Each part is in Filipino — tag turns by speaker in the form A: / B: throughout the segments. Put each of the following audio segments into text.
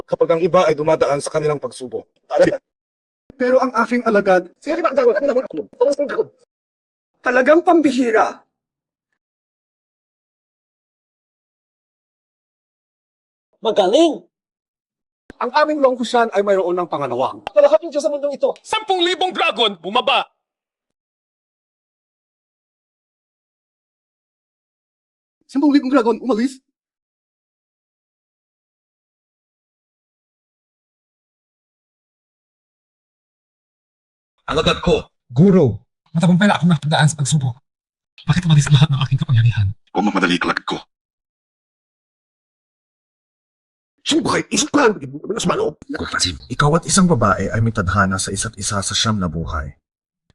A: kapag ang iba ay dumadaan sa kanilang pagsubok.
B: Pero ang aking alagad,
C: Talagang pambihira.
D: Magaling!
B: ang aming Longkushan ay mayroon ng panganawang.
A: Kalahating Diyos sa mundong ito.
E: 10,000 dragon bumaba!
B: 10,000 dragon umalis?
A: Alagad ko,
E: Guro, matagumpay na ako nakadaan sa pagsubok. Bakit umalis ang lahat ng aking kapangyarihan?
A: kung magmadali alagad ko.
B: Siyempre, isip ka, mas maloob.
F: Ikaw at isang babae ay may tadhana sa isa't isa sa siyam na buhay.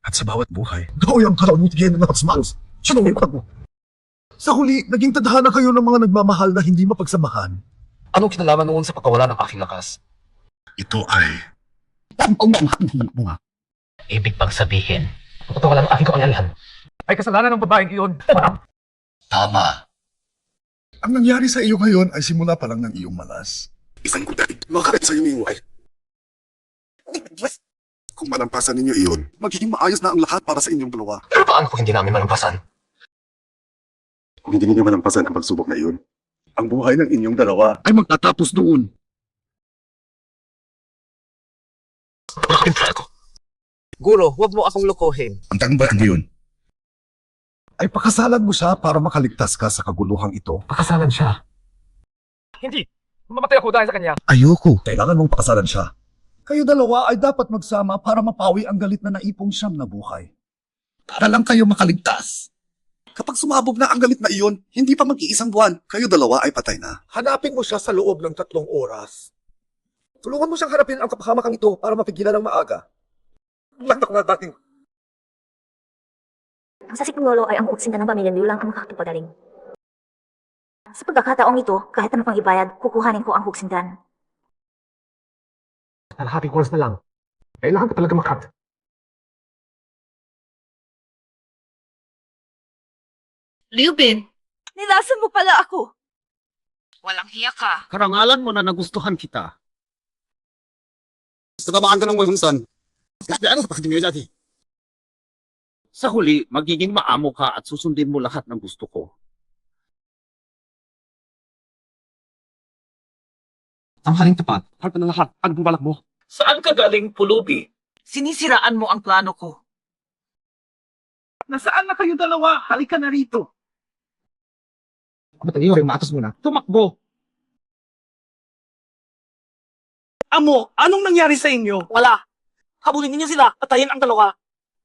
A: At sa bawat buhay,
F: Gawin ang kalawutihin ng napatsmans. Siya nung mo. Sa huli, naging tadhana kayo ng mga nagmamahal na hindi mapagsamahan.
A: anong kinalaman noon sa pagkawala ng aking lakas? Ito ay...
D: Ibig pang sabihin, pagkawala ng aking kapangyarihan.
E: Ay kasalanan ng babaeng iyon.
A: Tama.
F: Ang nangyari sa iyo ngayon ay simula pa lang ng iyong malas.
A: Isang kuday, makarit sa iyong iway. Kung malampasan ninyo iyon, magiging maayos na ang lahat para sa inyong dalawa.
D: Pero paano kung hindi namin malampasan?
A: Kung hindi ninyo malampasan ang pagsubok na iyon, ang buhay ng inyong dalawa
B: Ay magtatapos doon.
D: Bakit ko?
C: Guro, huwag mo akong lokohin.
F: Ang tangbaan ngayon ay pakasalan mo siya para makaligtas ka sa kaguluhang ito.
D: Pakasalan siya.
E: Hindi! Mamatay ako dahil sa kanya.
F: Ayoko. Kailangan mong pakasalan siya. Kayo dalawa ay dapat magsama para mapawi ang galit na naipong siyam na buhay.
B: Para lang kayo makaligtas.
A: Kapag sumabog na ang galit na iyon, hindi pa mag-iisang buwan, kayo dalawa ay patay na.
B: Hanapin mo siya sa loob ng 3 oras. Tulungan mo siyang harapin ang kapahamakan ito para mapigilan ng maaga. Lantak na dating.
G: Ang sasik ng lolo ay ang kutsinda ng pamilya niyo lang ang makakapagaling. Sa pagkakataong ito, kahit ano pang ibayad, kukuhanin ko ang huksindan.
D: Kalahating oras na lang. Kailangan ka talaga makat.
H: Liubin, nilasan mo pala ako. Walang hiya ka.
C: Karangalan mo na nagustuhan kita.
B: Gusto ka ba ang ganong mayunsan? Kasi ano sa pakinggan dati?
C: Sa huli, magiging maamo ka at susundin mo lahat ng gusto ko.
E: Ang haring tapat, harap na lahat. Ano pong balak mo?
C: Saan ka galing, pulubi?
H: Sinisiraan mo ang plano ko.
C: Nasaan na kayo dalawa? Halika na rito.
E: Mataliw rin matos muna.
C: Tumakbo. Amo, anong nangyari sa inyo?
H: Wala. Habulin ninyo sila. Patayin ang dalawa.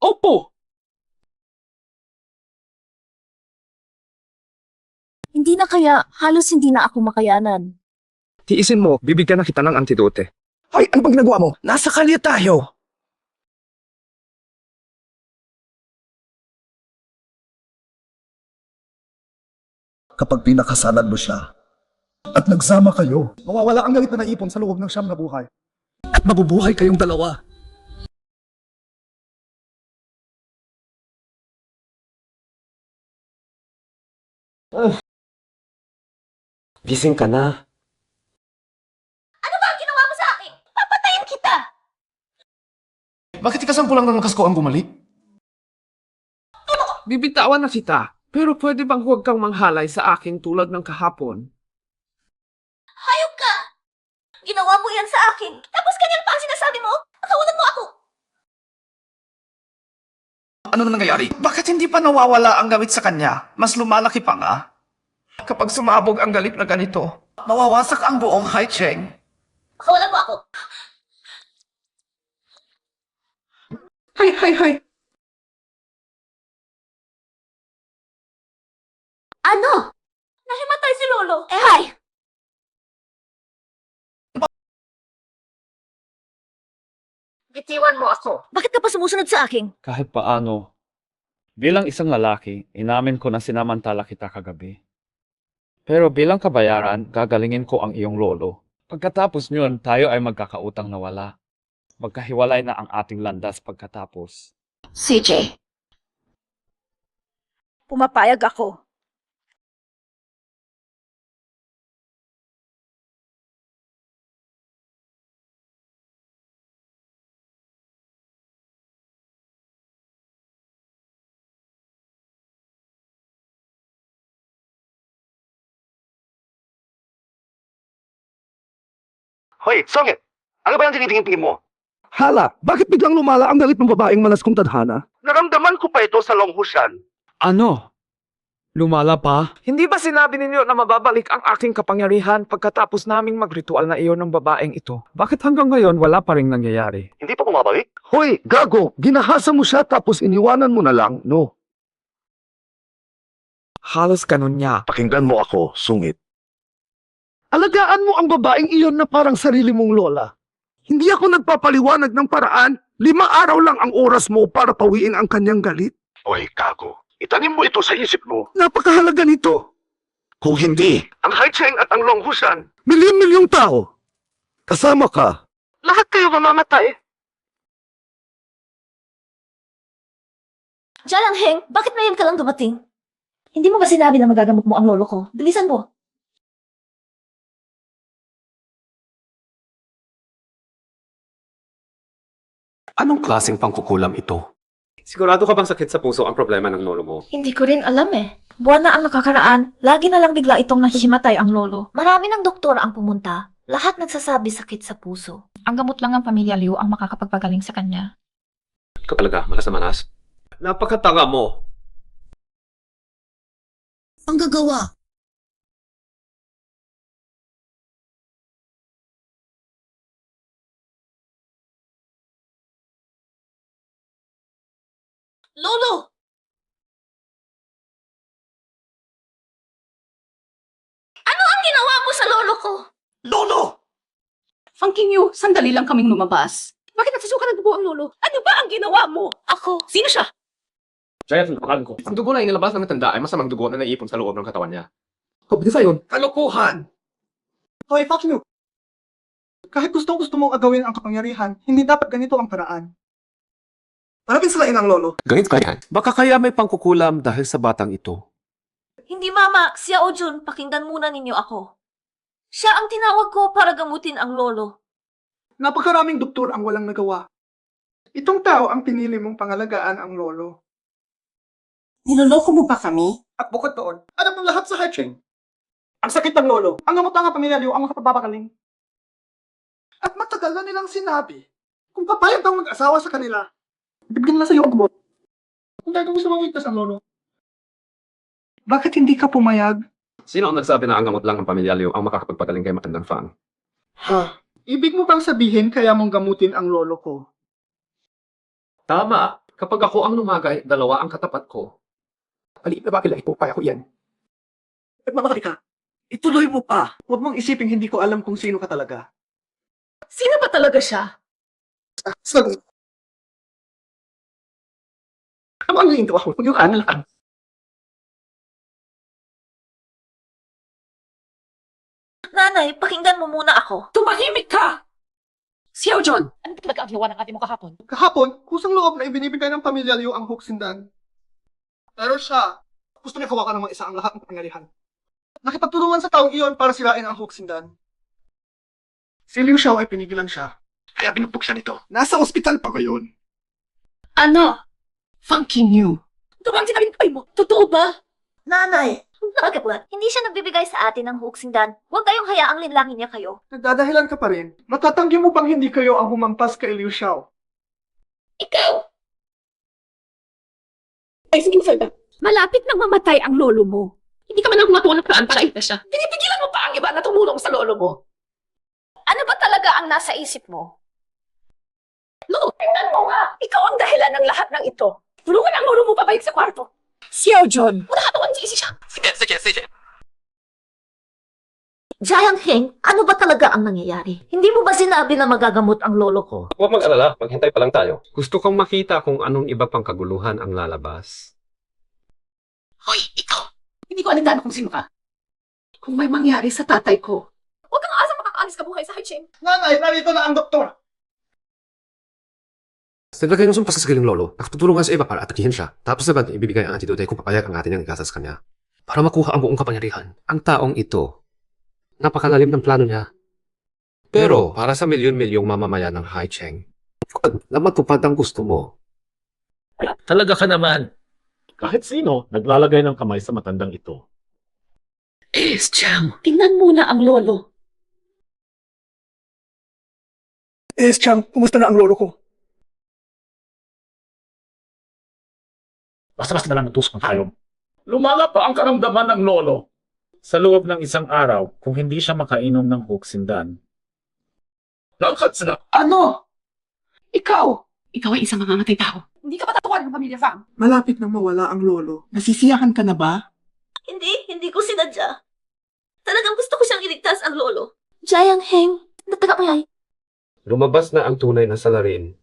C: Opo.
G: Hindi na kaya, halos hindi na ako makayanan.
E: Tiisin mo, bibigyan na kita ng antidote.
C: Hoy, ano ba ginagawa mo? Nasa kalye tayo.
F: Kapag pinakasalan mo siya at nagsama kayo,
B: Mawawala ang galit na naipon sa loob ng siyam na buhay.
C: At mabubuhay kayong dalawa.
E: Gising ka na.
G: Ano ba ang ginawa mo sa akin? Papatayin kita!
A: Bakit ikasampulang ng kasko ang bumalik?
C: Bibitawan na kita. Pero pwede bang huwag kang manghalay sa akin tulad ng kahapon?
G: Hayop ka! Ginawa mo yan sa akin. Tapos ganyan pa ang sinasabi mo? Nakawalan mo ako!
C: Ano na nangyayari? Bakit hindi pa nawawala ang gamit sa kanya? Mas lumalaki pa nga. Kapag sumabog ang galit na ganito, mawawasak ang buong Haicheng.
G: Nakawalan mo ako!
C: Hay!
G: Ano? Nahimatay si Lolo. Eh, hay!
C: Bitiwan mo ako.
G: Bakit ka pa sumusunod sa akin?
I: Kahit paano, bilang isang lalaki, inamin ko na sinamantala kita kagabi. Pero bilang kabayaran, gagalingin ko ang iyong lolo. Pagkatapos niyon, tayo ay magkakautang na wala. Magkahiwalay na ang ating landas pagkatapos.
H: CJ. Pumapayag ako.
B: Hoy, Songit! Ano ba yung tinitingin mo? Hala, bakit biglang lumala ang galit ng babaeng malas kong tadhana? Naramdaman ko pa ito sa Longhusyan.
I: Ano? Lumala pa?
C: Hindi ba sinabi ninyo na mababalik ang aking kapangyarihan pagkatapos naming magritual na iyon ng babaeng ito?
I: Bakit hanggang ngayon wala pa rin nangyayari?
B: Hindi pa bumabalik? Hoy, gago! Ginahasa mo siya tapos iniwanan mo na lang, no?
C: Halos ganun niya.
B: Pakinggan mo ako, Sungit. Alagaan mo ang babaeng iyon na parang sarili mong lola. Hindi ako nagpapaliwanag ng paraan. 5 araw lang ang oras mo para pawiin ang kanyang galit. Oy, gago. Itanim mo ito sa isip mo. Napakahalaga nito. Kung hindi, ang Haicheng at ang Longhusyan, milyon-milyong tao. Kasama ka.
H: Lahat kayo mamamatay.
G: Jalang Heng, bakit ngayon ka lang dumating? Hindi mo ba sinabi na magagamot mo ang lolo ko? Bilisan mo.
J: Anong klaseng pangkukulam ito?
E: Sigurado ka bang sakit sa puso ang problema ng lolo mo?
G: Hindi ko rin alam eh. Buwan na ang nakakaraan, lagi na lang bigla itong nahihimatay ang lolo. Marami ng doktor ang pumunta. Lahat nagsasabi sakit sa puso.
H: Ang gamot lang ng pamilya Liu ang makakapagpagaling sa kanya.
J: Ikaw talaga, malas na malas.
E: Napakatanga mo.
F: Ang gagawa.
H: Lolo! Ano ang ginawa mo sa lolo ko?
B: Lolo!
H: Funking you, sandali lang kaming lumabas. Bakit nagsusuka ng dugo ang lolo? Ano ba ang ginawa mo? Ako. Sino siya?
E: Jaya, tulukan ko. Ang dugo na inilabas ng matanda ay masamang dugo na naiipon sa loob ng katawan niya.
B: Kabili sa yun. Kalokohan! Hoy, fuck you! Kahit gusto mong agawin ang kapangyarihan, hindi dapat ganito ang paraan. Marapin sila ang lolo.
J: Ganito kaya? Baka kaya may pangkukulam dahil sa batang ito.
G: Hindi mama, Xiao Jun, pakinggan muna ninyo ako. Siya ang tinawag ko para gamutin ang lolo.
B: Napakaraming doktor ang walang nagawa. Itong tao ang pinili mong pangalagaan ang lolo.
H: Niloloko mo ba kami?
B: At bukod doon, alam ng lahat sa Haicheng. Ang sakit ng lolo, ang gamot ng pamilya Liu ang makapagpapagaling. At matagal na nilang sinabi, kung papayag daw mag-asawa sa kanila, bibigyan nila sa iyo ang gamot. Kung gagawin sa mga witness ang lolo. Bakit hindi ka pumayag?
E: Sino ang nagsabi na ang gamot lang ng pamilya Liu ang makakapagpagaling kay matandang Fang?
B: Ha? Ibig mo bang sabihin kaya mong gamutin ang lolo ko?
E: Tama. Kapag ako ang lumagay, 2 ang katapat ko.
B: Maliit na bakit lang ipupay ako yan? Nagmamakali ka. Ituloy mo pa. Huwag mong isiping hindi ko alam kung sino ka talaga.
H: Sino ba talaga siya?
B: Sagot. Ano ang ginagawa ko? Huwag yung lang.
G: Nanay, pakinggan mo muna ako.
H: Tumahimik ka! Xiao Jun, ano talaga ang ginawa ng ate mo kahapon?
B: Kahapon, kusang loob na ibinibigay ng pamilya Liu ang huksindan. Pero siya, gusto niya hawakan ng mga isa ang lahat ng kapangyarihan. Nakipagtulungan sa taong iyon para sirain ang huksindan. Si Liu Xiao ay pinigilan siya. Kaya binugbog siya nito. Nasa ospital pa ngayon.
H: Ano? Funking you. Ito ba ang sinabi ng mo? Totoo ba?
G: Nanay, bakit ba? Hindi siya nagbibigay sa atin ng huksindan. Huwag kayong hayaang linlangin niya kayo.
B: Nagdadahilan ka pa rin. Matatanggi mo bang hindi kayo ang humampas kay Liu Xiao?
H: Ikaw! Ay, sige Felda. Malapit nang mamatay ang lolo mo. Hindi ka man ang humatuwa ng paraan para ita siya. Pinipigilan mo pa ang iba na tumulong sa lolo mo. Ano ba talaga ang nasa isip mo? No, tingnan mo nga. Ikaw ang dahilan ng lahat ng ito. Tulungan ang lolo mo pabalik sa kwarto. Xiao Jun, nakakatuwan siya.
J: Sige.
G: Jiang Heng, ano ba talaga ang nangyayari? Hindi mo ba sinabi na magagamot ang lolo ko?
J: Huwag mag-alala, maghintay pa lang tayo. Gusto kong makita kung anong iba pang kaguluhan ang lalabas.
H: Hoy, ikaw! Hindi ko alam kung sino ka. Kung may mangyari sa tatay ko, huwag kang asa makakaalis ka buhay sa Haicheng.
B: Nanay, narito na ang doktor.
J: Sinilagay ng sumpas sa sagaling lolo, nakatutulungan sa iba para atakihin siya. Tapos naman, ibibigay ang antidote kung papayag ang atin niyang ikasa sa kanya. Para makuha ang buong kapangyarihan. Ang taong ito, napakalalim ng plano niya. Pero, para sa milyon-milyong mamamayan ng Haicheng, na matupad ang gusto mo.
D: Talaga ka naman.
E: Kahit sino, naglalagay ng kamay sa matandang ito.
H: Chang, tingnan muna ang lolo.
B: Chang, kumusta na ang lolo ko?
E: Basta-basta na lang natusok ng hayom.
I: Lumala pa ang karamdaman ng lolo. Sa loob ng isang araw, kung hindi siya makainom ng huksindan. Lakad sila.
H: Ano? Ikaw? Ikaw ay isang mamamatay tao. Hindi ka patatawarin ng pamilya Fang.
B: Malapit nang mawala ang lolo. Nasisiyahan ka na ba?
G: Hindi ko sinadya. Talagang gusto ko siyang iligtas ang lolo. Jayang Heng, natagapayay.
J: Lumabas na ang tunay na salarin.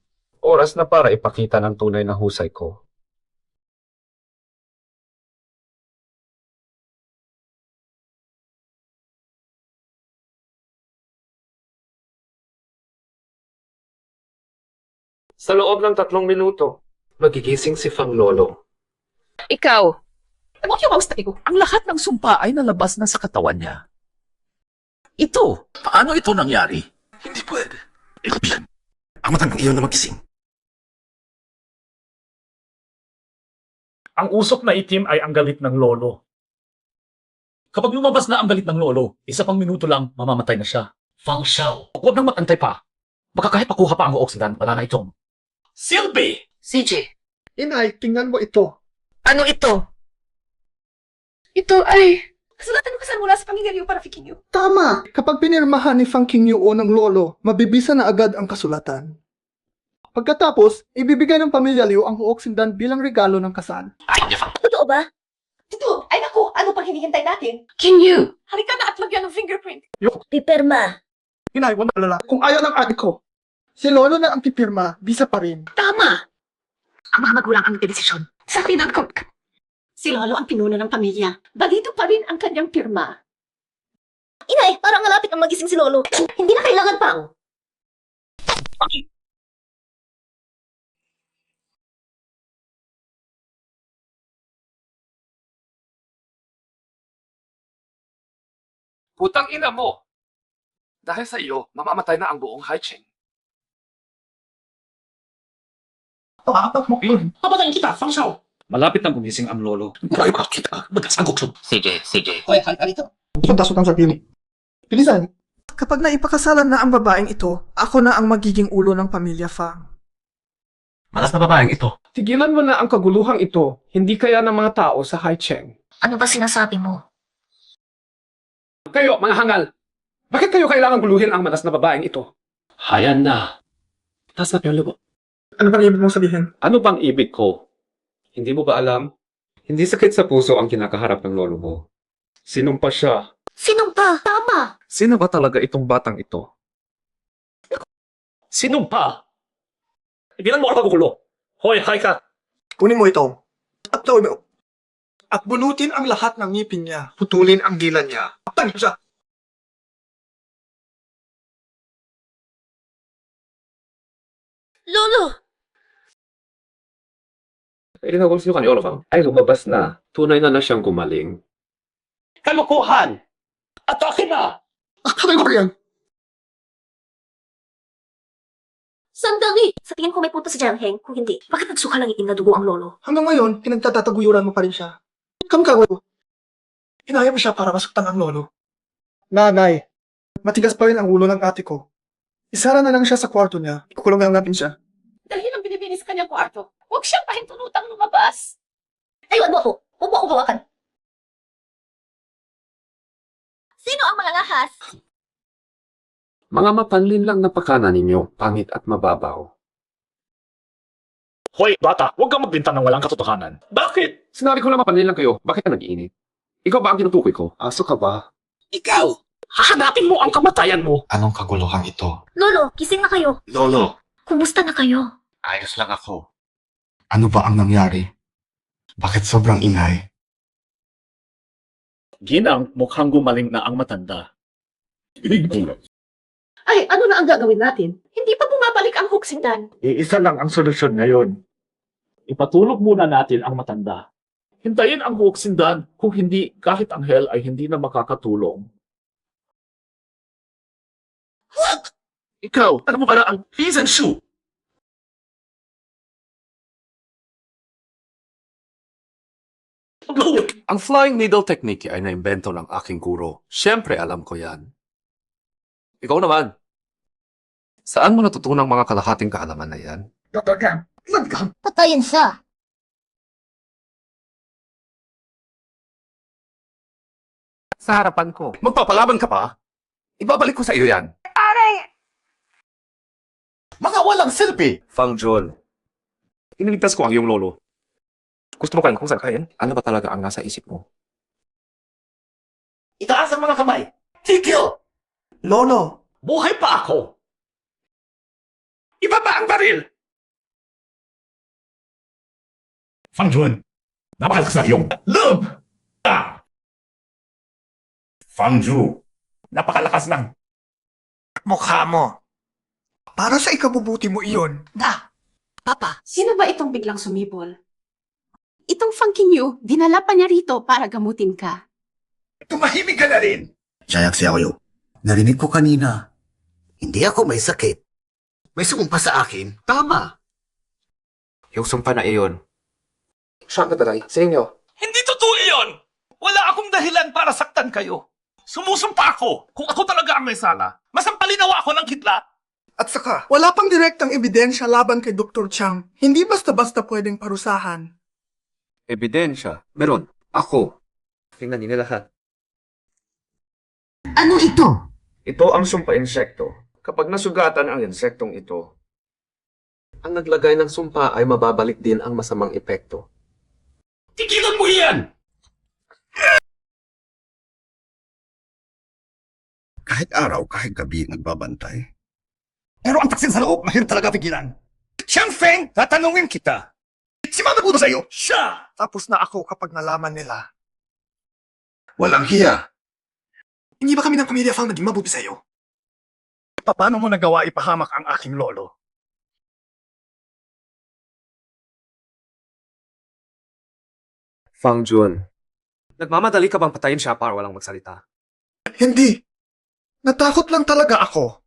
J: Oras na para ipakita ng tunay na husay ko. Sa loob ng 3 minuto, magigising si Fang Lolo.
H: Ikaw?
C: Ano yung maustay ko? Ang lahat ng sumpa ay nalabas na sa katawan niya. Ito, paano ito nangyari?
A: Hindi pwede. Ilap yan. Ang matandang iyon na magising.
E: Ang usok na itim ay ang galit ng lolo. Kapag lumabas na ang galit ng lolo, 1 pang minuto lang, mamamatay na siya. Fang Xiao. Huwag nang matantay pa. Baka kahit pakuha pa ang oksidan, wala na itong. Silby!
H: CJ,
B: Inay, tingnan mo ito.
H: ano ito? Ito ay... Kasulatan mo kasan mula sa pamilya niyo para fikin niyo.
B: Tama! Kapag pinirmahan ni Fang Qingyuo ng lolo, mabibisa na agad ang kasulatan. Pagkatapos, ibibigay ng pamilya Liu ang huoksindan bilang regalo ng kasal.
G: Totoo ba?
H: Ito, ay naku, ano pang hinihintay natin? Can you? Halika na at lagyan ng fingerprint.
G: Pipirma.
B: Inay, wala alala. Kung ayaw ng adik ko, si lolo na ang pipirma, bisa pa rin.
H: Tama! Ang mga magulang ang desisyon. Sa pinagkot. Si Lolo ang pinuno ng pamilya. Balito pa rin ang kanyang pirma.
G: Inay, parang malapit ang magising si lolo. Hindi na kailangan pang.
J: Putang ina mo! Dahil sa iyo, mamamatay na ang buong Haicheng.
B: Tawatak mo yun.
E: Papatayin kita, Fang Xiao! Malapit nang gumising ang lolo.
B: Murayo ka kita.
E: Magkasangkok siya.
D: CJ.
H: Hoy, halika rito.
B: Sunta-suntang sa pili. Bilisan. Kapag naipakasalan na ang babaeng ito, ako na ang magiging ulo ng pamilya Fang.
E: Malas na babaeng ito.
B: Tigilan mo na ang kaguluhang ito, hindi kaya ng mga tao sa Haicheng.
G: Ano ba sinasabi mo?
J: Kayo, mga hangal! Bakit kayo kailangan guluhin ang manas na babaeng ito?
I: Hayan na.
J: Taas na kayo lubo.
B: Ano bang ibig mong sabihin?
I: Ano bang ibig ko?
J: Hindi mo ba alam? Hindi sakit sa puso ang kinakaharap ng lolo mo.
I: Sinumpa siya.
G: Sinong pa? Tama!
J: Sino ba talaga itong batang ito?
E: Sinumpa! Ibilan mo ako kagulo. Hoy, hay ka!
B: Kunin mo ito. At tawin mo. At bunutin ang lahat ng ngipin niya. Putulin ang dila niya. Takpan siya.
G: Lolo!
J: Ilinagol siyo kanyo, Olofang. Ay, lumabas na. Tunay na siyang gumaling.
E: Kalukuhan! Atake na!
B: Akabay ko yan.
G: Sandali! Sa tingin ko may punto si Jiang Heng. Kung hindi, bakit nagsuka lang itim na dugo ang lolo?
B: Hanggang ngayon, pinagtatataguyuran mo pa rin siya. Kamkagawin mo. Inaya mo siya para masuktan ang lolo. Nanay, matigas pa rin ang ulo ng ate ko. Isara na lang siya sa kwarto niya. Ikukulong lang natin siya.
H: Dahil ang binibinis sa kanyang kwarto, huwag siyang pahintulutang lumabas.
G: Aywan mo ako! Huwag mo akong hawakan! Sino ang malangahas?
J: Mga mapanlin lang na pakana ninyo, pangit at mababaw.
E: Hoy, bata, huwag kang magbinta ng walang katotohanan. Bakit?
J: Sinabi ko lang mapanlin lang kayo, bakit ka nag-iinit? Ikaw ba ang tinutukoy ko? Aso ka ba?
E: Ikaw! Hahanapin mo ang kamatayan mo!
A: Anong kaguluhan ito?
G: Lolo, gising na kayo.
A: Lolo,
G: Kumusta na kayo?
A: ayos lang ako. Ano ba ang nangyari? Bakit sobrang ingay?
E: Ginang, mukhang gumaling na ang matanda.
H: Ay, ano na ang gagawin natin? Hindi pa bumabalik ang huksindan.
E: Iisa lang ang solusyon ngayon. Ipatulog muna natin ang matanda. Hintayin ang huwagsindan, kung hindi, kahit anghel ay hindi na makakatulong. Ikaw, ano mo pala ang Pisan Shu?
J: Ang flying needle technique ay naimbento ng aking guro. Siyempre, alam ko yan. Ikaw naman. Saan mo natutunang mga kalahating kaalaman na yan?
B: Dr. Kang,
G: Patayin siya.
J: Sa harapan ko. Magpapalaban ka pa? Ibabalik ko sa iyo yan.
B: mga walang silbi!
J: Fang Jun. Iniligtas ko ang iyong lolo. Gusto mo kain kung saan kain? Ano ba talaga ang nasa isip mo?
B: Itaas ang mga kamay! Tigil!
C: Lolo,
B: Buhay pa ako! Ibaba ang baril!
E: Fang Juan, napakal ka sa iyong loob! Fang Ju, napakalakas ng
C: mukha mo. Para sa ikabubuti mo iyon.
H: Papa, sino ba itong biglang sumibol? Itong Fang Qingyu, dinala pa niya rito para gamutin ka.
B: Tumahimik ka na rin!
F: Jayak Xiaoyu, narinig ko kanina. Hindi ako may sakit. May sumumpa sa akin. Tama.
J: Yung sumpa na iyon. Siya ang nagdalay sa inyo.
B: Hindi totoo iyon! Wala akong dahilan para saktan kayo. Sumusumpa ako kung ako talaga ang may sala. Masampalinawa ako ng kitla.
C: At saka, wala pang direktang ebidensya laban kay Dr. Chang. Hindi basta-basta pwedeng parusahan.
J: Ebidensya. Meron. Ako. Tingnan niyo lahat.
G: Ano ito?
J: Ito ang sumpa insekto. Kapag nasugatan ang insektong ito, ang naglagay ng sumpa ay mababalik din ang masamang epekto.
B: Tigilan mo iyan!
A: Kahit araw, kahit gabi, nagbabantay.
B: Pero ang taksin sa loob, mahirap talaga pigilan. Xiang Feng, tatanungin kita. Si Mama Budo sa'yo, siya!
C: Tapos na ako kapag nalaman nila.
A: Walang hiya.
C: Hindi ba kami ng pamilya Fang naging mabuti sa'yo?
B: Paano mo nagawa ipahamak ang aking lolo?
J: Fang Jun, nagmamadali ka bang patayin siya para walang magsalita?
C: Hindi. Natakot lang talaga ako.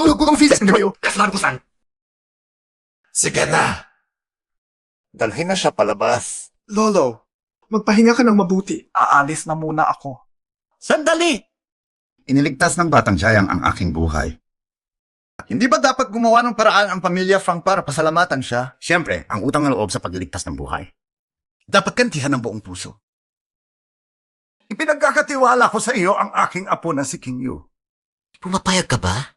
C: Tulog ko ng physics, hindi ba yun? Kasalanan ko saan?
B: Sige na. Dalhin na siya palabas.
C: Lolo, magpahinga ka ng mabuti. Aalis na muna ako.
B: Sandali!
A: Iniligtas ng batang Jayang ang aking buhay. Hindi ba dapat gumawa ng paraan ang pamilya Frank para pasalamatan siya? Siyempre, ang utang na loob sa pagliligtas ng buhay. Dapat kantihan ng buong puso. Ipinagkakatiwala ko sa iyo ang aking apo na si King Yu.
F: Pumapayag ka ba?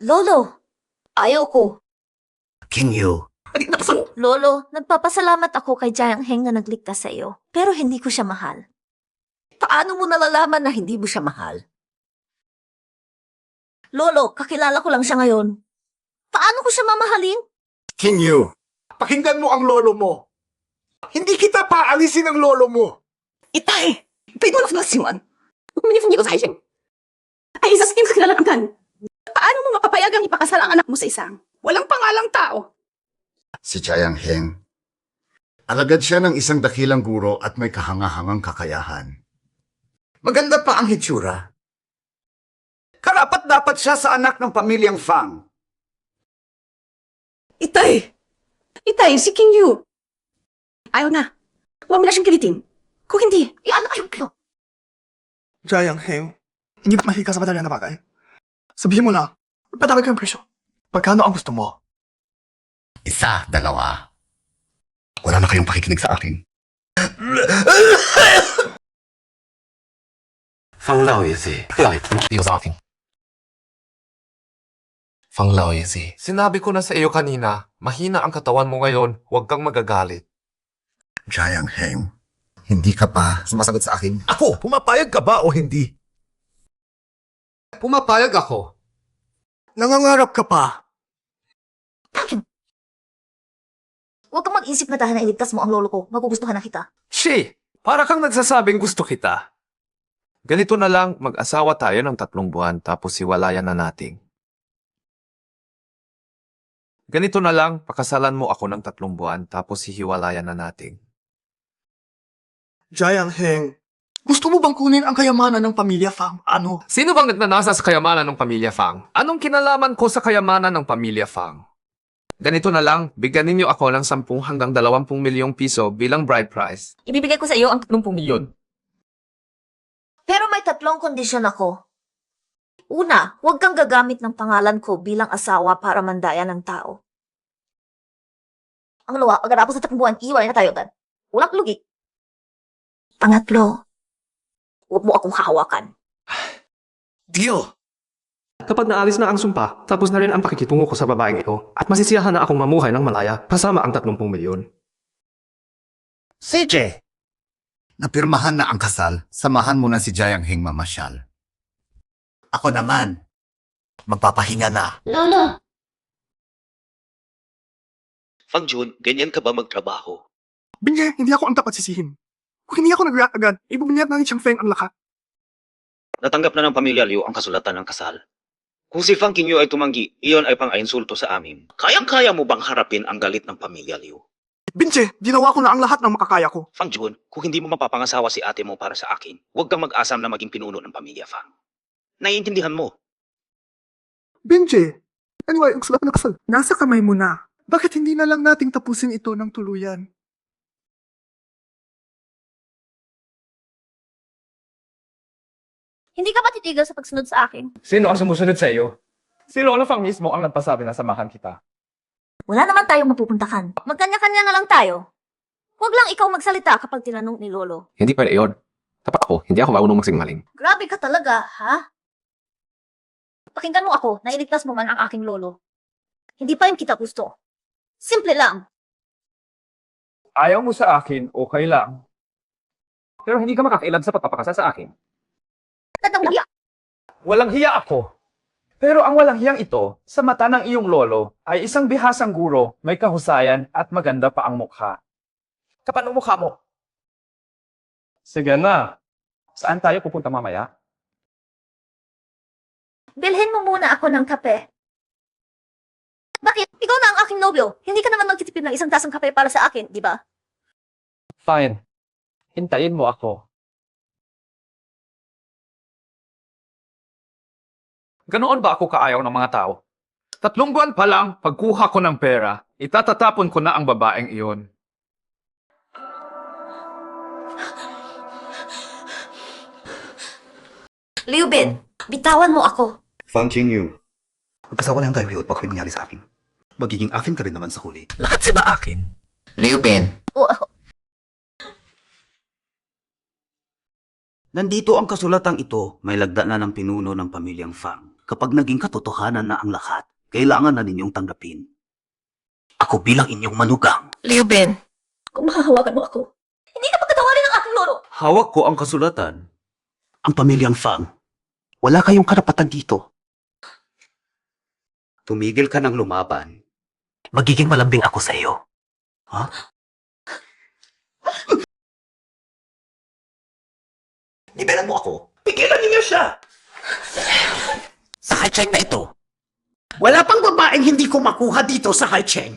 G: Lolo, ayaw ko.
F: King Yu.
G: Lolo, nagpapasalamat ako kay Jiang Heng na nagligtas sa iyo. Pero hindi ko siya mahal. Paano mo nalalaman na hindi mo siya mahal? Lolo, kakilala ko lang siya ngayon. Paano ko siya mamahalin?
B: King Yu, pakinggan mo ang lolo mo. Hindi kita paalisin ng lolo mo.
H: Itay! Pwede mo na sinasiman. Minifindi ko sa Haisheng. Ay, isa sa kinalakan. Paano mo mapapayagang ipakasal ang anak mo sa isang walang pangalang tao?
A: Si Jayang Heng. Alagad siya ng isang dakilang guro at may kahangahangang kakayahan. Maganda pa ang hitsura. Karapat dapat siya sa anak ng pamilyang Fang.
H: Itay! Itay, si King Yu. Ayaw na. Huwag mo na siyang kilitin. Kung hindi, iyan kayo kayo.
C: Jiang Heng, hindi ba mahika sa madali na bagay? Sabihin mo na, patawag ka ng presyo. Pagkano ang gusto mo?
A: Isa, dalawa. Wala na kayong pakikinig sa akin.
J: Fang Lao Yezi. Fang Lao Yezi. Sinabi ko na sa iyo kanina, mahina ang katawan mo ngayon, huwag kang magagalit.
A: Jayang Heng, hindi ka pa sumasagot sa akin.
F: Ako, pumapayag ka ba o hindi?
J: Pumapayag ako.
C: Nangangarap ka pa.
G: Huwag kang mag-isip na dahil nailigtas mo ang lolo ko. Magugustuhan na kita.
J: Shi, para kang nagsasabing gusto kita. Ganito na lang, mag-asawa tayo ng 3 buwan tapos hiwalayan na natin. Ganito na lang, pakasalan mo ako ng 3 buwan tapos hihiwalayan na natin.
C: Jiang Heng, gusto mo bang kunin ang kayamanan ng pamilya Fang? Ano?
J: Sino bang nagnanasa sa kayamanan ng pamilya Fang? Anong kinalaman ko sa kayamanan ng pamilya Fang? Ganito na lang, bigyan ninyo ako ng 10 hanggang 20 milyong piso bilang bride price.
G: Ibibigay ko sa iyo ang
J: 30 milyon.
G: Pero may 3 kondisyon ako. Una, huwag kang gagamit ng pangalan ko bilang asawa para mandaya ng tao. Ang luwa, pagkatapos sa takbuhan, iwan na tayo agad. Walang lugi. Pangatlo, huwag mo akong hahawakan.
C: Deal!
J: Kapag naalis na ang sumpa, tapos na rin ang pakikitungo ko sa babaeng ito, at masisiyahan na akong mamuhay ng malaya kasama ang 30 milyon.
A: CJ! Napirmahan na ang kasal, samahan mo na si Jayang Hing mamasyal. Ako naman, magpapahinga na.
H: Lolo!
K: Fang Jun, ganyan ka ba magtrabaho?
B: Binye, hindi ako ang tapat sisihin. Kung hindi ako nag-react agad, ibubunyat na ni Chang Feng ang lakas.
K: Natanggap na ng pamilya Liu ang kasulatan ng kasal. Kung si Fang Qingyu ay tumanggi, iyon ay pang-insulto sa amin. Kayang-kaya mo bang harapin ang galit ng pamilya Liu?
B: Binche, ginawa ko na ang lahat ng makakaya ko.
K: Fang Jun, kung hindi mo mapapangasawa si ate mo para sa akin, huwag kang mag-asam na maging pinuno ng pamilya Fang. Naiintindihan mo?
B: Binche, anyway, ang sulat na kasal. Nasa kamay mo na. Bakit hindi na lang nating tapusin ito ng tuluyan?
G: Hindi ka ba titigil sa pagsunod sa akin?
I: Sino ang sumusunod sa iyo? Si Lolo Fang mismo ang nagpasabi na samahan kita.
G: Wala naman tayong mapupuntahan. Magkanya-kanya na lang tayo. Huwag lang ikaw magsalita kapag tinanong ni Lolo.
J: Hindi pwede yun. Tapat ako, hindi ako marunong magsinungaling.
G: Grabe ka talaga, ha? Pakinggan mo ako, nailigtas mo man ang aking lolo. Hindi pa yun kita gusto. Simple lang.
I: Ayaw mo sa akin, okay lang. Pero hindi ka makakailan sa pagpapakasal sa akin.
G: Tatang hiya.
I: Walang hiya ako. Pero ang walang hiyang ito, sa mata ng iyong lolo, ay isang bihasang guro, may kahusayan at maganda pa ang mukha. Kapano mukha mo? Sige na. Saan tayo pupunta mamaya?
G: Bilhin mo muna ako ng kape. Bakit? Ikaw na ang aking nobyo. Hindi ka naman magtitipid ng isang tasang kape para sa akin, di ba?
I: Fine. Hintayin mo ako. Ganoon ba ako kaayaw ng mga tao? 3 buwan pa lang, pagkuha ko ng pera, itatatapon ko na ang babaeng iyon.
G: Liu Bin, bitawan mo ako.
A: Fang Qingyu. Magkasawa lang tayo Liu, baka may nangyari sa akin. Magiging akin ka rin naman sa huli.
C: Lahat sila akin. Liu Ben.
G: O ako.
L: Nandito ang kasulatang ito, may lagda na ng pinuno ng pamilyang Fang. Kapag naging katotohanan na ang lahat, kailangan na ninyong tanggapin. Ako bilang inyong manugang.
H: Liu Ben.
G: Kung mahahawakan mo ako, hindi ka pagkatawarin ng aking lolo.
L: Hawak ko ang kasulatan. Ang pamilyang Fang, wala kayong karapatan dito. Tumigil ka ng lumaban. Magiging malambing ako sa iyo. Ha? Liberan mo ako.
C: Pigilan ninyo siya! Sa Haicheng na ito, wala pang babaeng hindi ko makuha dito sa Haicheng.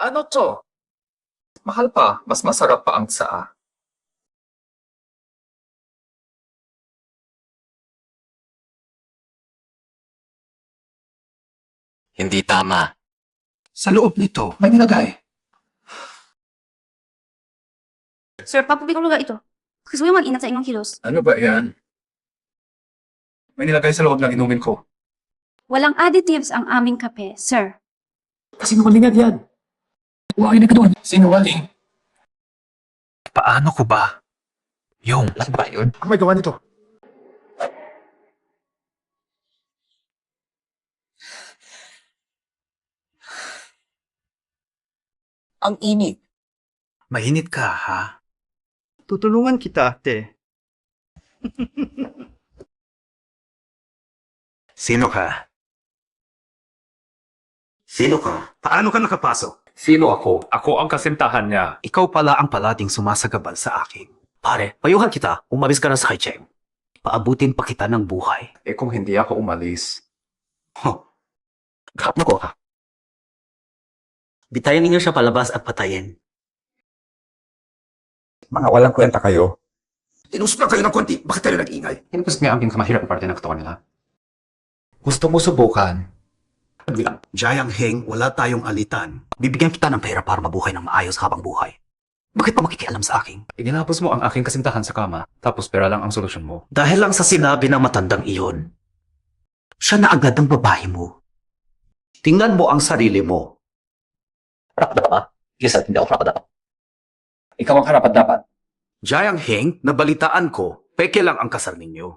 I: Ano to? Mahal pa, mas masarap pa ang tsaa.
C: Hindi tama. Sa loob nito, may nilagay.
H: Sir, papabigong lugar ito. Gusto mo mag-ingat sa inyong kilos.
I: Ano ba yan? May nilagay sa loob ng inumin ko.
H: Walang additives ang aming kape, sir.
C: Sinungalingan yan. Huwagin na ka doon. Sinungaling. Paano ko ba? Yung, lahat ba yun?
F: Ang may gawa nito.
C: Ang init. Mainit ka, ha?
L: Tutulungan kita, ate.
C: Sino ka?
L: Sino ka? Paano ka nakapasok?
I: Sino ako? Ako ang kasintahan niya.
L: Ikaw pala ang palating sumasagabal sa akin. Pare, payuhan kita. Umalis ka na sa Haicheng. Paabutin pa kita ng buhay.
I: Eh kung hindi ako umalis.
L: Grab na ko, ha? Bitayan ninyo siya palabas at patayin.
A: Mga walang kwenta kayo.
C: Tinusok lang kayo ng konti. Bakit kayo nag-ingay?
J: Yan kasi nga ang pinakamahirap na parte ng katawan nila.
C: Gusto mo subukan?
L: Jayang Heng, wala tayong alitan. Bibigyan kita ng pera para mabuhay ng maayos habang buhay. Bakit pa makikialam sa akin?
J: Iginapos mo ang aking kasintahan sa kama, tapos pera lang ang solusyon mo.
L: Dahil lang sa sinabi ng matandang iyon, siya na agad ang babae mo. Tingnan mo ang sarili mo.
D: Rapat-dapat. Yes, at hindi ako rapat-dapat. Ikaw ang karapat-dapat.
L: Jayang Heng, nabalitaan ko, peke lang ang kasal ninyo.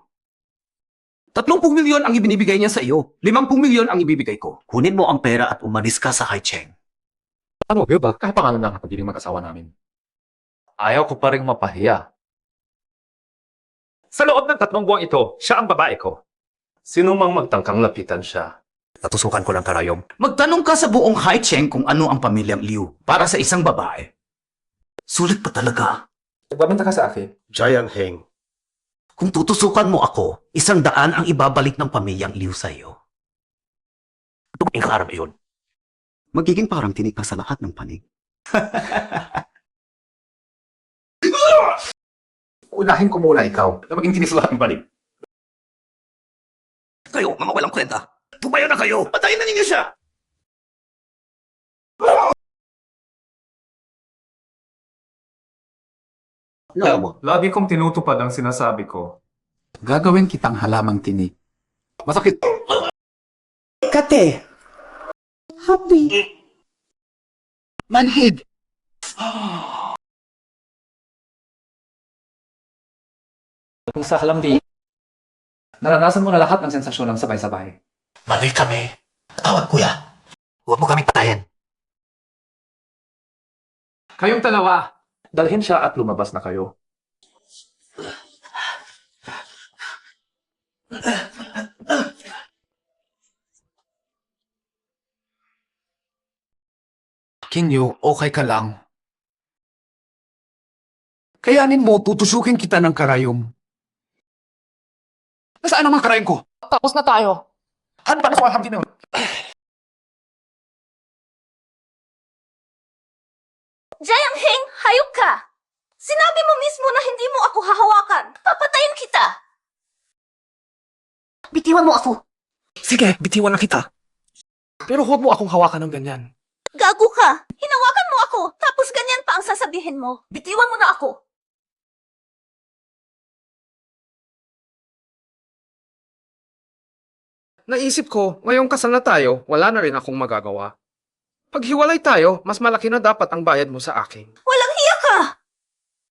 L: 30 milyon ang ibinibigay niya sa iyo. 50 milyon ang ibibigay ko. Kunin mo ang pera at umalis ka sa Haicheng.
I: Ano, ba? Kahit pangalan na ang pagiging mag-asawa namin. Ayaw ko pa rin mapahiya. Sa loob ng 3 buwang ito, siya ang babae ko. Sino mang magtangkang lapitan siya.
L: Natusukan ko lang karayom. Magtanong ka sa buong Haicheng kung ano ang pamilyang Liu para sa isang babae. Sulit pa talaga.
I: Nagbabanta ka sa akin.
F: Jayang Heng.
L: Kung tutusukan mo ako, 100 ang ibabalik ng pamilyang Liu sa iyo. Tumating ka araw yun. Magiging parang tinik ka sa lahat ng panig.
C: Unahin ko muna ikaw na maging tinis lahat ng balik.
L: Kayo, mga walang kwenta. Tumayo na kayo! Patayin na ninyo siya!
I: Lagi kong tinutupad ang sinasabi ko.
C: Gagawin kitang halamang tinik.
I: Masakit.
C: Kate!
H: Happy.
C: Manhid!
D: Kung sa halandi, naranasan mo na lahat ng sensasyon ng sabay-sabay.
L: Mali kami. Tawad, kuya. Huwag mo kaming patayin.
I: Kayong dalawa, dalhin siya at lumabas na kayo.
C: Kinyo, okay ka lang. Kayanin mo, tutusukin kita ng karayom. Nasaan ang mga karayom ko?
H: Tapos na tayo.
C: Ano ba na sa alhamdi na yun?
G: Jayang Heng, hayop ka! Sinabi mo mismo na hindi mo ako hahawakan. Papatayin kita! Bitiwan mo ako.
C: Sige, bitiwan na kita. Pero huwag mo akong hawakan ng ganyan.
G: Gago ka! Hinawakan mo ako, tapos ganyan pa ang sasabihin mo. Bitiwan mo na ako.
J: Naisip ko, ngayong kasal na tayo, wala na rin akong magagawa. Pag hiwalay tayo, mas malaki na dapat ang bayad mo sa akin.
G: Walang hiya ka!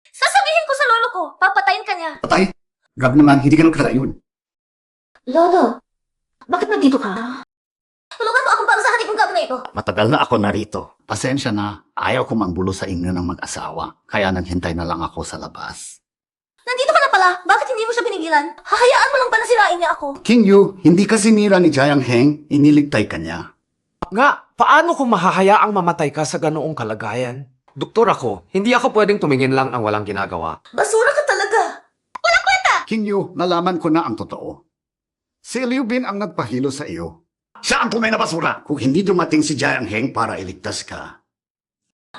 G: Sasabihin ko sa lolo ko, papatayin ka niya.
L: Patay? Gab naman, hindi ka nang karayon.
G: Lolo, bakit nandito ka? Tulungan mo akong pagsahanin kong gabi na ito.
A: Matagal na ako narito. Pasensya na, ayaw ko mangbulo sa inyo ng mag-asawa. Kaya naghintay na lang ako sa labas.
G: Nandito ka na pala, bakit hindi mo siya binigilan? Hahayaan mo lang ba na sirain niya ako?
A: King Yu, hindi ka sinira ni Jayang Heng, iniligtay ka niya.
J: Nga, paano kung mahahayaang mamatay ka sa ganoong kalagayan? Doktor ako, hindi ako pwedeng tumingin lang ang walang ginagawa.
G: Basura ka talaga. Walang kwenta!
A: King Yu, nalaman ko na ang totoo. Si Liu Bin ang nagpahilo sa iyo. Siya ang tunay na basura. Kung hindi dumating si Jayang Heng para iligtas ka.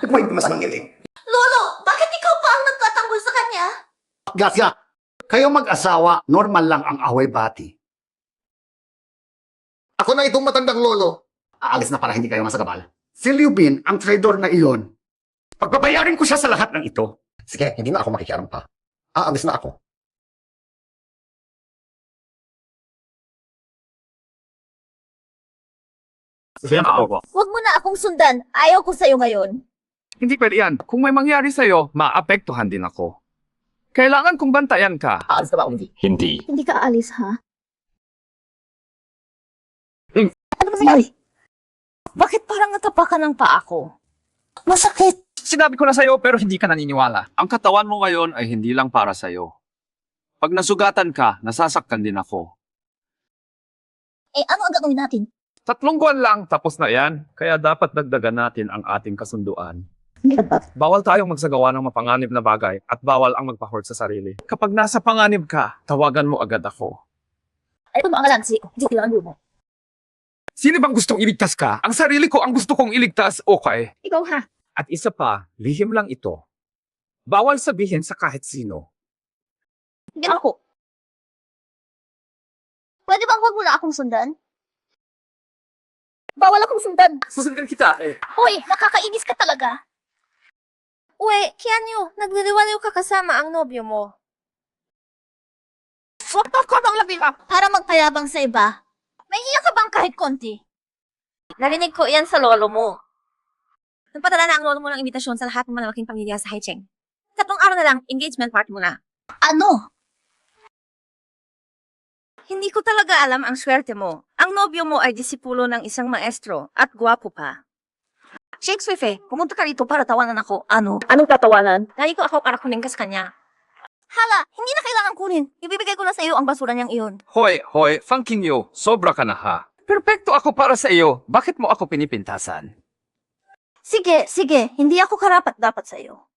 C: Nagmay mas mangiling.
G: Lolo, bakit ikaw pa ang nagtatanggol sa kanya?
A: Gasya, kayo mag-asawa, normal lang ang away-bati.
F: Ako na itong matandang lolo.
A: Aalis na para hindi kayo masagabal. Si Liu Bin, ang traidor na iyon. Pagbabayarin ko siya sa lahat ng ito.
F: Sige, hindi na ako makikialam pa. Aalis na ako.
G: Huwag mo na akong sundan. Ayaw ko sa'yo ngayon.
I: Hindi pwede yan. Kung may mangyari sa'yo, maapektuhan din ako. Kailangan kong bantayan ka.
D: Aalis ka ba o hindi? Hindi.
G: Hindi ka aalis, ha?
I: Hmm.
G: Ano ba nangyari? Bakit parang natapakan ng paa ko? Masakit.
I: Sinabi ko na sa'yo pero hindi ka naniniwala. Ang katawan mo ngayon ay hindi lang para sa'yo. Pag nasugatan ka, nasasaktan din ako.
G: Eh, ano ang gagawin natin?
I: 3 buwan lang, tapos na yan. Kaya dapat dagdagan natin ang ating kasunduan. Bawal tayong magsagawa ng mapanganib na bagay at bawal ang magpa-hurt sa sarili. Kapag nasa panganib ka, tawagan mo agad ako.
G: Ay, mga lansi ko. Hindi kailangan mo.
I: Sino bang gustong iligtas ka? Ang sarili ko ang gusto kong iligtas, okay.
G: Ikaw, ha?
I: At isa pa, lihim lang ito. Bawal sabihin sa kahit sino.
G: Ganun ako. Pwede bang huwag mo na akong sundan?
H: Bawal akong sundan.
C: Susundan kita eh.
H: Hoy, nakakainis ka talaga.
G: Uy, Kianyo, nagliliwaliw ka kasama ang nobyo mo.
C: Swak ka ng labila.
G: Para magpayabang sa iba. May hiya ka bang kahit konti? Narinig ko iyan sa lolo mo. Nagpadala na ang lolo mo ng imbitasyon sa lahat ng malalaking pamilya sa Haicheng. 3 araw na lang, engagement party mo na.
H: Ano?
G: Hindi ko talaga alam ang swerte mo. Ang nobyo mo ay disipulo ng isang maestro at gwapo pa. Shake Swift, pumunta ka rito para tawanan ako. Ano?
H: Anong tatawanan?
G: Lagi ko ako para kunin ka sa kanya. Hala, hindi na kailangan kunin. Ibibigay ko na sa iyo ang basura niyang iyon.
C: Hoy, Fang Qingyu, sobra ka na ha. Perpekto ako para sa iyo. Bakit mo ako pinipintasan?
G: Sige, hindi ako karapat-dapat sa iyo.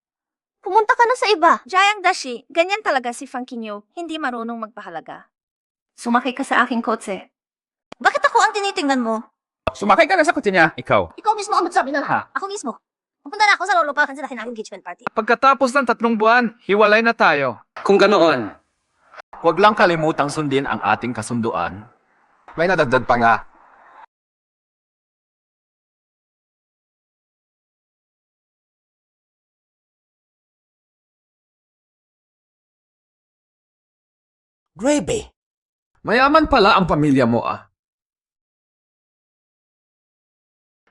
G: Pumunta ka na sa iba. Jayang Dashi, ganyan talaga si Fang Qingyu, hindi marunong magpahalaga. Sumakay ka sa aking kotse. Bakit ako ang tinitingnan mo?
C: Sumakay ka na sa kotse niya. Ikaw.
H: Ikaw mismo ang nagsabi na.
C: Ha?
G: Ako mismo. Pupunta na ako sa lolo para kansalahin ang engagement party.
C: Pagkatapos ng 3 buwan, hiwalay na tayo.
L: Kung ganoon,
C: Huwag lang kalimutang sundin ang ating kasunduan. May nadagdag pa nga.
L: Grebe.
C: Mayaman pala ang pamilya mo ah.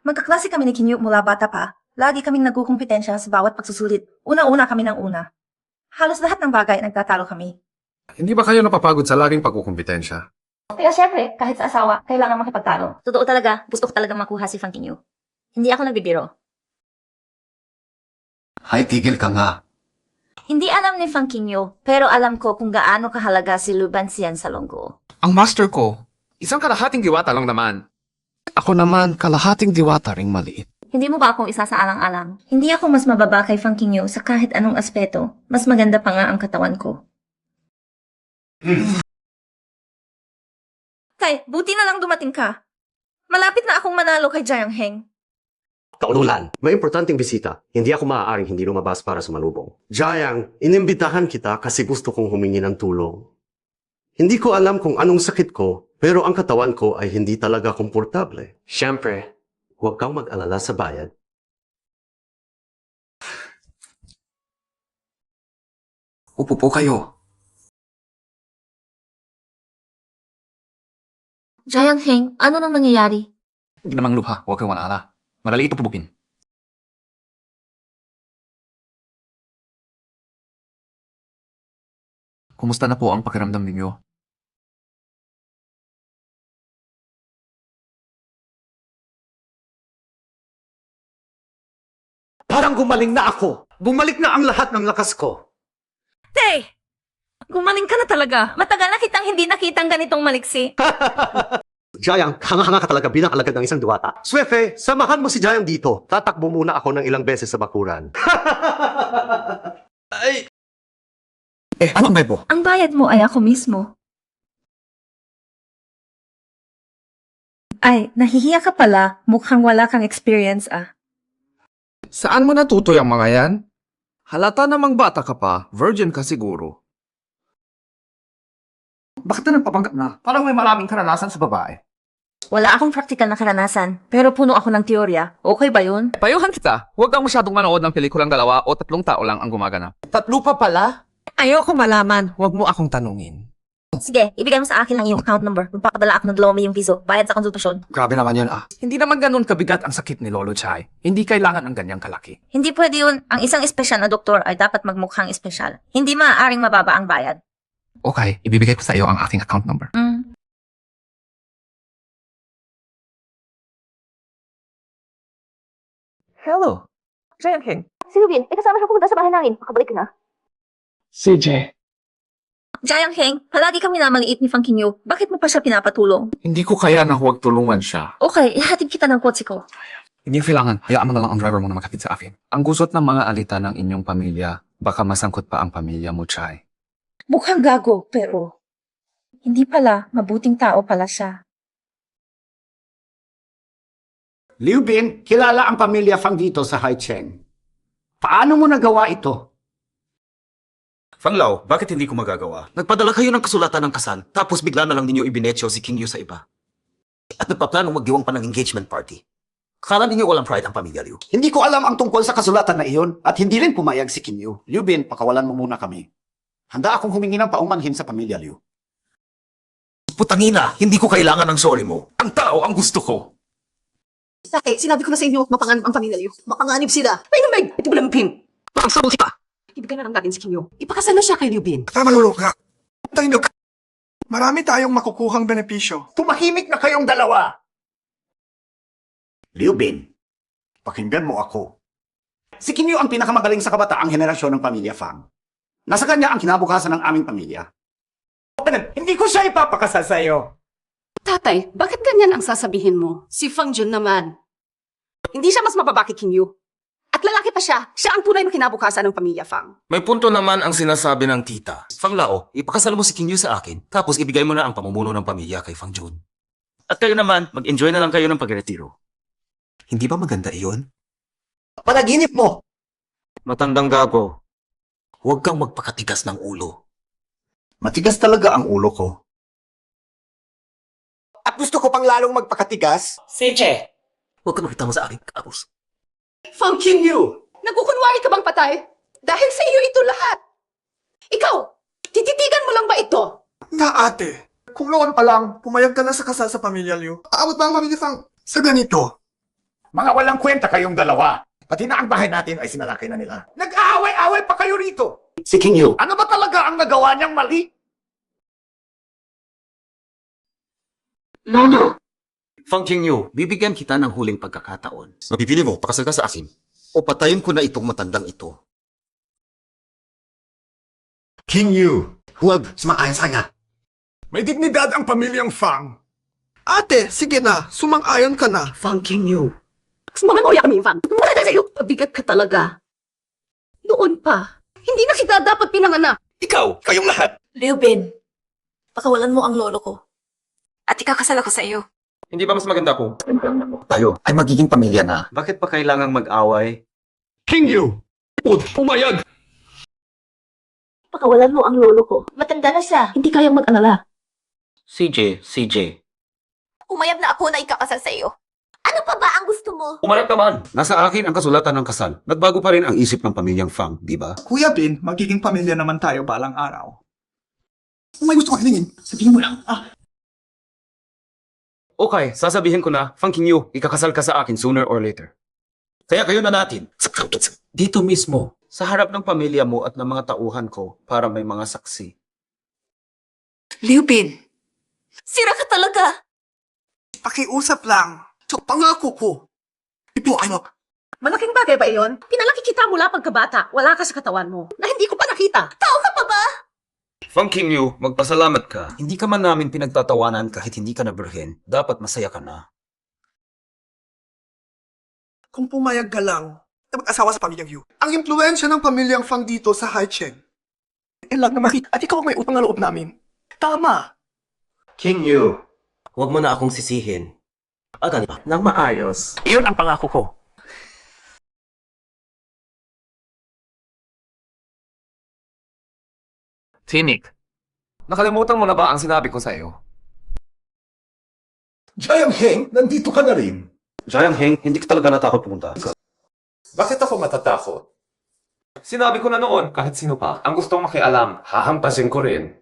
G: Magkaklase kami ni Kinyu mula bata pa. Lagi kaming nagkukumpetensya sa bawat pagsusulit. Una-una kami ng una. Halos lahat ng bagay nagtatalo kami.
J: Hindi ba kayo napapagod sa laging pagkukumpetensya?
G: Kaya syempre, kahit sa asawa, kailangan makipagtalo. Totoo talaga, gusto ko talagang makuha si Fang Kinyu. Hindi ako nagbibiro.
L: Hay, tigil ka nga.
G: Hindi alam ni Fang Kinyu, pero alam ko kung gaano kahalaga si Lu Banxian sa Longgo.
J: Ang master ko, isang kalahating diwata lang naman. Ako naman, kalahating diwata ring maliit.
G: Hindi mo ba ako isa sa alang-alang? Hindi ako mas mababa kay Fang Kinyu sa kahit anong aspeto. Mas maganda pa nga ang katawan ko. Tay, buti na lang dumating ka. Malapit na akong manalo kay Jiang Heng.
M: Kaunulan, may importanteng bisita. Hindi ako maaaring hindi lumabas para sumalubong. Jayang, inimbitahan kita kasi gusto kong humingi ng tulong. Hindi ko alam kung anong sakit ko, pero ang katawan ko ay hindi talaga komportable. Siyempre, huwag kang mag-alala sa bayad.
L: Upo po kayo.
G: Jiang Heng, ano nang nangyayari?
D: Hindi namang lubha, huwag kang manala. Madali ito pubukin. Kumusta na po ang pakiramdam ninyo?
M: Parang gumaling na ako. Bumalik na ang lahat ng lakas ko.
G: Tay! Gumaling ka na talaga. Matagal na kitang hindi nakitang ganitong maliksi.
M: Jayang, hanga-hanga ka talaga bilang alagad ng isang diwata. Swefe, samahan mo si Jayang dito. Tatakbo muna ako ng ilang beses sa bakuran.
L: Ano ang mo?
G: Ang bayad mo ay ako mismo. Ay, nahihiya ka pala. Mukhang wala kang experience ah.
C: Saan mo natutoy ang mga yan? Halata namang bata ka pa, virgin ka siguro. Bakit na nagpapanggap na? Parang may maraming karanasan sa babae.
G: Wala akong praktikal na karanasan, pero puno ako ng teorya. Okay ba yun?
C: Payuhan kita, huwag kang masyadong manood ng pelikulang 2 o 3 tao lang ang gumaganap.
L: 3 pa pala? Ayoko malaman. Huwag mo akong tanungin.
G: Sige, ibigay mo sa akin ang iyong account number. Magpapadala ako ng 2,000,000 piso. Bayad sa konsultasyon.
L: Grabe naman yun ah.
C: Hindi naman ganun kabigat ang sakit ni Lolo Chai. Hindi kailangan ng ganyang kalaki.
G: Hindi pwede yun. Ang isang espesyal na doktor ay dapat magmukhang espesyal. Hindi maaaring mababa ang bayad.
C: Okay, ibibigay ko sa iyo ang aking account number. Hello. Jiang Heng.
G: Si Rubin, kasama siya pumunta sa bahay namin. Makabalik ka na.
C: CJ.
G: Jiang Heng, palagi kang minamaliit ni Fang Kinyu. Bakit mo pa siya pinapatulong?
C: Hindi ko kaya na huwag tulungan siya.
G: Okay, ihatid kita ng kotse ko.
D: Hindi kailangan. Hayaan mo na lang ang driver mo na makapit sa akin. Ang gusot ng mga alita ng inyong pamilya, baka masangkot pa ang pamilya mo, Chai.
G: Mukhang gago, pero hindi pala. Mabuting tao pala siya.
A: Liu Bin, kilala ang pamilya Fang dito sa Haicheng. Paano mo nagawa ito?
K: Fang Lao, bakit hindi ko magagawa? Nagpadala kayo ng kasulatan ng kasal, tapos bigla na lang ninyo ibinetsyo si King Yu sa iba.
L: At nagpaplanong magdiwang pa ng engagement party. Akala ninyo walang pride ang pamilya Liu.
C: Hindi ko alam ang tungkol sa kasulatan na iyon at hindi rin pumayag si Kinyo. Liu Bin, pakawalan mo muna kami. Handa akong humingi ng paumanhin sa pamilya Liu.
L: Putangina, hindi ko kailangan ng sorry mo. Ang tao ang gusto ko.
H: Sinabi ko na sa inyo, mapanganib ang pamilya niyo. Mapanganib sila. Ay, Meg! Ito ba lang pin? Ang sabol kita! Ibigay na lang natin si Kinyo. Ipakasal na siya kay Liu Bin.
B: Tama, Lolo ka. Tayo ka. Marami tayong makukuhang benepisyo.
C: Tumahimik na kayong dalawa! Liu Bin, pakinggan mo ako. Si Kinyo ang pinakamagaling sa kabataang henerasyon ng pamilya Fang. Nasa kanya ang kinabukasan ng aming pamilya. Hindi ko siya ipapakasal sa iyo.
H: Tatay, bakit ganyan ang sasabihin mo? Si Fang Jun naman. Hindi siya mas mababa kay Kinyo. At lalaki pa siya. Siya ang tunay na kinabukasan ng pamilya Fang.
L: May punto naman ang sinasabi ng tita. Fang Lao, ipakasal mo si Kinyu sa akin, tapos ibigay mo na ang pamumuno ng pamilya kay Fang Jun. At kayo naman, mag-enjoy na lang kayo ng pagretiro. Hindi ba maganda iyon?
C: Panaginip mo!
L: Matandang gago. Huwag kang magpakatigas ng ulo.
C: Matigas talaga ang ulo ko. At gusto ko pang lalong magpakatigas?
L: Seche! Huwag ka makita mo sa akin, kapos.
H: Fang Kinyo! Nagkukunwari ka bang patay? Dahil sa iyo ito lahat. Ikaw, tititigan mo lang ba ito?
B: Na ate, kung noon pa lang, pumayag ka na sa kasal sa pamilya Liu. Aabot ba ang pamilya Fang sa ganito?
C: Mga walang kwenta kayong dalawa. Pati na ang bahay natin ay sinalaki na nila. Nag-aaway-aaway pa kayo rito.
L: Si Kinyu,
C: Ano ba talaga ang nagawa niyang mali?
L: Fang Jingyu, bibigyan kita ng huling pagkakataon. Mapipili mo, pakasal ka sa akin, o patayin ko na itong matandang ito.
A: King Yu,
C: Huwag sumakayan sa kanya.
B: May dignidad ang pamilyang Fang. Ate, sige na, sumang-ayon ka na.
H: Fang Kinyo. Sumamanoya kami, Fang. Mura na sa'yo. Pabigat ka talaga. Noon pa, hindi na kita dapat pinanganak.
L: Ikaw, kayong lahat.
G: Liu Bin, pakawalan mo ang lolo ko. At ikakasal ako sa iyo.
D: Hindi ba mas maganda kung
L: Tayo ay magiging pamilya na. Bakit pa kailangang mag-away?
B: King Yu! Pumayag!
G: Pakawalan mo ang lolo ko. Matanda na siya.
H: Hindi kayang mag-alala.
K: CJ.
G: Umayag na ako na ikakasal sa iyo. Ano pa ba ang gusto mo?
L: Umarap naman. Nasa akin ang kasulatan ng kasal. Nagbago pa rin ang isip ng pamilyang Fang, di ba?
B: Kuya Bin, magiging pamilya naman tayo balang araw. Kung may gusto kang hilingin, sabihin mo lang.
L: Okay, sasabihin ko na, Fang Kinyu, ikakasal ka sa akin sooner or later. Kaya kayo na natin. Dito mismo, sa harap ng pamilya mo at ng mga tauhan ko para may mga saksi.
H: Liu Bin.
G: Sira ka talaga.
B: Pakiusap lang. So, pangako ko. Ibuhay mo.
H: Malaking bagay ba iyon? Pinalaki kita mula pagkabata. Wala ka sa katawan mo. Na hindi ko pa nakita.
G: Tao ka pa ba?
L: Fang Kinyu, magpasalamat ka. Hindi ka man namin pinagtatawanan kahit hindi ka na birhen. Dapat masaya ka na.
B: Kung pumayag ka lang na mag-asawa sa pamilyang Yu. Ang impluensya ng pamilyang Fang dito sa Haicheng. Lang na makita at ikaw ang may utang na loob namin. Tama.
M: King Yu, huwag mo na akong sisihin. Agad pa, nang maayos.
C: Iyon ang pangako ko.
D: Tinik? Nakalimutan mo na ba ang sinabi ko sa iyo?
A: Jiang Heng, nandito ka na rin.
L: Jiang Heng, hindi ka talaga natakot pumunta.
F: Bakit ako matatakot? Sinabi ko na noon, kahit sino pa, ang gustong makialam, hahampasin ko rin.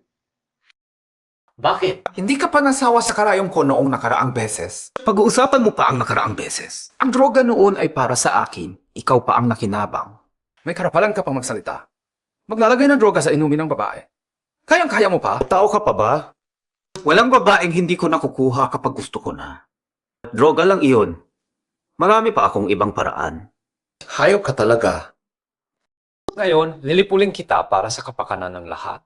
C: Bakit? Hindi ka pa nasawa sa karayong ko noong nakaraang beses.
L: Pag-uusapan mo pa ang nakaraang beses.
C: Ang droga noon ay para sa akin. Ikaw pa ang nakinabang.
D: May karapalan ka pang magsalita. Maglalagay ng droga sa inumin ng babae. Kayang-kaya mo pa?
M: Tao ka pa ba?
C: Walang babaeng hindi ko nakukuha kapag gusto ko na.
L: Droga lang iyon. Marami pa akong ibang paraan.
F: Hayop ka talaga.
I: Ngayon, lilipulin kita para sa kapakanan ng lahat.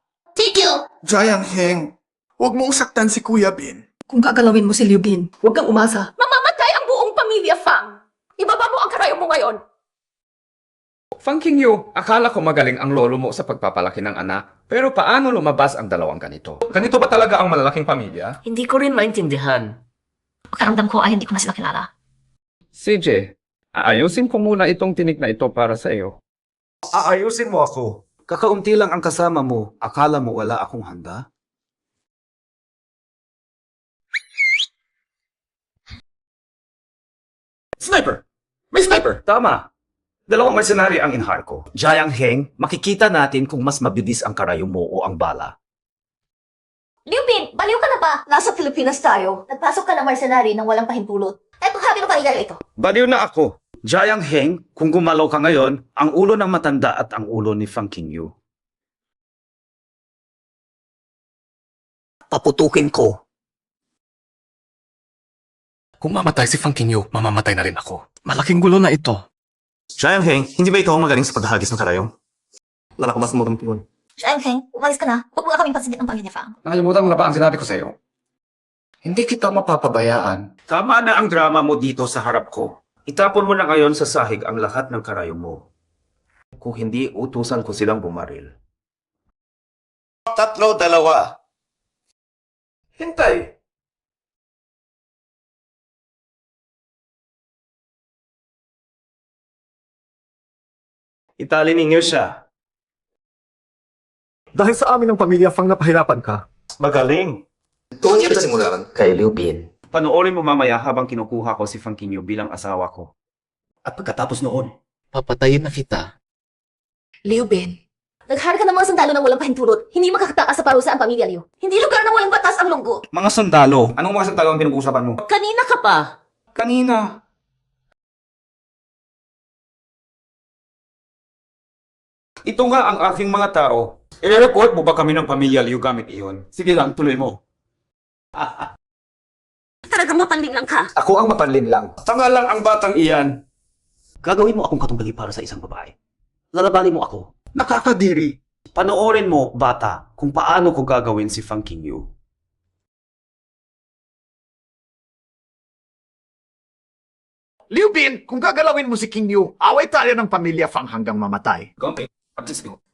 B: Jiang Heng, huwag mong saktan si Kuya Bin.
H: Kung gagalawin mo si Liu Bin, huwag kang umasa. Mamamatay ang buong pamilya, Fang. Ibaba mo ang karayo mo ngayon.
D: Fang Kinyu, akala ko magaling ang lolo mo sa pagpapalaki ng anak. Pero paano lumabas ang dalawang ganito? Ganito ba talaga ang malalaking pamilya?
H: Hindi ko rin maintindihan. Pagkaramdam ko ay hindi ko na sila kilala.
D: CJ, aayusin ko muna itong tinik na ito para sa iyo.
F: Aayusin mo ako.
L: Kakaunti lang ang kasama mo, akala mo wala akong handa?
E: Sniper! May sniper!
D: Tama. Dalawang mercenary ang in-hire ko. Jiang Heng, makikita natin kung mas mabilis ang karayo mo o ang bala.
G: Liu Bin, baliw ka na ba? Nasa Pilipinas tayo. Nagpasok ka ng mercenary nang walang pahintulot. Eto, habi ng pamilyar ito.
D: Baliw na ako. Jiang Heng, kung gumalaw ka ngayon, ang ulo ng matanda at ang ulo ni Fang Qingyu.
E: Paputukin ko. Kung mamatay si Fang Qingyu, mamamatay na rin ako. Malaking gulo na ito.
L: Jiang Heng, hindi ba ito ang magaling sa paghahagis ng karayong? Wala ko mas mo yun.
G: Jiang Heng, umalis ka na. Huwag mo kaming pansinin ang pamilya Fang.
D: Nakalimutan mo na ba ang sinabi ko sa iyo? Hindi kita mapapabayaan. Tama na ang drama mo dito sa harap ko. Itapon mo na ngayon sa sahig ang lahat ng karayong mo. Kung hindi, utusan ko silang bumaril.
M: 3, 2.
D: Hintay! Itali ninyo siya.
F: Dahil sa amin ng pamilya Fang napahirapan ka.
L: Magaling.
J: Kung niya simulan kay Liu Bin.
D: Panoorin mo mamaya habang kinukuha ko si Fang Qingyu bilang asawa ko.
E: At pagkatapos noon,
J: Papatayin na kita.
H: Liu Bin,
G: Naghara ka ng mga sundalo ng walang pahintulot. Hindi makakatakas sa parusa ang pamilya Liu. Hindi lugar ng walang batas ang lunggo.
D: Mga sundalo? Anong mga sundalo ang pinag-uusapan mo?
G: Kanina ka pa.
D: Kanina. Ito nga ang aking mga tao. I-report mo ba kami ng pamilya Liu gamit iyon? Sige lang, tuloy mo.
G: Talagang mapanlim lang ka.
D: Ako ang mapanlin lang. Tanga lang ang batang iyan.
E: gagawin mo akong katumbali para sa isang babae. Lalabanin mo ako.
D: Nakakadiri. Panoorin mo, bata, kung paano ko gagawin si Fang Qingyu.
A: Liu Bin, kung gagalawin mo si King Yu, away tayo ng pamilya Fang hanggang mamatay.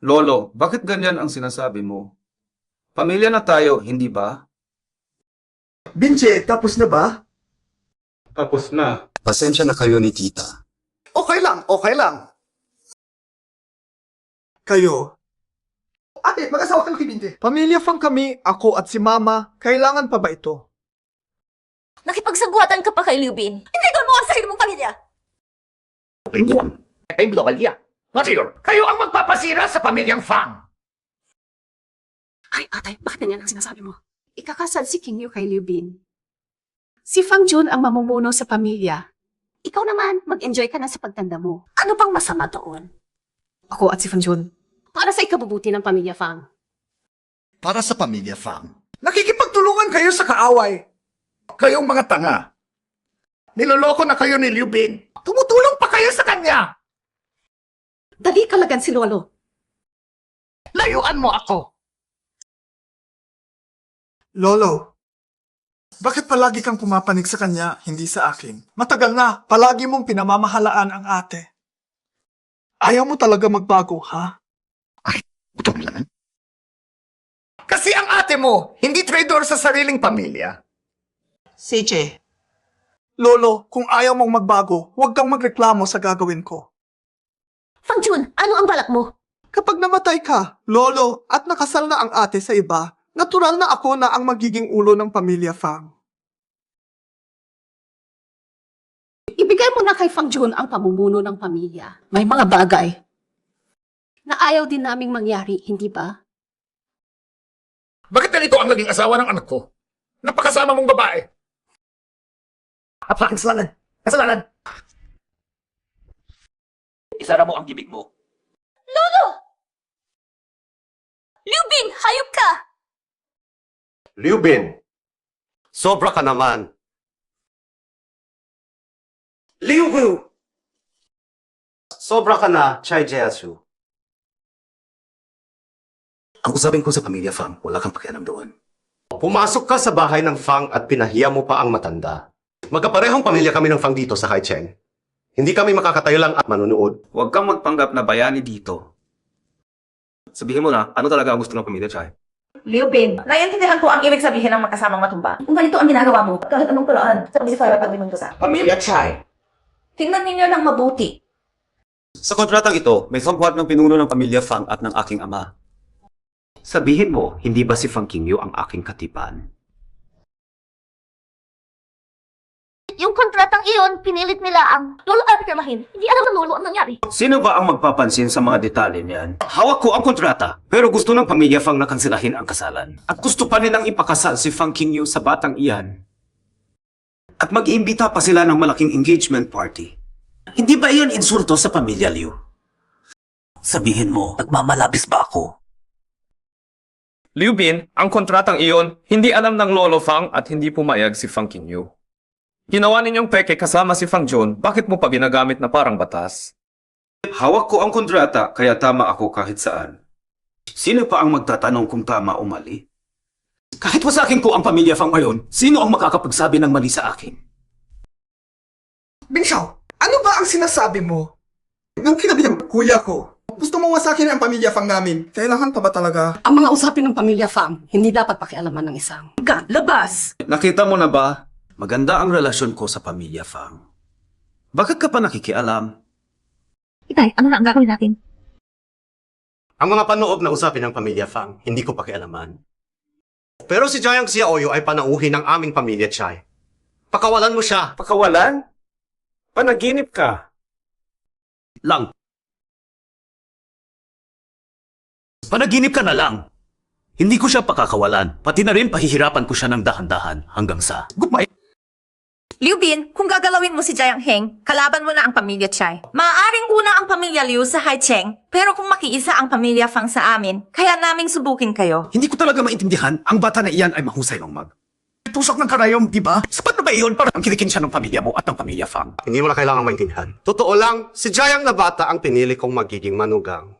D: Lolo, bakit ganyan ang sinasabi mo? Pamilya na tayo, hindi ba?
F: Binche, tapos na ba?
D: Tapos na.
M: Pasensya na kayo ni tita.
A: Okay lang.
F: Kayo. Ate, mag-asawa ka kay Binche. Pamilya Fang kami, ako at si Mama. Kailangan pa ba ito?
G: Nakipagsabuatan ka pa kay Liu Bin. Hindi ko mo ang sarili mong pamilya.
A: Kayong Blowalia. Matilor, kayo ang magpapasira sa pamilyang Fang.
H: Ay, ate, bakit ganyan ang sinasabi mo? Ikakasal si King Yu kay Liu Bin. Si Fang Jun ang mamumuno sa pamilya. Ikaw naman, mag-enjoy ka na sa pagtanda mo. Ano pang masama doon? Ako at si Fang Jun. Para sa ikabubuti ng pamilya Fang.
A: Para sa pamilya Fang. Nakikipagtulungan kayo sa kaaway. Kayong mga tanga. Niloloko na kayo ni Liu Bin. Tumutulong pa kayo sa kanya.
H: Dali kalagan si Lolo.
A: Layuan mo ako.
F: Lolo, bakit palagi kang pumapanig sa kanya, hindi sa akin? Matagal na, palagi mong pinamamahalaan ang ate. Ayaw mo talaga magbago, ha?
A: Utong lang. Kasi ang ate mo, hindi traitor sa sariling pamilya.
F: CJ. Lolo, kung ayaw mong magbago, huwag kang magreklamo sa gagawin ko.
G: Fang Jun, ano ang balak mo?
F: Kapag namatay ka, Lolo, at nakasal na ang ate sa iba, natural na ako na ang magiging ulo ng pamilya Fang.
H: Ibigay mo na kay Fang Jun ang pamumuno ng pamilya. May mga bagay na ayaw din naming mangyari, hindi ba?
A: Bakit ganito ang naging asawa ng anak ko? Napakasama mong babae.
E: kasalanan! Kasalanan! Isara mo ang bibig mo.
G: Lolo! Liu Bin, hayop ka!
M: Liu Bin, sobra ka naman.
A: Liu Wu!
M: Sobra ka na, Chai Jiasu.
E: Ang usapin ko sa pamilya Fang, wala kang pakialam doon.
M: Pumasok ka sa bahay ng Fang at pinahiya mo pa ang matanda. Magkaparehong pamilya kami ng Fang dito sa Kai Cheng. Hindi kami makakatayo lang at manunood.
D: Huwag kang magpanggap na bayani dito. Sabihin mo na, ano talaga ang gusto ng pamilya, Chai?
G: Liu Bin, naiintindihan ko ang ibig sabihin ng magkasamang matumba. Kung ganito ang ginagawa mo, kahit anong paraan, sa pag-isipara pag-minuto sa.
A: Pamilya Chai.
G: Tingnan ninyo ng mabuti.
K: Sa kontratang ito, may sagwat ng pinuno ng pamilya Fang at ng aking ama. Sabihin mo, hindi ba si Fang Qingyu ang aking katipan?
G: Yung kontratang iyon, pinilit nila ang lolo at pirmahin. Hindi alam ng lolo ang nangyari.
D: Sino ba ang magpapansin sa mga detalye niyan? Hawak ko ang kontrata, pero gusto ng pamilya Fang na kanselahin ang kasalan. At gusto pa nilang ipakasal si Fang Qingyu sa batang iyan. At mag-iimbita pa sila ng malaking engagement party. Hindi ba iyon insulto sa pamilya Liu? Sabihin mo, nagmamalabis ba ako?
I: Liu Bin, ang kontratang iyon, hindi alam ng Lolo Fang at hindi pumayag si Fang Qingyu. Ginawa ninyong peke kasama si Fang Jun, bakit mo pa ginagamit na parang batas?
D: Hawak ko ang kontrata, kaya tama ako kahit saan. Sino pa ang magtatanong kung tama o mali? Kahit wasakin ko ang pamilya Fang ngayon, sino ang makakapagsabi ng mali sa akin?
F: Binshaw, ano ba ang sinasabi mo? Nung kinabi ng kuya ko, gusto mong wasakin ang pamilya Fang namin. Kailangan pa ba talaga?
H: Ang mga usapin ng pamilya Fang, hindi dapat pakialaman ng isang. Labas!
D: Nakita mo na ba? Maganda ang relasyon ko sa pamilya Fang. Bakit ka pa nakikialam?
G: Itay, ano na ang gagawin natin?
M: Ang mga panoob na usapin ng pamilya Fang, hindi ko pakialaman. Pero si Jiang Xiaoyu ay panauhin ng aming pamilya Chai. Pakawalan mo siya.
D: Pakawalan? Panaginip ka. Lang. Panaginip ka na lang. Hindi ko siya pakakawalan. Pati na rin pahihirapan ko siya ng dahan-dahan hanggang sa... Gumay!
G: Liu Bin, kung gagalawin mo si Jiang Heng, kalaban mo na ang pamilya Chai. Maaaring una ang pamilya Liu sa Haicheng, pero kung makiisa ang pamilya Fang sa amin, kaya naming subukin kayo.
C: Hindi ko talaga maintindihan, ang bata na iyan ay mahusay ng tusok ng karayom, di ba? Sapat na ba iyon para ang kinikin siya ng pamilya mo at ng pamilya Fang?
M: Hindi mo na kailangang maintindihan. Totoo lang, si Jiang na bata ang pinili kong magiging manugang.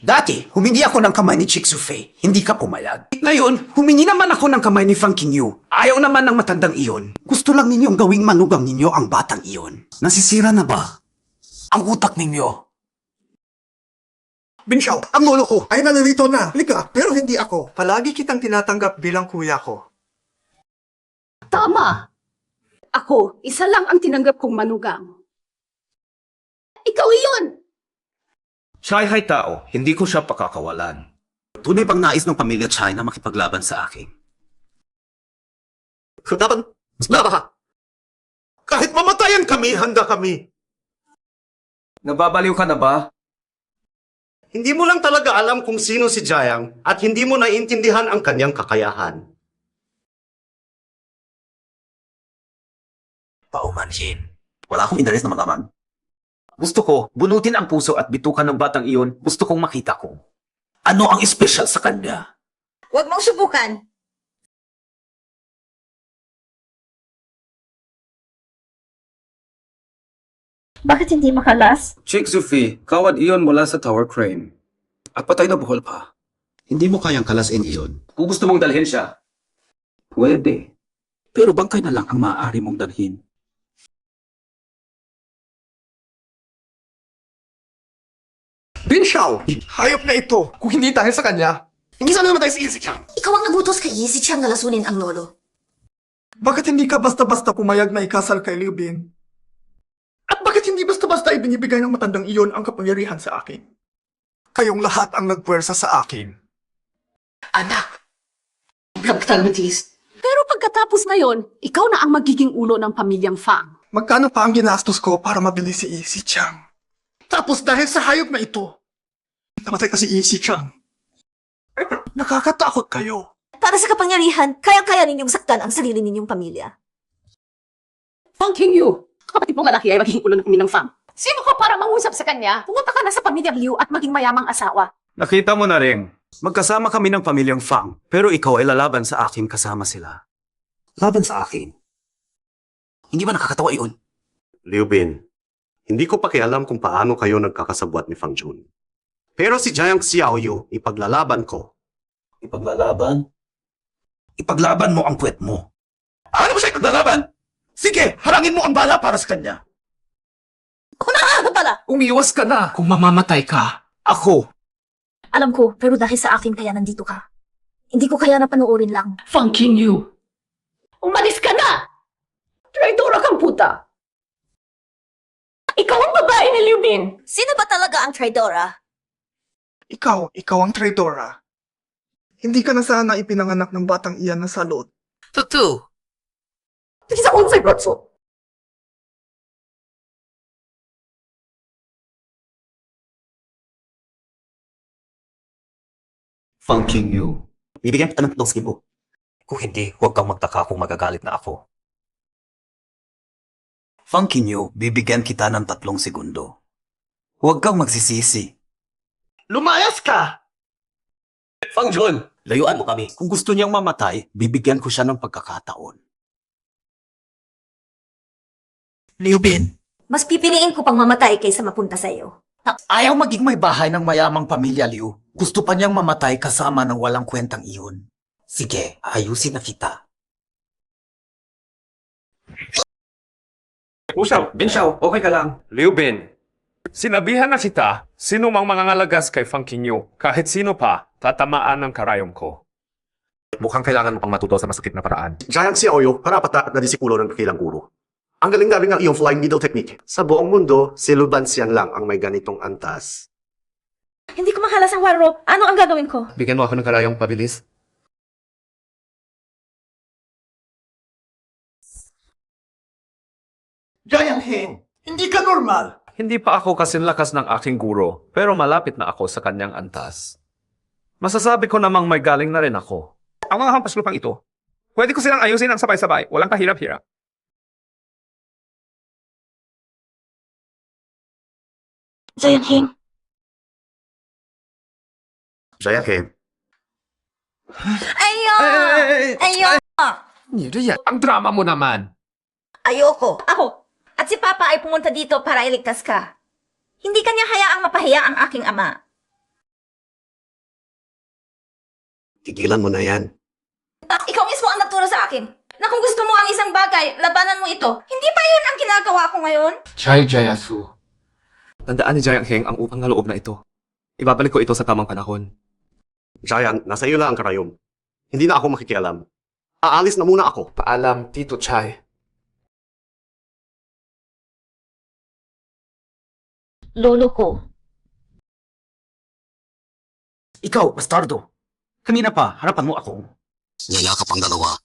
C: Dati, humingi ako ng kamay ni Chik Sufei. Hindi ka pumayag. Ngayon, humingi naman ako ng kamay ni Fang Qingyu. Ayaw naman ng matandang iyon. Gusto lang ninyong gawing manugang ninyo ang batang iyon. Nasisira na ba ang utak ninyo? Binshaw, ang lolo ko ay nanarito na. Halika, pero hindi ako. Palagi kitang tinatanggap bilang kuya ko.
H: Tama! Ako, isa lang ang tinanggap kong manugang. Ikaw iyon!
D: Chai hay tao, hindi ko siya pakakawalan. Tunay bang nais ng pamilya Chai na makipaglaban sa akin?
M: Dapat, mas ka. Kahit mamatayan kami, handa kami.
D: Nababaliw ka na ba?
M: Hindi mo lang talaga alam kung sino si Jiang at hindi mo naiintindihan ang kanyang kakayahan.
D: Paumanhin. Wala akong interes na malaman. Gusto ko, bunutin ang puso at bitukan ng batang iyon. Gusto kong makita ko. Ano ang espesyal sa kanya?
G: Huwag mong subukan. Bakit hindi makalas?
D: Chik Sufi, kawad iyon mula sa Tower Crane. At patay na buhol pa.
M: Hindi mo kayang kalasin iyon.
D: Kung gusto mong dalhin siya, pwede. Pero bangkay na lang ang maaari mong dalhin.
F: Binshaw, hayop na ito. Kung hindi dahil sa kanya, hindi sana namatay si Izzy Chang.
G: Ikaw ang nagutos kay Yi si Chang na lasunin ang lolo.
F: Bakit hindi ka basta-basta pumayag na ikasal kay Liu Bin? At bakit hindi basta-basta ibinibigay ng matandang iyon ang kapangyarihan sa akin? Kayong lahat ang nagpuwersa sa akin.
H: Anak! Pero pagkatapos ngayon, ikaw na ang magiging ulo ng pamilyang Fang.
F: Magkano pa ang ginastos ko para mabili si Izzy Chang? Tapos dahil sa hayop na ito, namatay kasi Izzy Chang. Nakakatakot kayo.
G: Para sa kapangyarihan, kaya-kaya ninyong saktan ang sarili ninyong pamilya.
H: Fang Qingyu, kapatid mong lalaki ay magiging ulo ng pamilyang Fang. Sino ka para mangusap sa kanya? Pumunta ka na sa pamilyang Liu at maging mayamang asawa.
D: Nakita mo na rin. Magkasama kami ng pamilyang Fang, pero ikaw ay lalaban sa akin kasama sila. Laban sa akin? Hindi ba nakakatawa iyon?
M: Liu Bin, hindi ko pakialam kung paano kayo nagkakasabwat ni Fang Jun. Pero si Jiang Xiaoyu, ipaglalaban ko.
D: Ipaglalaban? Ipaglaban mo ang puwet mo. Ano mo siya ipaglalaban? Sige, harangin mo ang bala para sa kanya.
G: Ano pala?
C: Umiwas ka na kung mamamatay ka. Ako.
G: Alam ko, pero dahil sa akin kaya nandito ka. Hindi ko kaya napanoorin lang.
H: Fang Qingyu, umalis ka na! Traidora kang puta! Ikaw ang babae ni Liu Bin!
G: Sino ba talaga ang traidora?
F: Ikaw ang traidora. Hindi ka na sana ipinanganak ng batang iyan na salot.
L: Tutu,
H: Isa unsay brotso.
C: Fang Qingyu, bibigyan kita ng 3,000. Kung hindi, huwag kang magtaka kung magagalit na ako. Fang Qingyu, bibigyan kita ng 3 segundo. Huwag kang magsisisi.
B: Lumayas ka!
C: Fang Jun, layuan mo kami. Kung gusto niyang mamatay, bibigyan ko siya ng pagkakataon.
F: Liu Bin,
G: Mas pipiliin ko pang mamatay kaysa mapunta sa'yo.
C: Ayaw maging may bahay ng mayamang pamilya, Liu. Gusto pa niyang mamatay kasama ng walang kwentang iyon. Sige, ayusin na kita.
J: Ushaw, Binshaw, okay ka lang. Liu Bin, sinabihan na kita, sino mang mangangalagas kay Fang Qingyu, kahit sino pa, tatamaan ng karayom ko. Mukhang kailangan mo pang matuto sa masakit na paraan.
M: Giant si Oyo, karapat na disipulo ng kakilang guro. Ang galing-galing ng iyong flying needle technique. Sa buong mundo, si Luban Xian lang ang may ganitong antas.
G: Hindi ko makalas ang waro. Ano ang gagawin ko?
J: Bigyan mo ako ng karayom pabilis.
B: Giant Heng, hindi ka normal.
I: Hindi pa ako kasing lakas ng aking guro, pero malapit na ako sa kanyang antas. Masasabi ko namang may galing na rin ako.
B: Ang mga hampas lupang ito, pwede ko silang ayusin ng sabay-sabay, walang kahirap-hirap.
H: Giant Heng.
M: Giant Heng,
G: Ayo! Ayo!
J: Ang drama mo naman.
G: Ayoko. Ako. At si Papa ay pumunta dito para iligtas ka. Hindi kanya hayaang mapahiya ang aking ama.
M: tigilan mo na yan.
G: Ikaw mismo ang nagturo sa akin na kung gusto mo ang isang bagay, labanan mo ito. Hindi pa yun ang ginagawa ko ngayon?
J: Chai Jayasu. Tandaan ni Giant Heng ang upang na loob na ito. Ibabalik ko ito sa tamang panahon.
M: Giant, nasa iyo lang ang karayom. Hindi na ako makikialam. Aalis na muna ako.
J: Paalam, Tito Chai.
H: Lolo ko.
C: Ikaw, bastardo. Kanina pa, harapan mo ako.
M: Wala ka pang dalawa.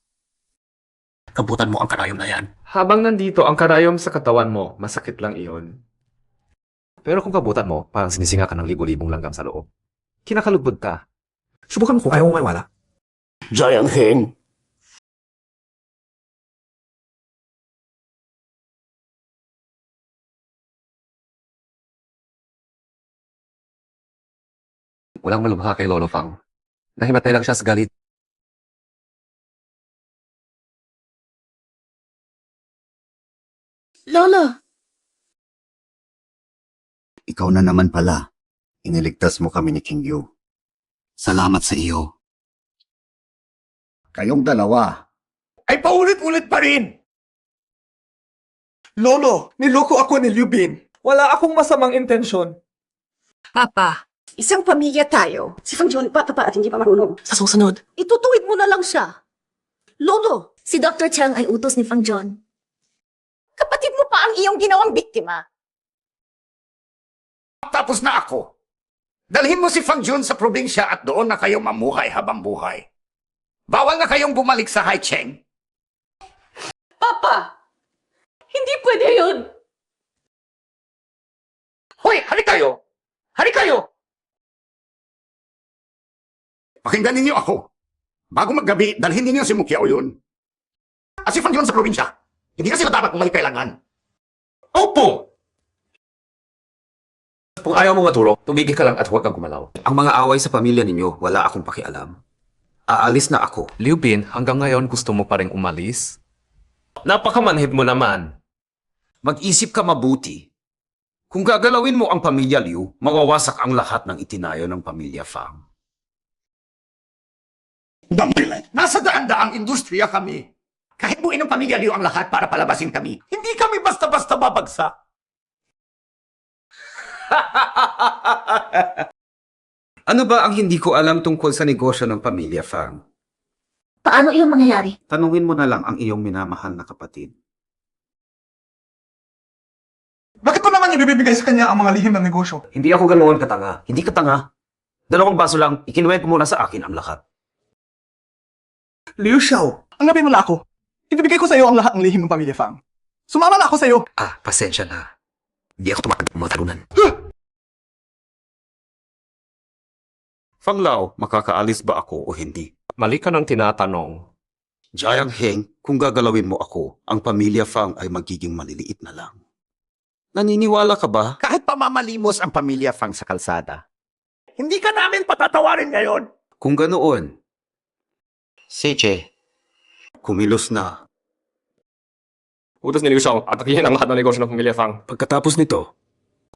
C: Kabutan mo ang karayom na yan.
I: Habang nandito ang karayom sa katawan mo, masakit lang iyon.
J: Pero kung kabutan mo, parang sinisinga ka ng libo-libong langgam sa loob. Kinakalubod ka. Subukan mo kung ayaw mo maiwala.
C: Giant Heng.
J: Walang malubha kay Lolo Fang. Nahimatay lang siya sa galit.
H: Lolo.
A: Ikaw na naman pala. Iniligtas mo kami ni Qingyu. Salamat sa iyo. Kayong dalawa.
B: Ay paulit-ulit pa rin! Lolo, niloko ako ni Liu Bin. Wala akong masamang intensyon.
H: Papa, isang pamilya tayo. Si Fang Jun, bata pa at hindi pa marunong. Sa susunod, itutuwid mo na lang siya. Lolo,
G: Si Dr. Chang ay utos ni Fang John.
H: kapatid mo pa ang iyong ginawang biktima.
A: Tapos na ako. Dalhin mo si Fang Jun sa probinsya at doon na kayo mamuhay habang buhay. Bawal na kayong bumalik sa Haicheng.
H: Papa, hindi pwede yun.
A: Hoy, hali kayo! Hali kayo! Pakinggan ninyo ako. Bago maggabi, dalhin ninyo si Mukiao yun. At si Fang Jun sa probinsya. Hindi kasi dapat kung may kailangan.
J: Opo! Kung ayaw mo matulog, tumigil ka lang at huwag kang gumalaw.
L: Ang mga away sa pamilya ninyo, wala akong pakialam. Aalis na ako.
I: Liu Bin, hanggang ngayon gusto mo pa rin umalis? Napakamanhid mo naman.
L: Mag-isip ka mabuti. Kung gagalawin mo ang pamilya Liu, mawawasak ang lahat ng itinayo ng pamilya Fang.
A: Nasa daan-daang industriya kami. Kahit buuin ng pamilya Liu ang lahat para palabasin kami. Hindi kami basta-basta babagsak.
L: Ano ba ang hindi ko alam tungkol sa negosyo ng pamilya Fang?
G: Paano iyon mangyayari?
L: Tanungin mo na lang ang iyong minamahal na kapatid.
F: Bakit ko naman ibibigay sa kanya ang mga lihim ng negosyo?
L: Hindi ako ganoon katanga. Hindi ka tanga. 2 baso lang, ikinuwento mo na sa akin ang lahat.
F: Liu Xiao, ang gabi mo na ako. Ibibigay ko sa iyo ang lahat ng lihim ng pamilya Fang. Sumama na ako sa iyo.
J: Pasensya na. Hindi ako matalunan.
C: Fang Lao, makakaalis ba ako o hindi?
J: Mali ka ng tinatanong.
C: Jiang Heng, kung gagalawin mo ako, ang pamilya Fang ay magiging maliliit na lang. Naniniwala ka ba? Kahit pamamalimos ang pamilya Fang sa kalsada.
B: Hindi ka namin patatawarin ngayon.
C: Kung ganoon,
M: CJ,
C: kumilos na.
J: Utos ni Liu Xiao at atakihin ang lahat ng negosyo ng pamilya Fang.
L: Pagkatapos nito,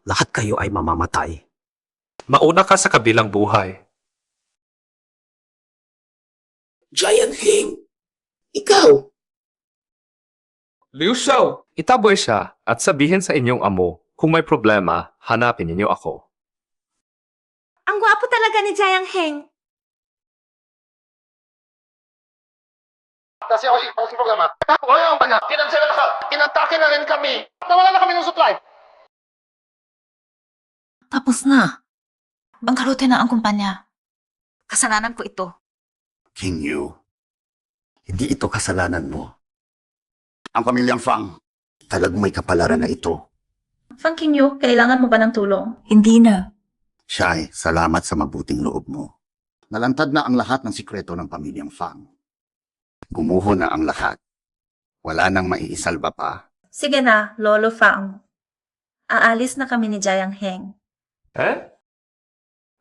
M: lahat kayo ay mamamatay.
J: Mauna ka sa kabilang buhay.
L: Giant Heng, ikaw!
J: Liu Xiao! Itaboy siya at sabihin sa inyong amo, kung may problema, hanapin ninyo ako.
G: Ang gwapo talaga ni Jiang Heng.
B: Kasi ako si programa. Ngayon pa na, kinansela na ka. Inatake na rin kami. Nawala na kami ng supply.
G: Tapos na. Bangkarote na ang kumpanya. Kasalanan ko ito.
C: King Yu, hindi ito kasalanan mo. Ang pamilyang Fang, talagang may kapalaran na ito.
G: Fang Qingyu, kailangan mo ba ng tulong? Hindi na.
C: Shai, salamat sa mabuting loob mo. Nalantad na ang lahat ng sikreto ng pamilyang Fang. Gumuho na ang lahat. Wala nang maiisalba pa.
G: Sige na, Lolo Fang. Aalis na kami ni Jiang Heng.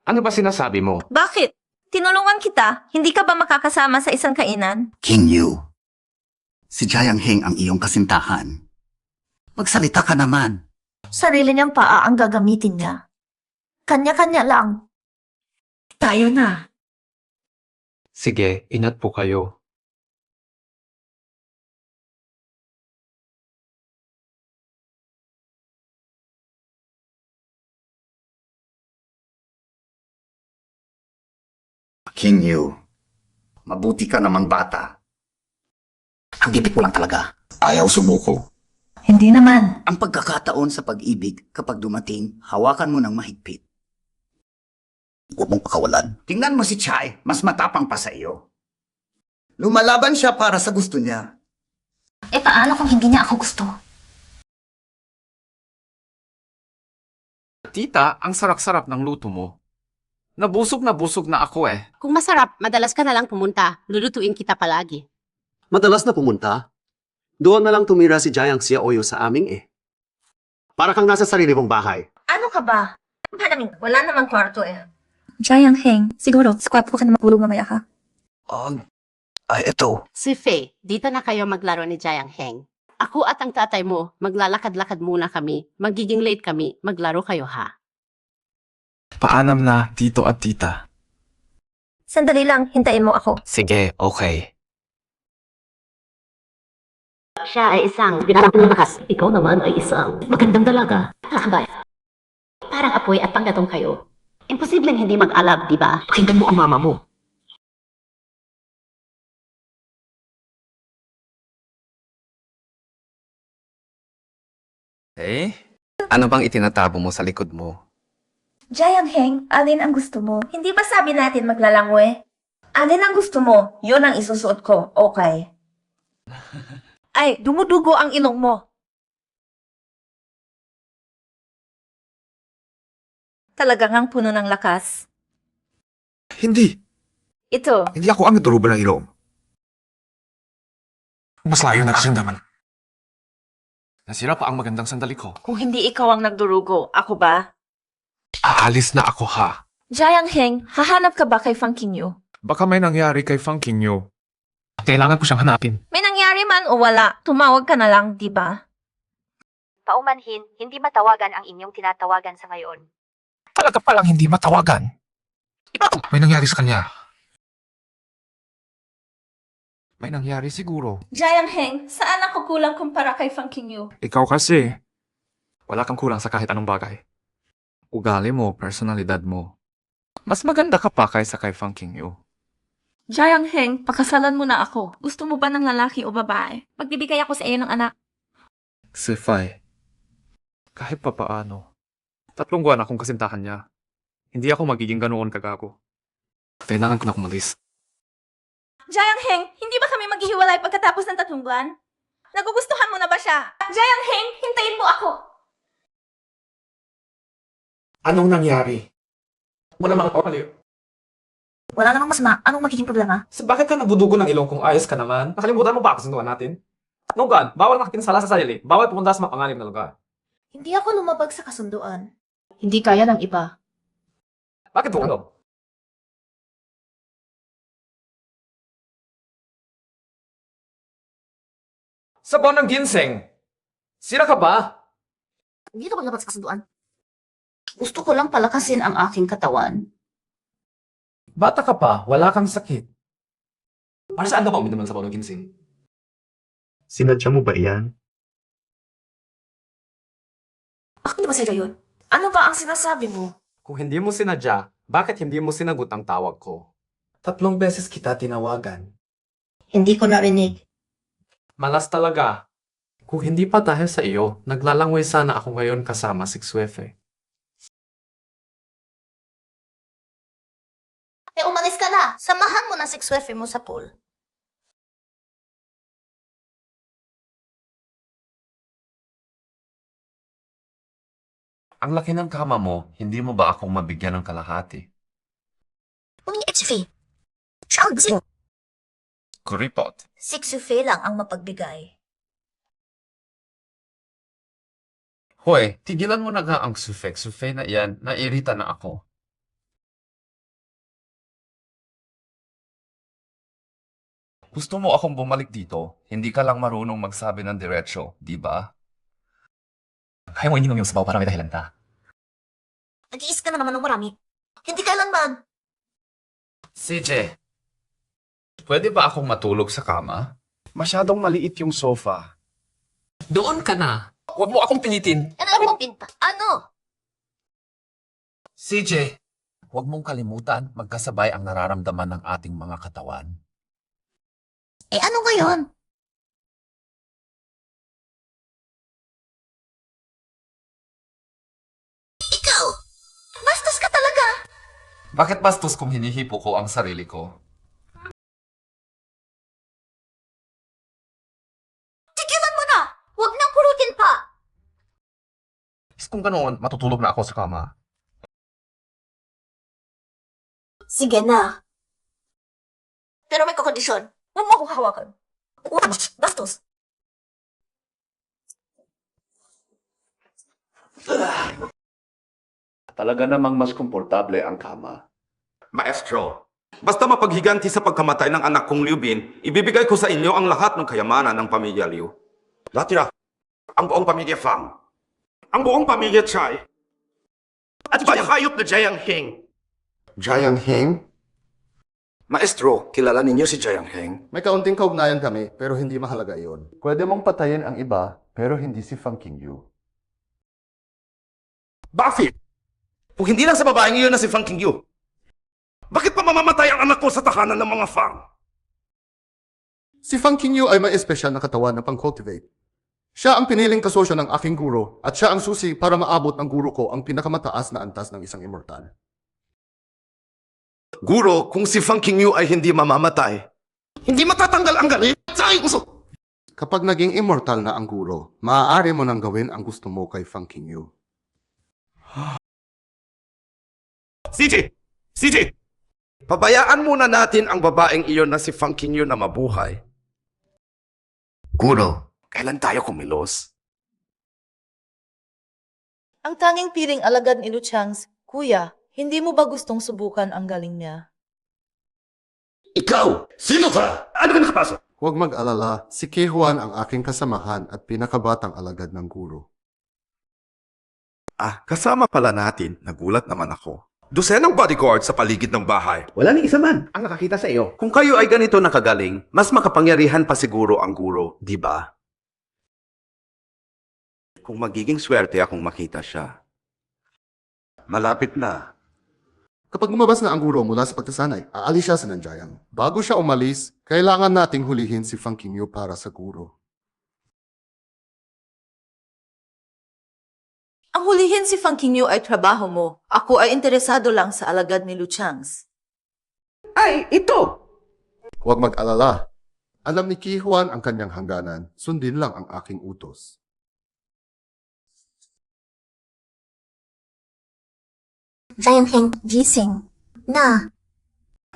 J: Ano ba sinasabi mo?
G: Bakit? Tinulungan kita. Hindi ka ba makakasama sa isang kainan?
C: King Yu, si Jiang Heng ang iyong kasintahan. Magsalita ka naman.
G: Sarili niyang paa ang gagamitin niya. Kanya-kanya lang. Tayo na.
J: Sige, ingat po kayo.
C: King Yu, mabuti ka namang bata. Ang bibig mo lang talaga. Ayaw sumuko.
G: Hindi naman.
C: Ang pagkakataon sa pag-ibig, kapag dumating, hawakan mo ng mahigpit. Huwag mong pakawalan. Tingnan mo si Chai, mas matapang pa sa iyo. Lumalaban siya para sa gusto niya.
G: Eh paano kung hindi niya ako gusto?
I: Tita, ang sarap-sarap ng luto mo. Nabusog na ako eh.
H: Kung masarap, madalas ka na lang pumunta. Lulutuin kita palagi.
M: Madalas na pumunta. Doon na lang tumira si Jiang Xiaoyu sa aming Para kang nasa sarili mong bahay.
G: Ano ka ba? Malamig, wala namang kwarto eh. Jiang Heng, siguro, squat ko ka na matulog mamaya ka.
L: ito.
H: Si Faye, dito na kayo maglaro ni Jiang Heng. Ako at ang tatay mo, maglalakad-lakad muna kami. Magiging late kami. Maglaro kayo ha.
L: Paalam na, tito at tita.
G: Sandali lang, hintayin mo ako.
L: Sige, okay.
H: Siya ay isang binarang lakas. Ikaw naman ay isang magandang dalaga. Lakbay. Parang apoy at panggatong kayo. Imposibleng hindi mag-alab, di ba?
L: Pakinggan mo ang mama mo.
J: Ano bang itinatabo mo sa likod mo?
G: Jiang Heng, alin ang gusto mo? Hindi ba sabi natin maglalangwe? Alin ang gusto mo? Yun ang isusuot ko, okay? Ay, dumudugo ang ilong mo. Talaga ngang puno ng lakas.
L: Hindi.
G: Ito,
L: Hindi ako ang naturuba ng ilong. Mas layo na kasindaman.
J: Nasira pa ang magandang sandali ko.
G: kung hindi ikaw ang nagdurugo, ako ba?
J: Aalis na ako ha.
G: Jiang Heng, hahanap ka ba kay Fang Qingyu?
I: Baka may nangyari kay Fang Qingyu.
J: Kailangan ko siyang hanapin.
G: May nangyari man o wala, tumawag ka na lang, di ba?
N: Paumanhin, hindi matawagan ang inyong tinatawagan sa ngayon.
L: Talaga palang hindi matawagan. May nangyari sa kanya.
I: May nangyari siguro.
G: Jiang Heng, saan ako kulang kumpara kay Fang Qingyu?
I: Ikaw kasi.
J: Wala kang kulang sa kahit anong bagay.
I: Ugali mo, personalidad mo. Mas maganda ka pa kaysa kay Fang Qingyu.
G: Jiang Heng, pakasalan mo na ako. Gusto mo ba ng lalaki o babae? Magbibigay ako sa iyo ng anak.
I: Si Fai. Kahit pa paano. 3 buwan akong kasintahan niya. Hindi ako magiging ganoon kagago.
J: Kailangan ko na kumalis.
G: Jayang Heng, hindi ba kami maghihiwalay pagkatapos ng 3 buwan? Nagugustuhan mo na ba siya? Jayang Heng, hintayin mo ako!
F: Anong nangyari? Wala mga kapaliw.
G: Wala namang masama. Anong magiging problema?
J: So bakit ka nagdudugo ng ilong kung ayos ka naman? Nakalimutan mo ba ang kasunduan natin? No God, bawal makipinsala sa sarili. Bawal pumunta sa mapanganib na lugar.
G: Hindi ako lumabag sa kasunduan.
H: Hindi kaya ng iba.
J: Bakit mo? Sabon ng ginseng. Sira ka ba?
H: Hindi ako lumabag sa kasunduan. Gusto ko lang palakasin ang aking katawan.
J: Bata ka pa, wala kang sakit. Para saan ka ba uminom ng sabon ng ginseng?
M: Sinadya mo ba iyan?
H: Bakit ba sa'yo yun? Ano ba ang sinasabi mo?
J: Kung hindi mo sinadya, bakit hindi mo sinagot ang tawag ko?
F: 3 beses kita tinawagan.
H: Hindi ko narinig.
J: Malas talaga. Kung hindi pa dahil sa iyo, naglalangway sana ako ngayon kasama si Xuefe.
G: Eh, umalis ka na. Samahan mo na si Xuefe mo sa pool.
O: Ang laki ng kama mo, hindi mo ba akong mabigyan ng kalahati?
G: Umiit si Faye. Siya ang gusto.
O: Kuripot.
G: Si Xuefe lang ang mapagbigay.
O: Hoy, tigilan mo na nga ang sufe na iyan, nairita na ako. Gusto mo akong bumalik dito, hindi ka lang marunong magsabi ng diretsyo, di ba?
L: Kaya mo ininom yung sabaw para may dahilan ka.
G: Nag-iis ka na naman ng marami. Hindi kailanman.
O: CJ, pwede ba akong matulog sa kama?
B: Masyadong maliit yung sofa.
J: Doon ka na. Huwag mo akong pinitin.
G: Ano lang pinta? Ano?
O: CJ, huwag mong kalimutan, magkasabay ang nararamdaman ng ating mga katawan.
G: Eh, ano ngayon? Ikaw! Bastos ka talaga!
O: Bakit bastos kung hinihipo ko ang sarili ko?
G: Tigilan mo na! Huwag nang kurutin pa!
O: Kung ganoon, matutulog na ako sa kama.
G: Sige na. Pero may kakondisyon. Huwag mo akong hawakan. Huwag, bastos.
A: Talaga namang mas komportable ang kama.
C: Maestro, basta mapaghiganti sa pagkamatay ng anak kong Liu Bin, ibibigay ko sa inyo ang lahat ng kayamanan ng pamilya Liu. Natira, ang buong pamilya Fang, ang buong pamilya Chai, at yung hayop na Jiang Heng.
A: Jiang Heng?
C: Maestro, kilala ninyo si Jiang Heng?
A: May kaunting kaugnayan kami, pero hindi mahalaga iyon. Pwede mong patayin ang iba, pero hindi si Fang Qingyu.
C: Bakit? Kung hindi lang sa babaeng iyon na si Fang Qingyu, bakit pa mamamatay ang anak ko sa tahanan ng mga Fang?
A: Si Fang Qingyu ay may espesyal na katawan na pang-cultivate. Siya ang piniling kasosyo ng aking guro at siya ang susi para maabot ng guro ko ang pinakamataas na antas ng isang immortal.
C: Guro, kung si Fang Qingyu ay hindi mamamatay, hindi matatanggal ang galit sa aking uso.
A: Kapag naging immortal na ang guro, maaari mo nang gawin ang gusto mo kay Fang Qingyu.
C: CJ! CJ! Pabayaan muna natin ang babaeng iyon na si Fang Qingyu na mabuhay. Guro, kailan tayo kumilos?
P: Ang tanging piring alagad ni Luchangs, Kuya, hindi mo ba gustong subukan ang galing niya?
C: Ikaw! Sino ka? Ano ka nakapasok?
A: Huwag mag-alala, si Kehuan ang aking kasamahan at pinakabatang alagad ng guro.
C: Ah, kasama pala natin. Nagulat naman ako. Dosenang bodyguard sa paligid ng bahay.
M: Wala ni isa man ang nakakita sa iyo.
C: Kung kayo ay ganito nakagaling, mas makapangyarihan pa siguro ang guro, di ba? Kung magiging swerte akong makita siya. Malapit na.
A: Kapag lumabas na ang guro mula sa pagkasanay, aalis siya sa Nanjayang. Bago siya umalis, kailangan nating hulihin si Fang Qingyu para sa guro.
P: Ang hulihin si Fang Qingyu ay trabaho mo. Ako ay interesado lang sa alagad ni Luchangs.
M: Ay, ito!
B: Huwag mag-alala. Alam ni Kihuan ang kanyang hangganan. Sundin lang ang aking utos.
G: Giant Heng, gising. Na,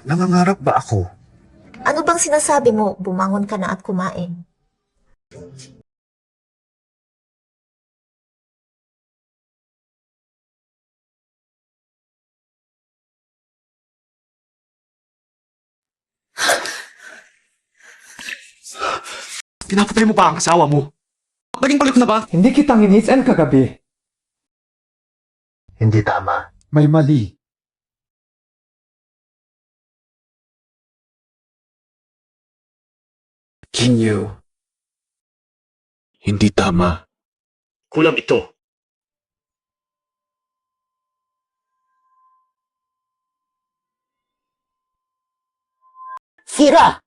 C: Nangangarap ba ako?
G: ano bang sinasabi mo? Bumangon ka na at kumain.
C: Pinapatay mo ba ang asawa mo? Naging palit na ba?
F: Hindi kita nginisn kagabi.
A: Hindi tama.
F: May mali.
C: Kinyo. Hindi tama.
A: Kulam ito. Sira!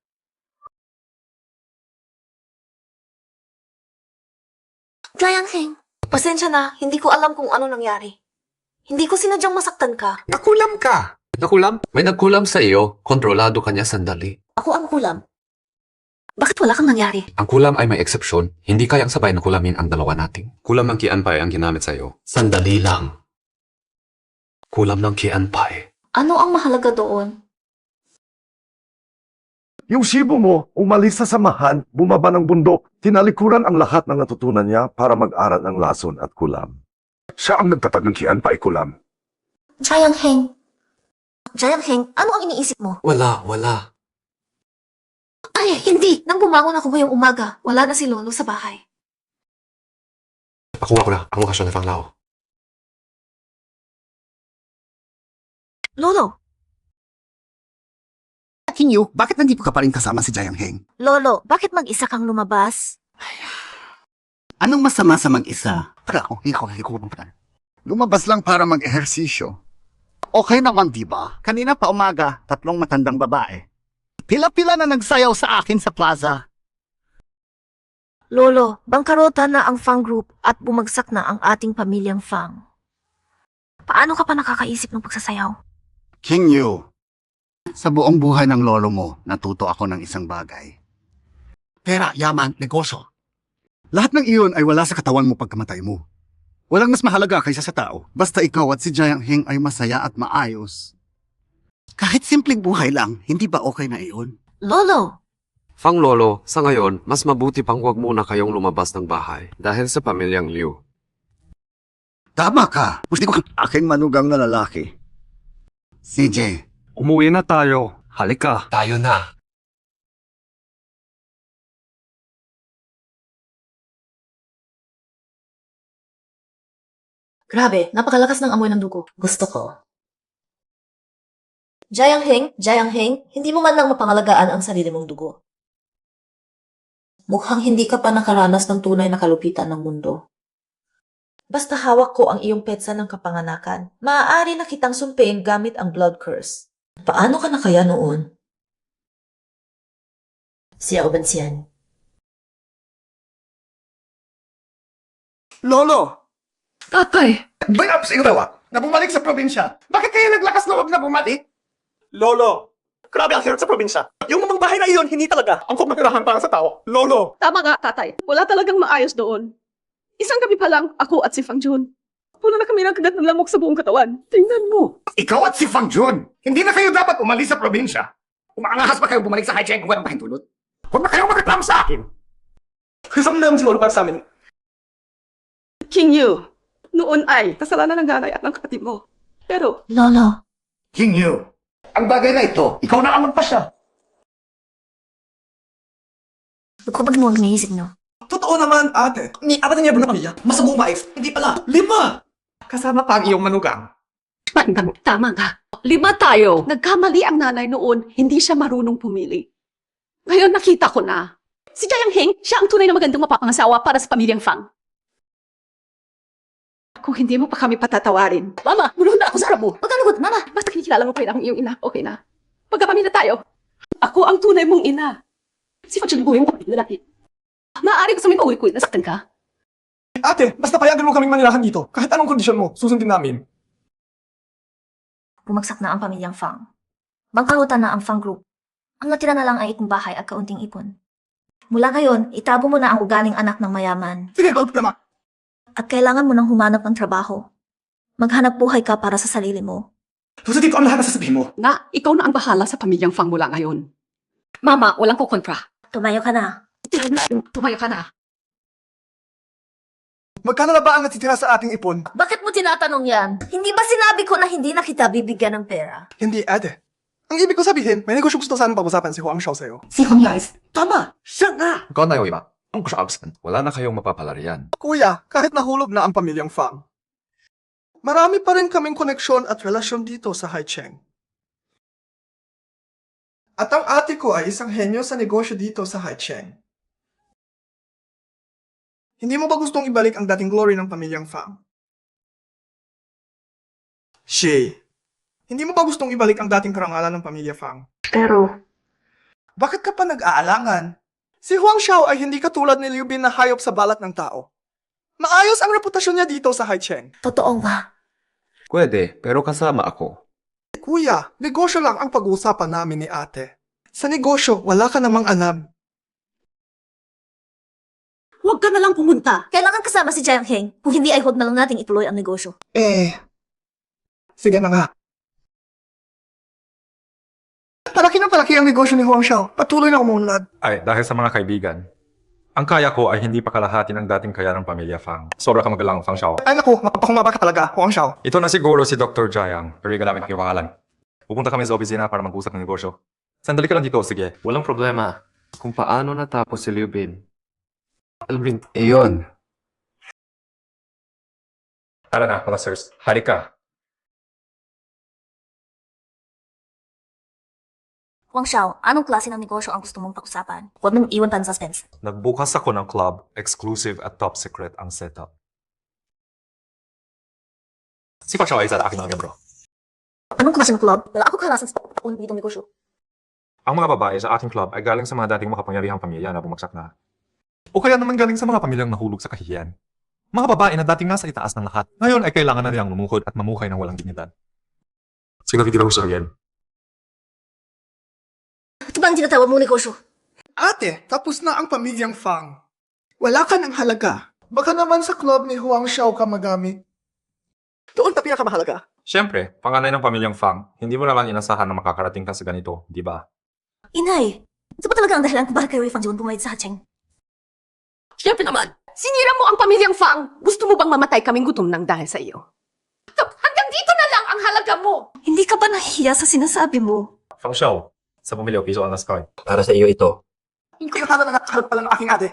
G: Giant Heng, pasensya na. Hindi ko alam kung ano nangyari. Hindi ko sinadyang masaktan ka.
C: Nakulam ka!
J: Nakulam? May nagkulam sa iyo. Kontrolado ka niya sandali.
G: Ako ang kulam. Bakit wala kang nangyari?
J: Ang kulam ay may eksepsyon. Hindi kayang sabay na kulamin ang dalawa nating. Kulam ng Kianpay ang ginamit sa iyo. Sandali lang. Kulam ng Kianpay.
G: Ano ang mahalaga doon?
B: Yung sibo mo, umalis sa samahan, bumaba ng bundok, tinalikuran ang lahat ng natutunan niya para mag-aral ng lason at kulam. Siya ang nagtatag ng Kianpay kulam.
G: Giant Heng. Giant Heng, ano ang iniisip mo?
J: Wala.
G: Ay, hindi. Nang bumangon ako ngayong umaga, wala na si Lolo sa bahay.
J: Pakuha ko na ang lokasyon ng Fanglao.
G: Lolo!
C: Kinyo, bakit nandito ka pa rin kasama si Giant Heng?
G: Lolo, bakit mag-isa kang lumabas?
C: Anong masama sa mag-isa? Ikaw.
A: Lumabas lang para mag-ehersisyo. Okay naman, di ba?
C: Kanina pa umaga, 3 matandang babae. Pila-pila na nagsayaw sa akin sa plaza.
G: Lolo, bangkarota na ang Fang Group at bumagsak na ang ating pamilyang Fang. Paano ka pa nakakaisip ng pagsasayaw?
C: King Yu, sa buong buhay ng lolo mo, natuto ako ng isang bagay. Pera, yaman, negosyo. Lahat ng iyon ay wala sa katawan mo pagkamatay mo. Walang mas mahalaga kaysa sa tao. Basta ikaw at si Giant Heng ay masaya at maayos. Kahit simpleng buhay lang, hindi ba okay na iyon?
G: Lolo!
J: Fang Lolo, sa ngayon, mas mabuti pang huwag muna kayong lumabas ng bahay dahil sa pamilyang Liu.
C: Tama ka. Gusto ko aking manugang na lalaki. CJ,
F: Umuwi na tayo. Halika.
J: Tayo na.
P: Grabe, napakalakas ng amoy ng dugo. Gusto ko. Giant Heng, hindi mo man lang mapangalagaan ang sarili mong dugo. Mukhang hindi ka pa nakaranas ng tunay na kalupitan ng mundo. Basta hawak ko ang iyong petsa ng kapanganakan, maaari na kitang sumpiin gamit ang blood curse. Paano ka na kaya noon? Siya Obansian.
C: Lolo!
H: Tatay!
C: Bayap sa irawa na bumalik sa probinsya. Bakit kayo naglakas loob na bumalik? Lolo! Grabe ang hirap sa probinsya. Yung mamang bahay na iyon, hindi talaga ang kumatirahan para sa tao. Lolo!
H: Tama nga, tatay. Wala talagang maayos doon. Isang gabi pa lang, ako at si Fang Jun. Puno na kami ng kagat ng lamok sa buong katawan. Tingnan mo.
C: Ikaw at si Fang Jun, hindi na kayo dapat umalis sa probinsya. Umaangahas pa kayo bumalik sa Haicheng kung walang pahintulot. Huwag na kayong magreklamo sa akin. Kasama naman si Lolo para sa amin.
H: King Yu, noon ay kasalanan ng nanay at ng kapatid mo. Pero,
G: Lolo!
C: King Yu, ang bagay na ito, ikaw na ang magpasya.
G: Huwag ko pag muwag naisip, no?
F: Totoo naman, ate. Ni apat niya na pamilya. Masabong mais. Hindi pala. 5! Kasama pa ang iyong manugang.
H: tama nga. 5 tayo. Nagkamali ang nanay noon, hindi siya marunong pumili. Ngayon nakita ko na. Si Jiang Heng, siya ang tunay na magandang mapapangasawa para sa pamilyang Fang. Kung hindi mo pa kami patatawarin. Mama, mulong na ako sa harap mo.
G: Magkanagot, mama!
H: Basta kinikilala mo pa rin akong iyong ina, okay na? Pagkapamilya tayo. Ako ang tunay mong ina. Si Fang buhay mo kapit lalaki. Maaari ko sa may pauwi ko, nasaktan ka?
F: Ate, basta payagan mo kaming manirahan dito. Kahit anong kondisyon mo, susundin namin.
G: Bumagsak na ang pamilyang Fang. Bangkarutan na ang Fang Group. Ang natira na lang ay itong bahay at kaunting ipon. Mula ngayon, itabo mo na ang ugaling anak ng mayaman.
F: Sige, walang problema.
G: At kailangan mo nang humanap ng trabaho. Maghanap buhay ka para sa sarili mo.
C: Tusa dito ang lahat na sasabihin mo.
H: Na, ikaw na ang bahala sa pamilyang Fang mula ngayon. Mama, walang kukontra.
G: Tumayo ka na.
H: Tumayo ka na.
F: Magkano na ba ang natitira sa ating ipon?
G: Bakit mo tinatanong yan? Hindi ba sinabi ko na hindi na kita bibigyan ng pera?
F: Hindi, ate. Ang ibig ko sabihin, may negosyo gusto sana pag-usapan si Huang Shao sa'yo.
H: Si Hong guys.
F: Tama! Siya nga!
O: Ikaw na yung iba. Ang kusabsan, wala na kayong mapapalarian.
F: Kuya, kahit nahulog na ang pamilyang Fang, marami pa rin kaming koneksyon at relasyon dito sa Haicheng. At ang ate ko ay isang henyo sa negosyo dito sa Haicheng. Hindi mo ba gustong ibalik ang dating glory ng pamilyang Fang? Shay, hindi mo ba gustong ibalik ang dating karangalan ng pamilya Fang?
H: Pero,
F: Bakit ka pa nag-aalangan? Si Huang Shao ay hindi katulad ni Liu Bin na hayop sa balat ng tao. Maayos ang reputasyon niya dito sa Haicheng.
G: Totoo ba?
J: Pwede, pero kasama ako.
F: Kuya, negosyo lang ang pag-uusapan namin ni ate. Sa negosyo, wala ka namang alam.
H: huwag ka na lang pumunta.
G: Kailangan kasama si Jiang Heng. Kung hindi ay huwag na lang nating ituloy ang negosyo.
F: Sige na nga. Palaki na palaki ang negosyo ni Huang Shao. Patuloy na umunlad.
O: Ay, dahil sa mga kaibigan. Ang kaya ko ay hindi pa kalahati ng dating kaya ng pamilya Fang. Sobra ka magalang, Fang Shao.
F: Ay naku, mapapakumaba ka talaga, Huang Shao.
O: Ito na siguro si Dr. Jiang. Pero yung namin ang pangalan. Pupunta kami sa opisina para mag-usap ng negosyo. Sandali ka lang dito, sige.
J: Walang problema. Kung paano natapos si Liu Bin. Alam rin,
O: Iyon. Tara na, mga sirs. Halika.
G: Huang Shao, anong klase ng negosyo ang gusto mong pag-usapan? Huwag mong iwan pa ng suspense.
O: Nagbukas ako ng club, exclusive at top secret ang setup. Si Fang Shao ay isa sa aking mga miyembro.
G: Anong klase ng club? Wala ako kalasan sa pag-uwi ditong negosyo.
O: Ang mga babae sa ating club ay galing sa mga dating makapangyarihang pamilya na bumagsak na. O kaya naman galing sa mga pamilyang nahulog sa kahihiyan. Mga babae na dating nasa itaas ng lahat, ngayon ay kailangan na nilang lumuhod at mamuhay ng walang dignidad. Sige, nakikita ko sa yan.
G: Ito ba ang tinatawag mong negosyo?
F: Ate, tapos na ang pamilyang Fang. Wala ka ng halaga. Baka naman sa club ni Huang Shao ka magamit. Doon pa pinakamahalaga.
O: Siyempre, panganay ng pamilyang Fang, hindi mo naman inasahan na makakarating ka sa ganito, di ba?
G: Inay, ito ba talaga ang dahilan kung bakit kay Wei Fang Jun pumayad sa Hacheng?
H: Siyempre naman, sinira mo ang pamilyang Fang. Gusto mo bang mamatay kaming gutom ng dahil sa iyo? Hanggang dito na lang ang halaga mo.
G: Hindi ka ba nahihiya sa sinasabi mo?
O: Fang Shao, sa pamilya, piso ang nascard.
J: para sa iyo ito.
F: Kayo na nakakaharap pala ng aking ate.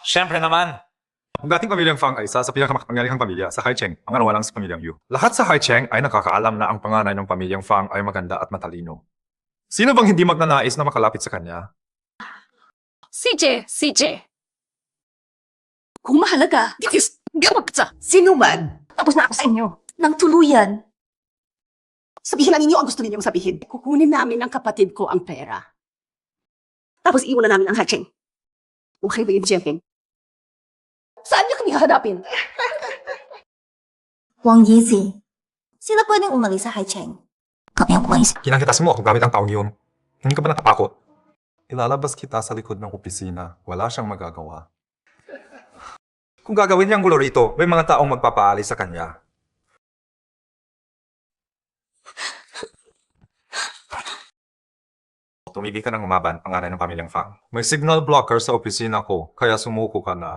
O: Siyempre naman! Ang dating pamilyang Fang ay isa sa pinakamakapangyarihang pamilya sa Haicheng, ang arawalang sa pamilyang Yu. Lahat sa Haicheng ay nakakaalam na ang panganay ng pamilyang Fang ay maganda at matalino. Sino bang hindi magnanais na makalapit sa kanya?
H: CJ. Kung mahalaga, gawag ka. Sino man? Tapos na ako sa inyo.
G: Nang tuluyan.
H: Sabihin na ninyo ang gusto ninyong sabihin. Kukunin namin ng kapatid ko ang pera. Tapos iwan na namin ang hatching. Okay ba yung Jiang? Saan niyo kami hahanapin?
G: Huang Yizi. Sila pwedeng umalis sa Haicheng. Kami ang umalis.
O: Kinangkitas mo kung gamit ang taong yun. Hindi ka ba natakot? Ilalabas kita sa likod ng opisina. Wala siyang magagawa. Kung gagawin niyang gulo rito, may mga taong magpapaalis sa kanya. Tumigil ka ng umaban, panganay ng pamilyang Fang. May signal blocker sa opisina ko, kaya sumuko ka na.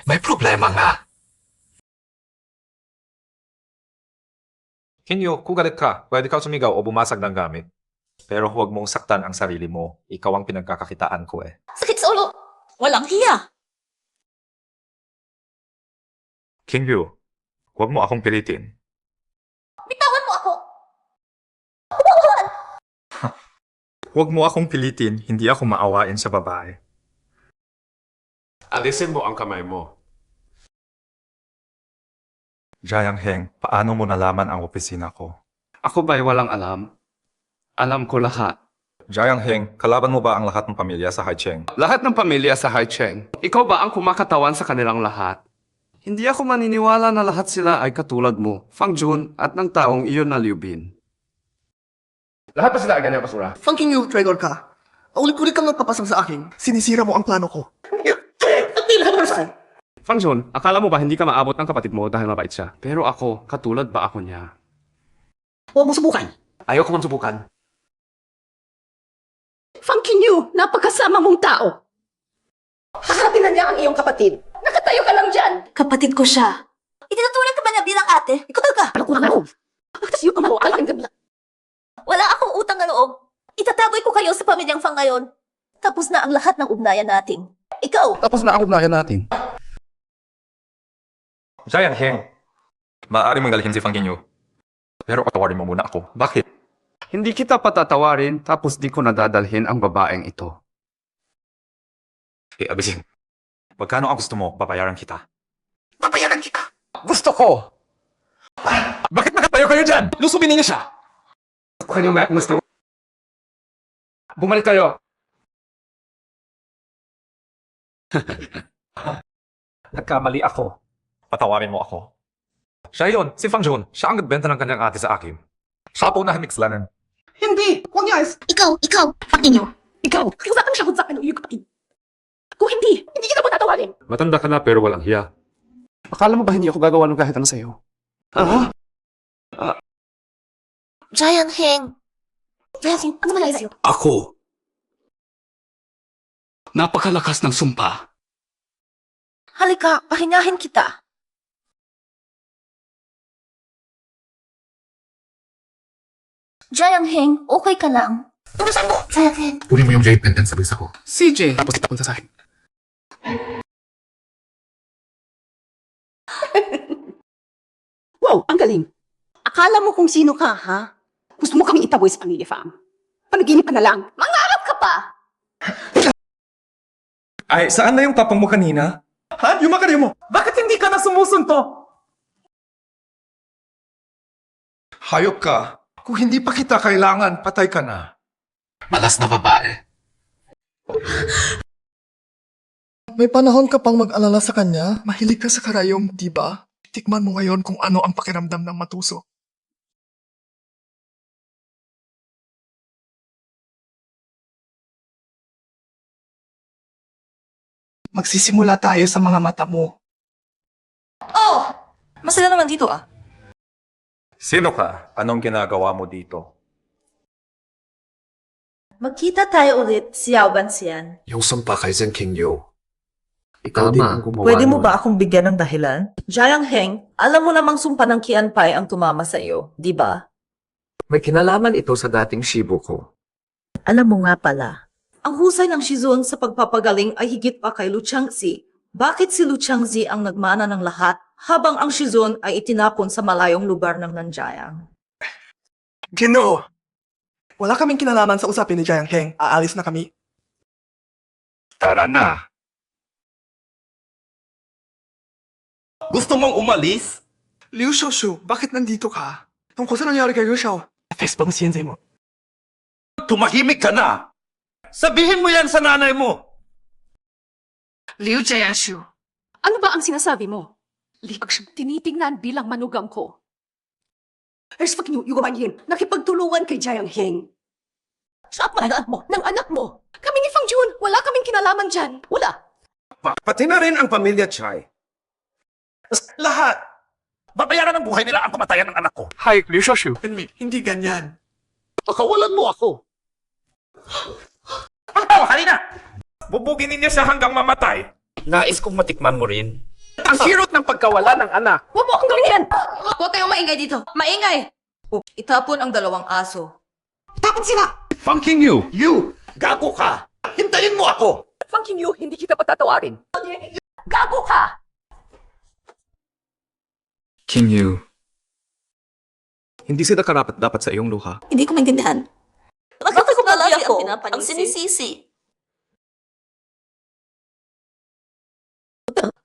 J: May problema nga.
O: Kinyo, kung galit ka, pwede ka sumigaw o bumasag ng gamit. Pero huwag mong saktan ang sarili mo. Ikaw ang pinagkakakitaan ko eh.
G: Sakit sa ulo. Walang hiya.
O: Kinyo, huwag mo akong pilitin.
G: Bitawan mo ako.
O: Huwag mo akong pilitin, hindi ako maawain sa babae.
J: Alisin mo ang kamay mo.
O: Jiang Heng, paano mo nalaman ang opisina ko?
J: Ako ba'y walang alam? Alam ko lahat.
O: Jiang Heng, kalaban mo ba ang lahat ng pamilya sa Haicheng?
J: Lahat ng pamilya sa Haicheng. Ikaw ba ang kumakatawan sa kanilang lahat? Hindi ako maniniwala na lahat sila ay katulad mo, Fang Jun, at ng taong iyon na Liu Bin. Lahat ba sila ay ganyan basura?
F: Fang Qingyu, traitor ka. Ulit-ulit kang nagpapasang sa akin. Sinisira mo ang plano ko.
J: Fang Jun, akala mo ba hindi ka maabot ng kapatid mo dahil mabait siya? Pero ako, katulad ba ako niya?
H: Huwag mo subukan.
J: Ayoko man subukan.
H: Fang Qingyu, napakasama mong tao. Haharapin na niya ang iyong kapatid. Nakatayo ka lang dyan.
P: Kapatid ko siya.
G: Itinuturing ka ba niya bilang ate? Ikaw talaga.
H: Ano ko na loob? Tapos yung kamaro, alam ka.
G: Wala akong utang na loob. Itataboy ko kayo sa pamilyang Fang ngayon. Tapos na ang lahat ng ugnayan natin. Ikaw!
J: Tapos na ang ugnayan natin.
O: Giant Heng, maaari mong galihin si Fang Qingyu. Pero patawarin mo muna ako. Bakit?
J: Hindi kita patatawarin tapos di ko nadadalhin ang babaeng ito.
O: Abising, pagkano ang gusto mo, babayaran kita.
F: Babayaran kita.
J: Gusto ko!
O: Bakit nakatayo kayo dyan? Lusubin niyo siya!
J: Kung yung gusto. Bumalik kayo.
D: Nagkamali ako.
O: Patawarin mo ako. Siya yun, si Fang Jun. Siya ang nagbenta ng kanyang ate sa akin. Siya po na mixlanan.
F: Hindi! Huwag niya
H: Ikaw, Fang Qingyu. Ikaw, kasakan siya kung saan ang iyong kapatid. Kung hindi kita mo tatawarin.
J: Matanda ka na pero walang hiya. Akala mo ba hindi ako gagawa ng kahit ano sa'yo?
G: Giant Heng.
H: Blessing, ano malay sa'yo?
B: Ako. Napakalakas ng sumpa.
G: Halika, pahingahin kita. Giant Heng, okay ka lang?
H: Tumusan mo!
G: Giant Heng.
B: Kunin mo yung jade pendant sa bisa ko.
J: CJ!
B: Tapos itapon sa akin.
H: Wow, ang galing. Akala mo kung sino ka, ha? Gusto mo kaming itaboy sa pamilya fam. Panaginip ka na lang. Mangarap ka pa!
F: Ay, saan na yung tapang mo kanina? Ha? Yung makaryo mo? Bakit hindi ka na sumusunto? Hayop ka. Kung hindi pa kita kailangan, patay ka na.
B: Malas na babae.
F: May panahon ka pang mag-alala sa kanya. Mahilig ka sa karayom, di ba? Tikman mo ngayon kung ano ang pakiramdam ng matuso. Magsisimula tayo sa mga mata mo.
P: Oh! Masaya naman dito ah.
O: Sino ka? Anong ginagawa mo dito?
P: Magkita tayo ulit, Xiao Banxian.
J: Yung sumpa kay Zheng Qingyu. Ikaw din ang gumawa
P: Pwede mo
J: nun.
P: ba akong bigyan ng dahilan? Jiang Heng, alam mo namang sumpa ng Qian Pai ang tumama sa iyo, di ba?
J: May kinalaman ito sa dating shibo ko.
P: Alam mo nga pala, ang husay ng Shizun sa pagpapagaling ay higit pa kay Lu Changzi. Bakit si Lu Changzi ang nagmana ng lahat habang ang Shizun ay itinapon sa malayong lugar ng Nanjayang?
F: Ginoo! Wala kaming kinalaman sa usapin ni Jiang Heng. Aalis na kami.
O: Tara na!
F: Gusto mong umalis? Liu Xiaoshu, bakit nandito ka? Tungkol sa nangyari kay Liu Xiao. Facebook siyensay mo.
L: Tumahimik ka na! Sabihin mo yan sa nanay mo!
H: Liu Jianshu, ano ba ang sinasabi mo? Libag siyang tinitingnan bilang manugang ko. Here's fucking you gumayin, nakipagtulungan kay Jiang Heng. Sa anak mo, ng anak mo. Kami ni Fang Jun, wala kaming kinalaman dyan. Wala.
L: Pati na rin ang pamilya Chai. Lahat! Babayaran ng buhay nila ang kamatayan ng anak ko.
F: Hi, Liu Xiaoshu. Hindi ganyan.
L: Pakawalan mo ako! Pagtawa, halina! Bubugin ninyo siya hanggang mamatay.
D: Nais kong matikman mo rin.
L: Ang hirot ng pagkawala ng anak.
H: Huwag mo akong gawin yan!
P: Huwag kayong maingay dito. Maingay! Itapon ang dalawang aso.
H: Tapon sila!
L: Fang Qingyu! You! Gago ka! Hintayin mo ako!
H: Fang Qingyu, hindi kita patatawarin. Gago ka!
J: Qingyu. Hindi sila karapat dapat sa iyong luha.
H: Hindi ko maintindihan.
P: Bakit ko palagi ako ang sinisisi?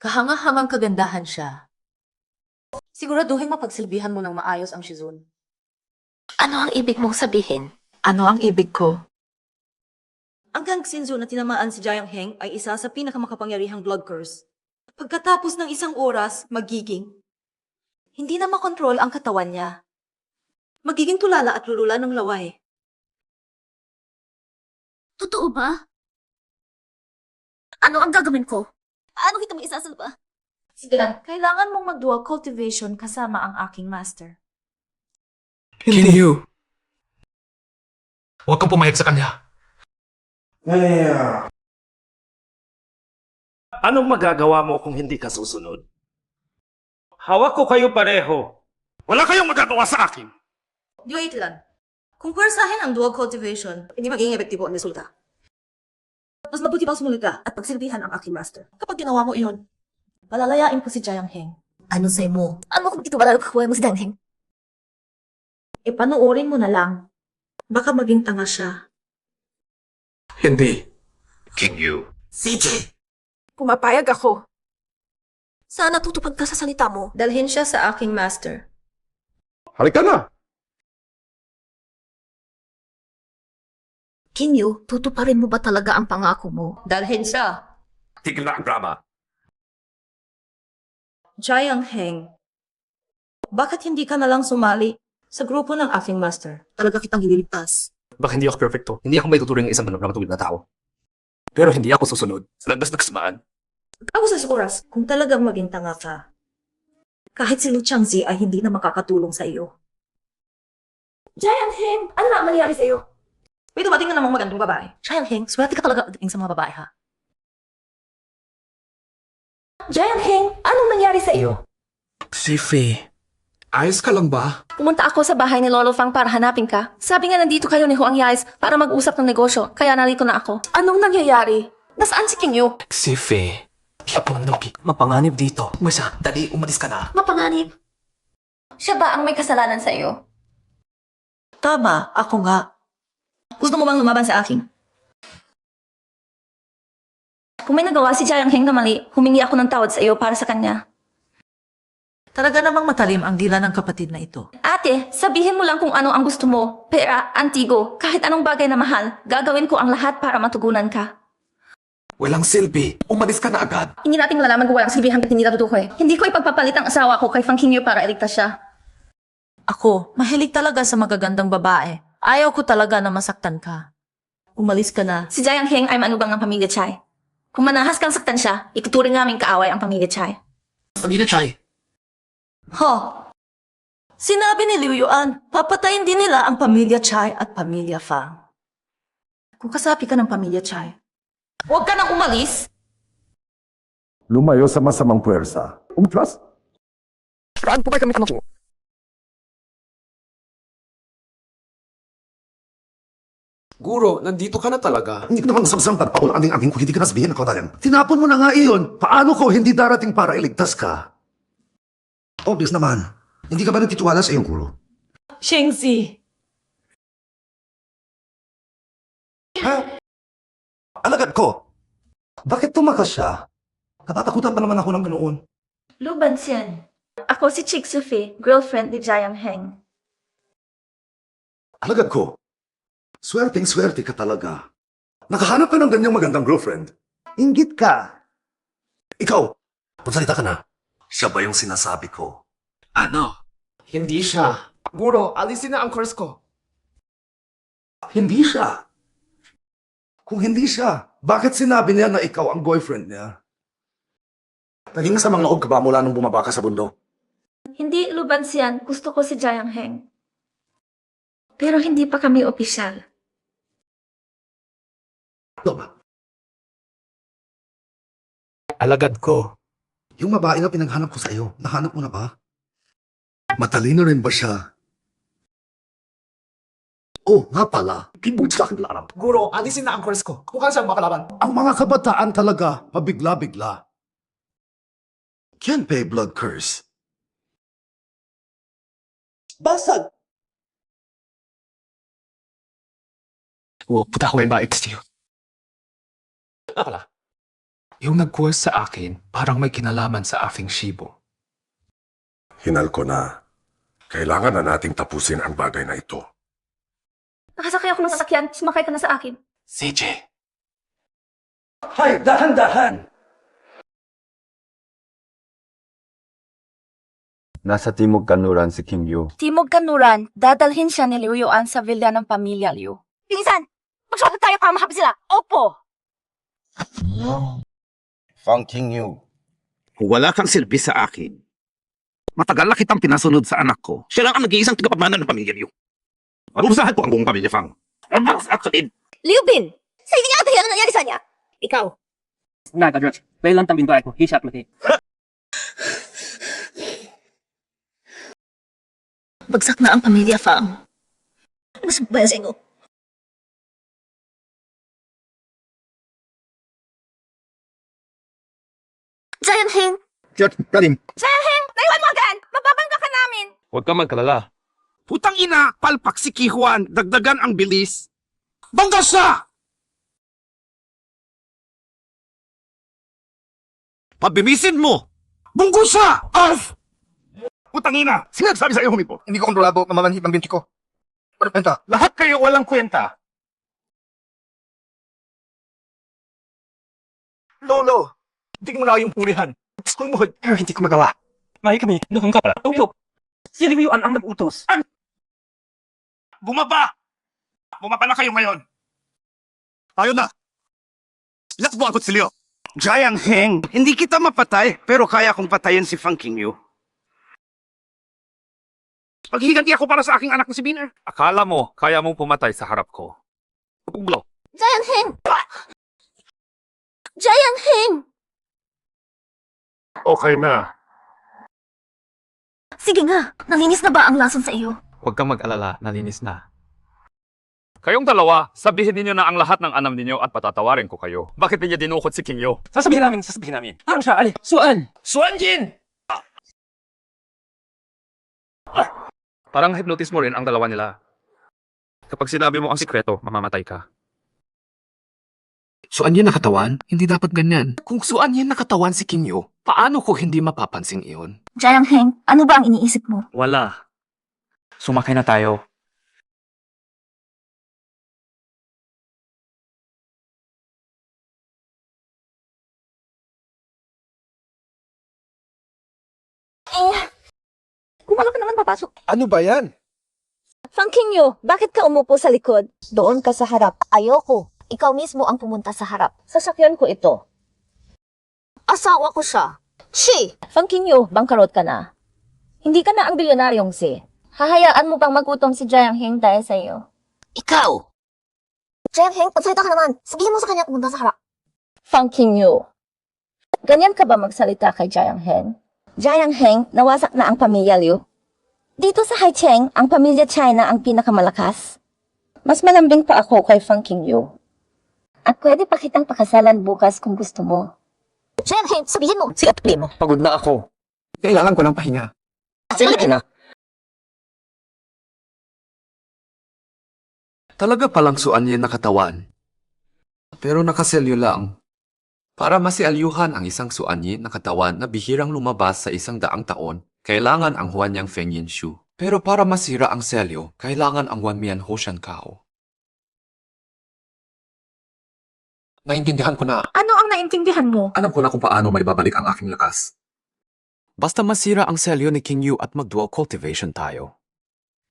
P: Kahanga-hangang kagandahan siya. Siguraduhin mapagsilbihan mo ng maayos ang Shizun.
G: Ano ang ibig mong sabihin?
P: Ano ang ibig ko? Ang Kang Xinzu na tinamaan si Jiang Heng ay isa sa pinakamakapangyarihang blood curse. Pagkatapos ng isang oras, magiging
G: Hindi na makontrol ang katawan niya.
P: magiging tulala at lulula ng laway.
H: Totoo ba? Ano ang gagawin ko? Paano kita maisasalba?
P: Sige, kailangan mong mag-dual cultivation kasama ang aking master.
J: Kinyu! Huwag kang pumayag sa kanya.
B: Anong magagawa mo kung hindi ka susunod?
D: Hawak ko kayo pareho.
B: Wala kayong magagawa sa akin.
P: Wait lang. Kung pwersahin ang dual cultivation, hindi magiging epektibo ang resulta. Mas mabuti pang sumunod ka at pagsilbihan ang aking master. Kapag ginawa mo iyon, palalayain ko si Jiang Heng.
H: Ano sa'yo mo? Ano kung dito ba kakuha mo si Danheng?
P: Ipanoorin mo na lang. Baka maging tanga siya.
J: Hindi.
H: CJ! Pumapayag ako. Sana tutupad ka sa salita mo.
P: Dalhin siya sa aking master.
B: Halika na!
H: Kinyo, tutuparin mo ba talaga ang pangako mo?
P: Dalhin siya.
B: Tigil na ang drama.
P: Jiang Heng. Bakit hindi ka na lang sumali sa grupo ng aking master?
H: Talaga kitang hiniligtas.
J: Baka hindi ako perfecto. Hindi ako may tuturing ng isang manunang na tao. Pero hindi ako susunod sa landas ng kasamaan.
P: Ako sa oras, kung talagang maging tanga ka, kahit si Lu Changzi ay hindi na makakatulong sa iyo.
H: Jiang Heng, ano na ang mangyari sa'yo?
P: May dumating na namang magandang babae. Jiang Heng, swerte ka talaga dating sa mga babae ha.
H: Jiang Heng, anong nangyari sa iyo?
J: Si Fei, ayos ka lang ba?
G: Pumunta ako sa bahay ni Lolo Fang para hanapin ka. Sabi nga nandito kayo ni Huang Yais para mag-usap ng negosyo, kaya narito na ako.
H: Anong nangyayari? Nasaan si Kinyo?
J: Si Fei, mapanganib dito. Masa, dali, umalis ka na.
H: Mapanganib.
G: Siya ba ang may kasalanan sa iyo?
P: Tama, ako nga. Gusto mo bang lumaban sa akin?
G: Kung may nagawa si Jiang Heng na mali, humingi ako ng tawad sa iyo para sa kanya.
P: Talaga namang matalim ang dila ng kapatid na ito.
G: Ate, sabihin mo lang kung ano ang gusto mo. Pera, antigo, kahit anong bagay na mahal, gagawin ko ang lahat para matugunan ka.
J: Walang silbi. Umalis ka na agad.
G: Hindi natin malalaman kung walang silbi hanggat hindi natutukoy. Hindi ko ipagpapalit ang asawa ko kay Fang Qingyu para iligtas siya.
P: Ako, mahilig talaga sa magagandang babae. Ayaw ko talaga na masaktan ka. Umalis ka na.
G: Si Jiang Heng ay manugang ng pamilya Chai. Kung manahas kang saktan siya, ituturing namin kaaway ang pamilya Chai.
J: Pamilya Chai.
P: Ho! Sinabi ni Liu Yuan, papatayin din nila ang pamilya Chai at pamilya Fang. Kung kasapi ka ng pamilya Chai, huwag ka nang umalis!
B: Lumayo sa masamang puwersa. Umatras?
J: Saan po kayo kami kamatungo? Guro, nandito ka na talaga.
B: Hindi ko naman nasabsang pagpakulang ang aking kung hindi ka nasabihin ako tayo. Tinapon mo na nga iyon. Paano ko hindi darating para iligtas ka? Obvious naman. Hindi ka ba nagtitiwala sa iyong guro?
P: Shengzi!
B: Ha? Alagad ko. Bakit tumakas siya? Katatakutan pa naman ako ng ganoon.
G: Lu Banxian. Ako si Chik Sufi, girlfriend ni Jiang Heng.
B: Alagad ko. Swerteng-swerte ka talaga. Nakahanap ka ng ganyang magandang girlfriend. Inggit ka. Ikaw, magsalita ka na. Siya ba yung sinasabi ko?
J: Ano? Hindi siya. Guro, alisin na ang curse ko.
B: Hindi siya. Kung hindi siya, bakit sinabi niya na ikaw ang boyfriend niya? Naging sa mga loob ka ba mula nung bumaba ka sa bundok?
G: Hindi Lu Banxian, gusto ko si Jiang Heng. Pero hindi pa kami opisyal.
B: Ano ba?
J: Alagad ko.
B: Yung babae na pinaghanap ko sa iyo, nahanap mo na ba? Matalino rin ba siya? Oh, nga pala. Kibuti sa akin alam.
J: Guro, alisin na ang curse ko. Mukha siyang makalaban.
B: Ang mga kabataan talaga, pabigla-bigla. Can pay blood curse.
J: Basag! Puta ko yung ba-ex niyo. Pala. Yung nag-course sa akin, parang may kinalaman sa aking shibo.
Q: Hinal ko na. Kailangan na nating tapusin ang bagay na ito.
G: Nakasakay ako ng sasakyan, sumakay ka na sa akin.
J: CJ.
B: Hay, dahan-dahan!
I: Nasa Timog Kanluran si King Yu.
G: Timog Kanluran, dadalhin siya ni Liu Yuan sa villa ng pamilya Liu. Pinsan, magsulat tayo para mahapit sila. Opo!
B: Fang Qingyu. Kung wala kang silbi sa akin, matagal na kitang pinasunod sa anak ko. Siya lang ang nag-iisang tagapagmana ng pamilya Liu. Marusahan ko ang buong pamilya Fang. Ang mga sa akin.
G: Liu Bin, sa hindi niya dahilan ang nangyari sa niya. Ikaw.
L: Nagka-drugs. Kailan tambing ba ako? Hisap mati.
P: Bagsak na ang pamilya, Fang. Mas ba sa inyo?
G: Giant Heng!
B: Giant
G: Heng! Naiwan mo agad! Mababangga ka namin!
I: Huwag ka magkalala.
B: Putang ina, palpak si Kihuan, dagdagan ang bilis. Bangga siya! Pabilisin mo! Bunggo siya! Off! Putang ina! Sinasabi sa iyo, humipo. Hindi ko kontrolado, mamamanhip ang binti ko. Ano kwenta? Lahat kayo walang kwenta. Lolo, hindi ko magawa yung pulihan. Sumuhod. Pero hindi ko magawa.
L: May kami. Doon ka pala. Uyok. Si Liu Yuan ang nag-utos.
B: Bumaba! Bumaba na kayo ngayon. Ayun na. Let's go ako si Leo. Giant Heng, hindi kita mapatay, pero kaya kong patayin si Fang Qingyu. Paghiganti ako para sa aking anak na si Biner.
I: Akala mo, kaya mong pumatay sa harap ko. Puglo.
G: Giant Heng! Giant Heng!
B: Okay na.
G: Sige nga, nalinis na ba ang lason sa iyo?
I: Huwag kang mag-alala, nalinis na. Kayong dalawa, sabihin ninyo na ang lahat ng anam ninyo at patatawarin ko kayo. Bakit niya dinukot si King Yu?
L: Sasabihin namin. Ano siya, Ali? Suan!
B: Suan Jin!
I: Parang hypnotis mo rin ang dalawa nila. Kapag sinabi mo ang sikreto, mamamatay ka.
J: Suan yan nakatawan? Hindi dapat ganyan. Kung suan yan nakatawan si King Yu, paano ko hindi mapapansin iyon?
G: Giant Heng, ano ba ang iniisip mo?
L: Wala. Sumakay na tayo.
G: Kumalo ka naman papasok.
B: Ano ba yan?
G: Fang Qingyu, bakit ka umupo sa likod? Doon ka sa harap. Ayoko. Ikaw mismo ang pumunta sa harap. Sasakyan ko ito. Asawa ko siya. Shi! Fang Qingyu, bangkarot ka na. Hindi ka na ang bilyonaryong si. Hahayaan mo pang magutom si Jiang Heng dahil sa iyo. Ikaw! Jiang Heng, magsalita ka naman. Sabihin mo sa kanya pumunta sa harap. Fang Qingyu, ganyan ka ba magsalita kay Jiang Heng? Jiang Heng, nawasak na ang pamilya Liu. Dito sa Haicheng, ang pamilya China ang pinakamalakas. Mas malambing pa ako kay Fang Qingyu. At pwede pa kitang pakasalan bukas kung gusto mo. Jiang Heng, sabihin mo. Sige, mo.
B: Pagod na ako. Kailangan ko ng pahinga.
G: Sige na.
J: Talaga palang suan yan nakatawan. Pero nakaselyo lang. Para masialyuhan ang isang suanyin na katawan na bihirang lumabas sa 100 taon, kailangan ang Huanyang Fengyin Shu. Pero para masira ang selyo, kailangan ang Wanmian Hoshan Kao. Naintindihan ko na.
P: Ano ang naintindihan mo?
J: Alam ko na kung paano may babalik ang aking lakas. Basta masira ang selyo ni King Yu at mag-dual cultivation tayo.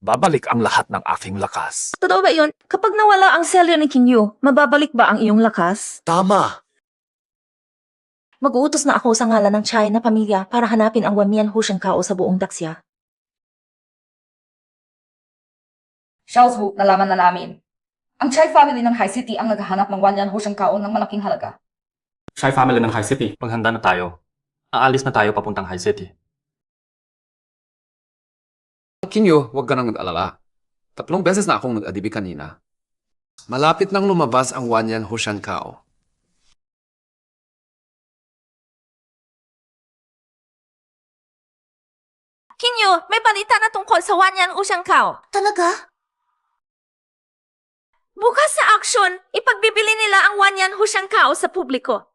J: Babalik ang lahat ng aking lakas.
P: Totoo ba yun? Kapag nawala ang selyo ni Qingyu, mababalik ba ang iyong lakas?
B: Tama.
P: Mag-uutos na ako sa ngalan ng Chai na pamilya para hanapin ang Wanmian Hoshan Kao sa buong Daxia.
H: Xiaozu, nalaman na namin. Ang Chai family ng High City ang naghahanap ng Wanyan Hoshan Kao ng malaking halaga.
L: Chai family ng High City. Maghanda na tayo. Aalis na tayo papuntang High City.
J: King Yu, huwag ka nang nag-alala. 3 beses na akong nag-adibi kanina. Malapit nang lumabas ang Wanyan Hoshan Kao.
G: Qingyu, may balita na tungkol sa Wanyan Hoshan Kao. Talaga? Bukas sa aksyon, ipagbibili nila ang Wanyan Hoshan Kao sa publiko.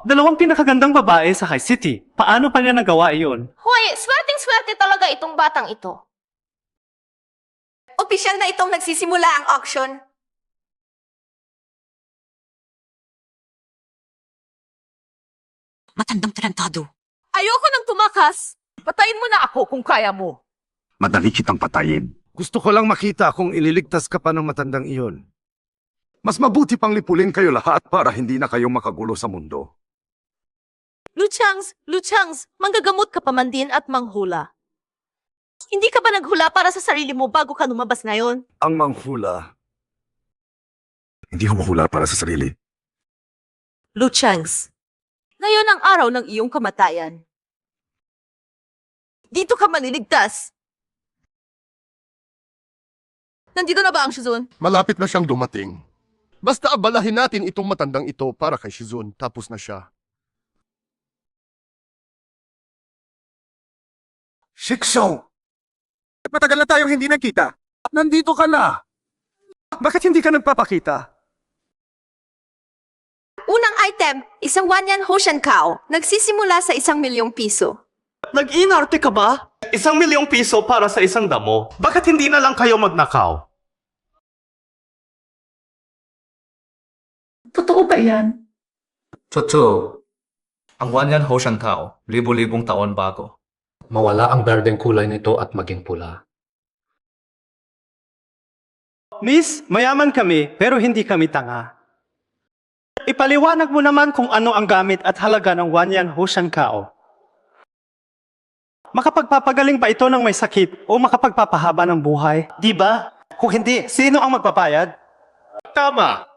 L: Dalawang pinakagandang babae sa High City. Paano pa niya nagawa iyon?
H: Hoy, swerteng-swerte talaga itong batang ito.
G: Opisyal na itong nagsisimula ang auction.
H: matandang tarantado.
P: Ayoko nang tumakas. Patayin mo na ako kung kaya mo.
B: Madali kitang patayin. Gusto ko lang makita kung ililigtas ka pa ng matandang iyon. Mas mabuti pang lipulin kayo lahat para hindi na kayo makagulo sa mundo.
P: Luchangs, manggagamot ka pa man din at manghula. Hindi ka ba naghula para sa sarili mo bago ka lumabas ngayon?
B: Ang manghula.
Q: Hindi humahula para sa sarili.
P: Luchangs, ngayon ang araw ng iyong kamatayan. Dito ka maliligtas. Nandito na ba ang Shizun?
B: Malapit na siyang dumating. Basta abalahin natin itong matandang ito para kay Shizun, tapos na siya.
F: Shikso! Matagal na tayong hindi nagkita.
B: Nandito ka na!
F: Bakit hindi ka nagpapakita?
G: Unang item, isang Wanyan Hoshan Kao. Nagsisimula sa 1,000,000 piso.
M: Nag-inarte ka ba? 1,000,000 piso para sa isang damo. Bakit hindi na lang kayo magnakaw?
P: Totoo ba yan?
J: Totoo. Ang Wanyan Hoshan Kao, libo-libong taon bago. Mawala ang berdeng kulay nito at maging pula.
M: Miss, mayaman kami pero hindi kami tanga. Ipaliwanag mo naman kung ano ang gamit at halaga ng Wanyan Hoshan Kao. Makapagpapagaling ba ito ng may sakit o makapagpapahaba ng buhay? Di ba? Kung hindi, sino ang magpapayad? Tama!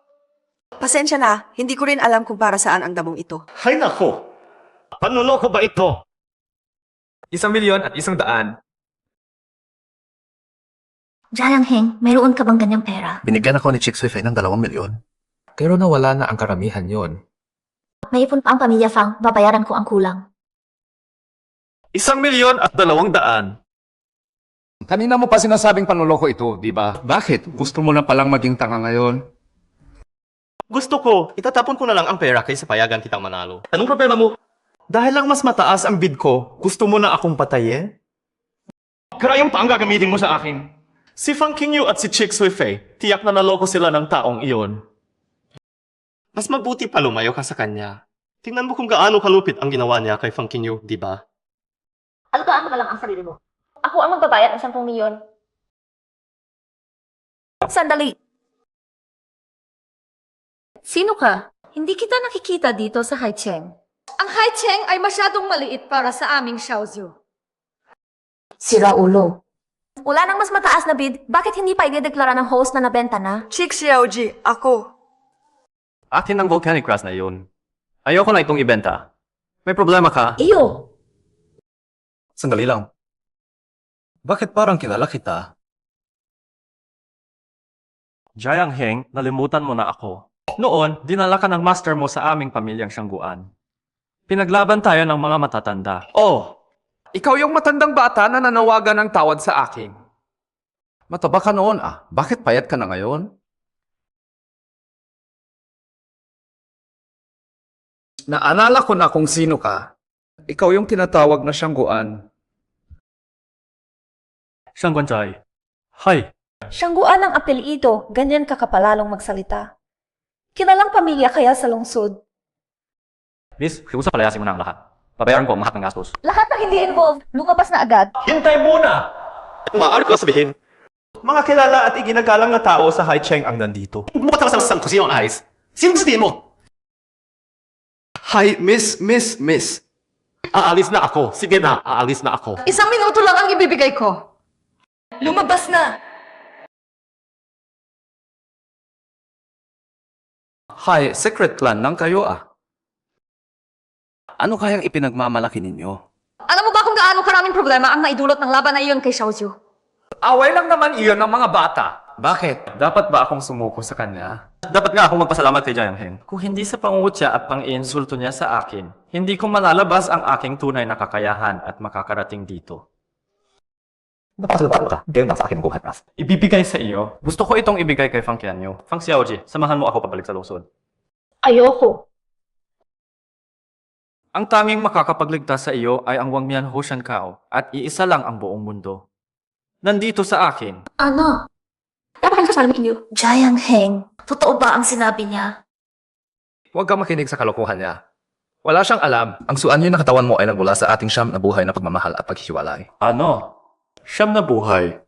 G: Pasensya na, hindi ko rin alam kung para saan ang damong ito.
M: Hay nako! Panuloko ba ito?
L: 1,000,000 at 100.
G: Jiang Heng, mayroon ka bang ganyang pera?
J: Binigyan ako ni Chick Sui Fei ng 2,000,000. Pero nawala na ang karamihan yon.
G: May ipon pa ang pamilya Fang, babayaran ko ang kulang.
M: 1,000,000 at 200.
B: Kanina mo pa sinasabing panloloko ito, di ba? Bakit? Gusto mo na palang maging tanga ngayon?
M: Gusto ko, itatapon ko na lang ang pera kaysa payagan kitang manalo. Anong problema mo? Dahil lang mas mataas ang bid ko, gusto mo na akong patayin? Karayong pa ang gagamitin mo sa akin. Si Fang Qingyu at si Chick Sui Fei, tiyak na naloko sila ng taong iyon. Mas mabuti pa lumayo ka sa kanya. Tingnan mo kung gaano kalupit ang ginawa niya kay Fang Qingyu, di ba?
G: Alagaan mo na lang ang sarili mo. Ako ang magbabayad ng 10,000,000. Sandali. Sino ka? Hindi kita nakikita dito sa Haicheng. Ang Haicheng ay masyadong maliit para sa aming Xiaozu. Sira ulo. Wala nang mas mataas na bid, bakit hindi pa idedeklara ng host na nabenta na?
P: Chick Xiaoji, ako.
J: Atin ang volcanic grass na yun. Ayoko na itong ibenta. May problema ka?
G: Iyo!
J: Sandali lang. Bakit parang kilala kita?
M: Jiang Heng, nalimutan mo na ako. Noon, dinala ka ng master mo sa aming pamilyang Siyangguan. Pinaglaban tayo ng mga matatanda.
B: Oh, ikaw yung matandang bata na nanawagan ng tawad sa akin. Mataba ka noon ah. Bakit payat ka na ngayon? Naalala ko na kung sino ka. Ikaw yung tinatawag na Siyangguan.
M: Siyangguan Jai. Hi.
G: Siyangguan ang apelyido, ganyan ka kapalalong magsalita. Kilalang pamilya kaya sa lungsod.
J: Miss, kiusap palayasin mo na ang lahat. Pabayaran ko ang lahat ng gastos.
G: Lahat ng hindi involved, lumabas na agad.
M: Hintay muna! Maaari ko sabihin, mga kilala at iginagalang na tao sa Haicheng ang nandito. Bumata ka sa kung sino ang ayos. Sino sabihin mo? Hi, miss. Aalis na ako. Sige na, aalis na ako.
P: 1 minuto lang ang ibibigay ko. Lumabas na!
J: Hi, secret plan lang kayo ah. Ano kayang ipinagmamalaki ninyo?
G: Alam mo ba kung gaano karaming problema ang naidulot ng laban na iyon kay Xiaozu?
B: Away lang naman iyon ng mga bata.
J: Bakit? Dapat ba akong sumuko sa kanya? Dapat nga akong magpasalamat kay Jiang Heng. Kung hindi sa pangungutya at pang-iinsulto niya sa akin, hindi ko malalabas ang aking tunay na kakayahan at makakarating dito. Napasalamat ka. Dahil na sa akin buhat nas. Ibibigay sa iyo. Gusto ko itong ibigay kay Fang Qianyu. Fang Xiaoji, samahan mo ako pabalik sa lungsod.
G: Ayoko.
J: Ang tanging makakapagligtas sa iyo ay ang Wanyan Hoshan Kao at iisa lang ang buong mundo. Nandito sa akin.
G: Ano? Dapat ka sa niyo. Jiang Heng, totoo ba ang sinabi niya?
J: Huwag kang makinig sa kalokohan niya. Wala siyang alam. Ang suanyo ng katawan mo ay nagmula sa ating siyam na buhay na pagmamahal at paghihiwalay.
R: Ano? Siyam na buhay.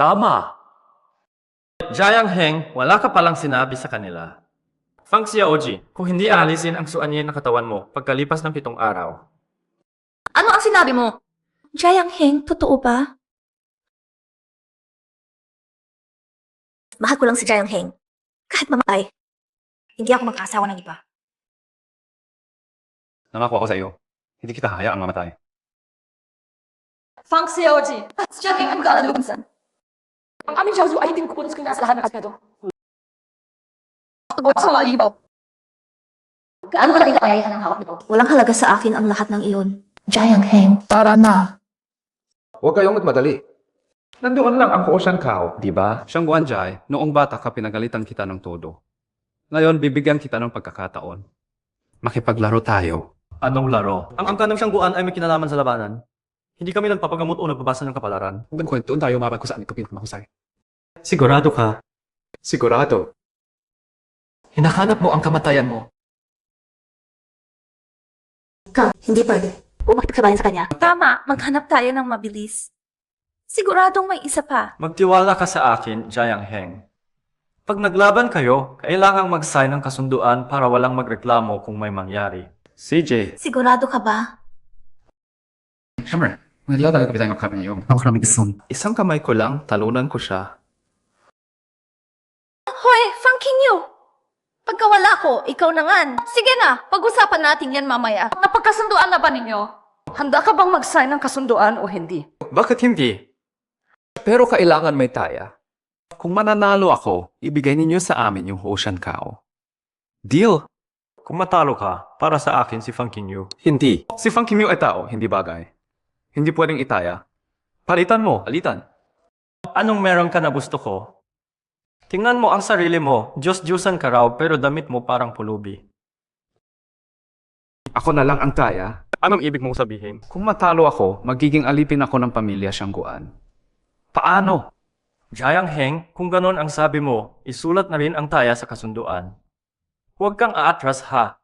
R: Tama. Jiang Heng, wala ka palang sinabi sa kanila. Fang Xiaoji, kung hindi alisin ang suanyo ng katawan mo pagkalipas ng 7 araw.
G: Ano ang sinabi mo? Jiang Heng, totoo ba? Mahal ko lang si Jiang Heng. Kahit mamatay, hindi ako mag-asawa ng iba.
J: Nangako ako sa iyo. Hindi kita hayaang mamatay.
H: Fang Xiaoji, Jiang Heng, ano ka alalubinsan? Ang aming Xiaozu ay hindi kukunos kayo sa lahat ng aspeto. Ako sa mga ibaw. Gaano kalaki kapayahan ang hawak nito?
G: Walang halaga sa akin ang lahat ng iyon. Jiang Heng.
E: Tara na.
J: Huwag kayong magmadali. Nandoon lang ang Ocean Cow, di ba? Siyang Guanjai, noong bata ka pinagalitan kita ng todo. Ngayon, bibigyan kita ng pagkakataon. Makipaglaro tayo.
R: Anong laro? Ang angka ng Siyangguan ay may kinalaman sa labanan. Hindi kami nagpapagamot o nagbabasa ng kapalaran.
J: Huwag kwento, tayo mapag kung saan ito pinakamahusay.
R: Sigurado ka?
J: Sigurado.
R: Hinahanap mo ang kamatayan mo.
G: Hindi pwede. Umakit sa bayan sa kanya. Tama, maghanap tayo ng mabilis. Siguradong may isa pa.
R: Magtiwala ka sa akin, Jiang Heng. Pag naglaban kayo, kailangang mag-sign ng kasunduan para walang magreklamo kung may mangyari.
J: CJ.
G: Sigurado ka ba?
J: Siyempre, magdala talaga kapitang ang kami niyo. Ako kami gusto. Isang kamay ko lang, talunan ko siya.
G: Hoy, Fang Qingyu! Pagkawala ko, ikaw na nga. Sige na, pag-usapan natin yan mamaya.
H: Napagkasunduan na ba ninyo? Handa ka bang mag-sign ng kasunduan o hindi?
J: Bakit hindi? Pero kailangan may taya. Kung mananalo ako, ibigay ninyo sa amin yung Ocean Cow. Deal?
R: Kung matalo ka, para sa akin si Fang Qingyu.
J: Hindi. Si Fang Qingyu ay tao, hindi bagay. Hindi pwedeng itaya. Palitan mo. Palitan.
R: Anong meron ka na gusto ko? Tingnan mo ang sarili mo, Diyos-Diyosan ka raw pero damit mo parang pulubi.
J: Ako na lang ang taya.
R: Anong ibig mong sabihin?
J: Kung matalo ako, magiging alipin ako ng pamilya Siyangguan.
R: Paano? Jiang Heng, kung ganon ang sabi mo, isulat na rin ang taya sa kasunduan. Huwag kang aatras ha.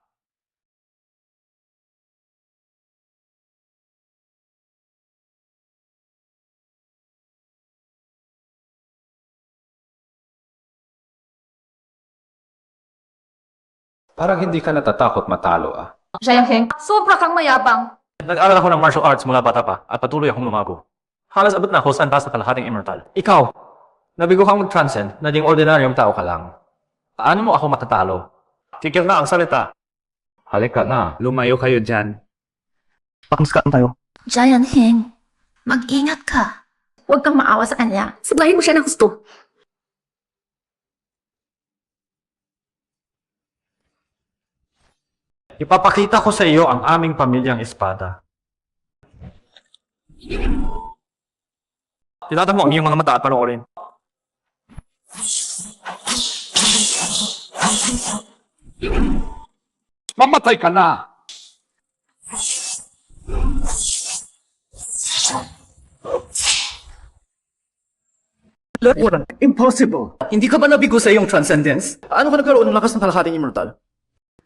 J: Parang hindi ka natatakot matalo ah.
H: Jiang Heng, sobra kang mayabang.
R: Nag-aral ako ng martial arts mula bata pa at patuloy akong lumago. Halos abot na ako saan basta kalahating immortal. Ikaw, nabigo kang mag-transcend, naging ordinaryong tao ka lang. Paano mo ako matatalo? Tigil na ang salita.
J: Halika na, lumayo kayo dyan.
R: Pakimuskaan tayo.
G: Jiang Heng, mag-ingat ka. Huwag kang maawa sa kanya.
H: Sablahin mo siya ng gusto.
R: Ipapakita ko sa iyo ang aming pamilyang espada. Tinatan mo ang iyong mga mata at panoorin.
E: Mamatay ka na!
R: Impossible! Hindi ka ba nabigo sa iyong transcendence? Paano ka nagkaroon ng lakas ng kalahating immortal?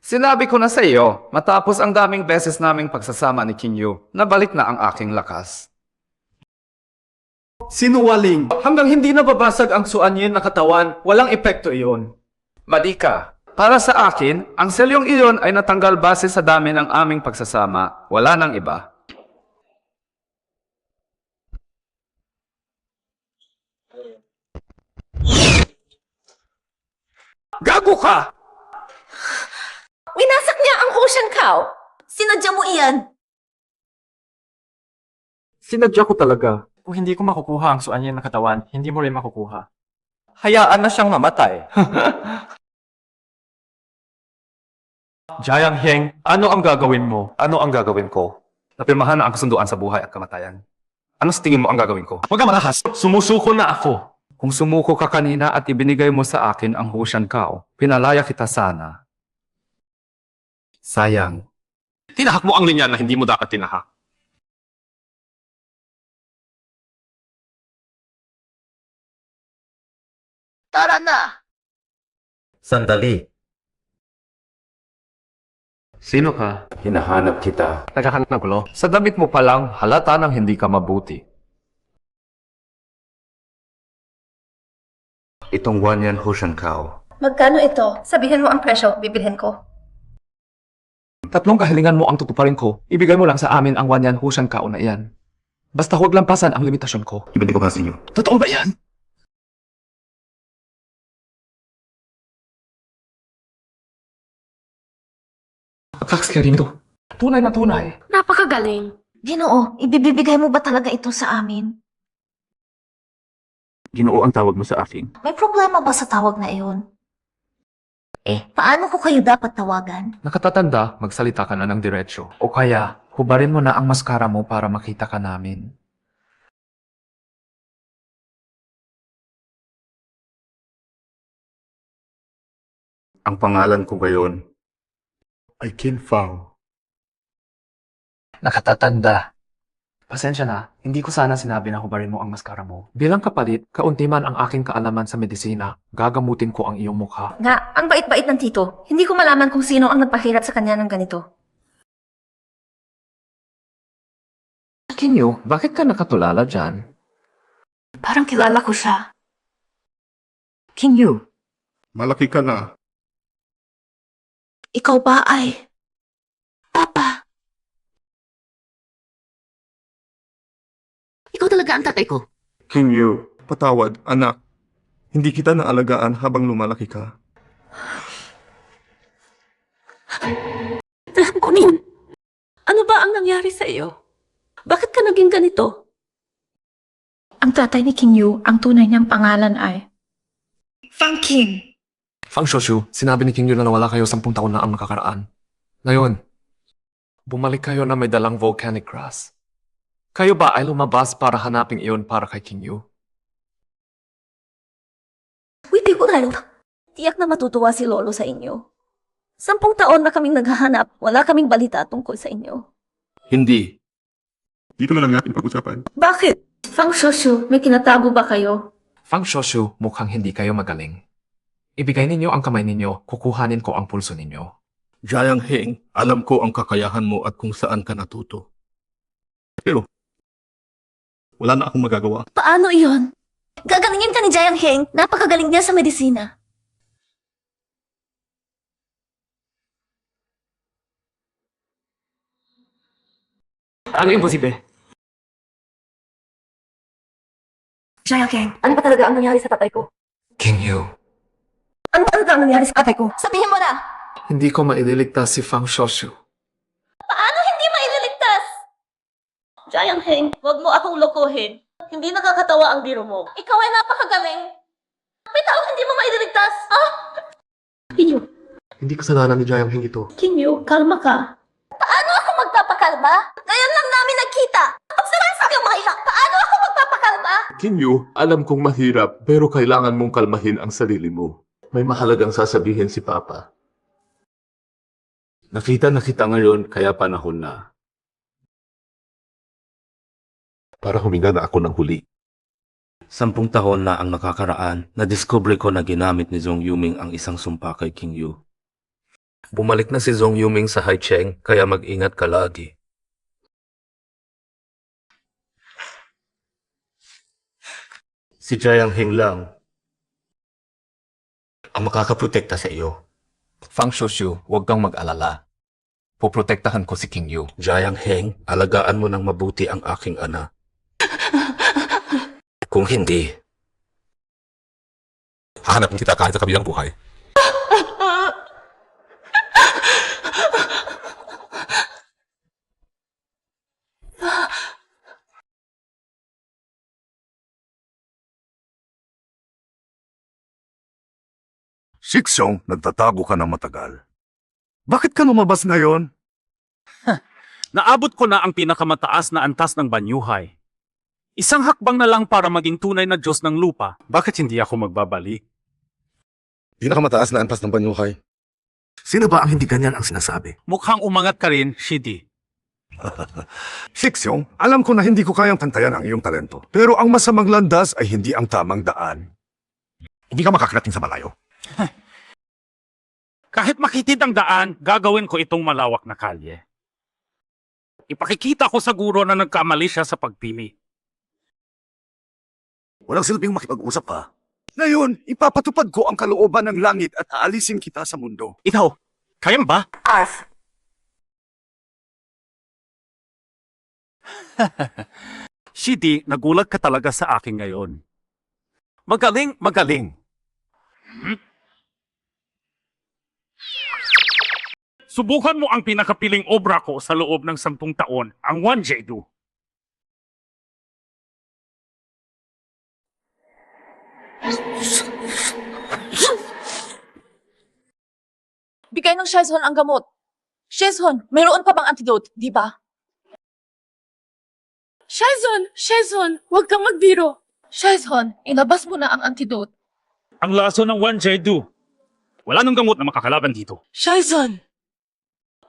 J: Sinabi ko na sa iyo, matapos ang daming beses naming pagsasama ni Qingyu, nabalik na ang aking lakas.
R: Sinungaling! Hanggang hindi nababasag ang suanyin na katawan, walang epekto iyon.
J: Madika, para sa akin, ang selyong iyon ay natanggal base sa dami ng aming pagsasama, wala nang iba.
R: Gago ka!
G: Winasak niya ang Ocean Cow. Sinadya mo iyan.
R: Sinadya ko talaga. Kung hindi ko makukuha ang suanyin na katawan, hindi mo rin makukuha. Hayaan na siyang mamatay. Jiang Heng, ano ang gagawin mo?
J: Ano ang gagawin ko? Napirmahan na ang kasunduan sa buhay at kamatayan. Ano sa tingin mo ang gagawin ko?
R: Huwag ka malahas. Sumusuko na ako.
J: Kung sumuko ka kanina at ibinigay mo sa akin ang Ocean Cow, pinalaya kita sana. Sayang.
O: Tinahak mo ang linya na hindi mo dapat tinahak.
G: Tara na!
L: Sandali.
J: Sino ka?
R: Hinahanap kita.
J: Naghahanap ng gulo?
R: Sa damit mo pa lang, halata nang hindi ka mabuti. Itong Wanyan Hushan Kao.
G: Magkano ito? Sabihin mo ang presyo, bibilhin ko.
J: 3 kahilingan mo ang tutuparin ko. Ibigay mo lang sa amin ang Wanyan Hushan Kao na iyan. Basta huwag lampasan ang limitasyon ko.
L: Ibigay ko ba sa inyo?
J: Totoo ba yan? Pagkakaskari nito. Tunay na tunay.
H: Napakagaling.
G: Ginoo, ibibigay mo ba talaga ito sa amin?
K: Ginoo ang tawag mo sa akin.
G: May problema ba sa tawag na iyon? Paano ko kayo dapat tawagan?
J: Nakatatanda, magsalita ka na ng diretsyo. O kaya, hubarin mo na ang maskara mo para makita ka namin.
A: Ang pangalan ko ngayon ay Qin Fao.
J: Nakatatanda. Pasensya na, hindi ko sana sinabi na hubarin mo ang maskara mo. Bilang kapalit, kaunti man ang aking kaalaman sa medisina, gagamutin ko ang iyong mukha.
G: Nga, ang bait-bait ng tito. Hindi ko malaman kung sino ang nagpahirat sa kanya ng ganito.
J: Kinyo, bakit ka nakatulala dyan?
G: Parang kilala ko siya. Kinyu,
Q: Malaki ka na.
G: ikaw ba ay... Papa?
H: Ikaw talaga ang tatay ko.
F: Kinyu, patawad, anak. Hindi kita naalagaan habang lumalaki ka.
H: Kunin, ano ba ang nangyari sa iyo? Bakit ka naging ganito?
G: Ang tatay ni Kinyu, ang tunay niyang pangalan ay... Fang King.
J: Fang Shoshu, sinabi ni Kinyo na nawala kayo 10 taon na ang nakakaraan. Ngayon, bumalik kayo na may dalang volcanic grass. Kayo ba ay lumabas para hanapin iyon para kay Kinyo?
G: Wait, Ronald. Tiyak na matutuwa si Lolo sa inyo. 10 taon na kaming naghahanap, wala kaming balita tungkol sa inyo.
Q: Hindi. Dito na lang natin pag-usapan.
G: Bakit? Fang Shoshu, may kinatago ba kayo?
J: Fang Shoshu, mukhang hindi kayo magaling. Ibigay ninyo ang kamay ninyo, kukuhanin ko ang pulso ninyo.
Q: Jiang Heng, alam ko ang kakayahan mo at kung saan ka natuto. Pero, wala na akong magagawa.
G: Paano iyon? Gagalingin ka ni Jiang Heng. Napakagaling niya sa medisina.
J: Ano imposible?
G: Jiang Heng, ano ba talaga ang nangyari sa tatay ko?
J: Kinyo,
G: Ano ba talaga ang nangyari sa tatay ko? Sabihin mo na!
J: hindi ko maililigtas si Fang Shoshu.
G: Paano hindi maililigtas?
P: Jiang Heng, huwag mo akong lokohin. Hindi nakakatawa ang biro mo.
G: Ikaw ay napakagaling. May taong hindi mo maililigtas.
P: Kinyu,
J: Hindi kasalanan ni Jiang Heng ito.
P: Kinyu, kalma ka.
G: Paano ako magpapakalma? Ngayon lang namin nagkita. Pagsalansak yung mga ina. Paano ako magpapakalma?
Q: Kinyo, alam kong mahirap pero kailangan mong kalmahin ang sarili mo. May mahalagang sasabihin si Papa. Nakita na kita ngayon kaya panahon na. Para huminga na ako ng huli.
K: 10 taon na ang nakakaraan, na-discover ko na ginamit ni Zhong Yuming ang isang sumpa kay King Yu. Bumalik na si Zhong Yuming sa Haicheng, kaya mag-ingat ka lagi.
M: Si Jiang Heng lang ang makakaprotekta sa iyo.
J: Fang Shoshu, huwag kang mag-alala. Poprotektahan ko si Kinyo.
K: Jiang Heng, alagaan mo ng mabuti ang aking anak. Kung hindi,
Q: Hahanapin kita kahit sa kabilang buhay.
A: Siksong, nagtatago ka ng matagal. Bakit ka lumabas ngayon?
S: Naabot ko na ang pinakamataas na antas ng Banyuhay. Isang hakbang na lang para maging tunay na Diyos ng lupa. Bakit hindi ako magbabalik?
Q: Pinakamataas na antas ng Banyuhay.
B: Sino ba ang hindi ganyan ang sinasabi?
S: Mukhang umangat ka rin, Shidi.
A: Siksong, alam ko na hindi ko kayang tantayan ang iyong talento. Pero ang masamang landas ay hindi ang tamang daan. Hindi ka makakarating sa malayo.
S: Kahit Kahit makitid ang daan, gagawin ko itong malawak na kalye. Ipakikita ko sa guro na nagkamali siya sa pagpili.
B: Walang silbing makipag-usap pa. Ngayon, ipapatupad ko ang kalooban ng langit at aalisin kita sa mundo.
S: Ikaw, kaya mo ba?
G: Arf.
S: Shidi, nagulat ka talaga sa akin ngayon. Magaling, magaling. Subukan mo ang pinakapiling obra ko sa loob ng 10 taon, ang Wanjedu.
H: Bigay ng Shizon ang gamot. Shizon, mayroon pa bang antidote, di ba? Shizon, huwag kang magbiro. Shizon, inabas mo na ang antidote.
S: Ang laso ng Wanjedu. Wala nang gamot na makakalaban dito.
H: Shizon,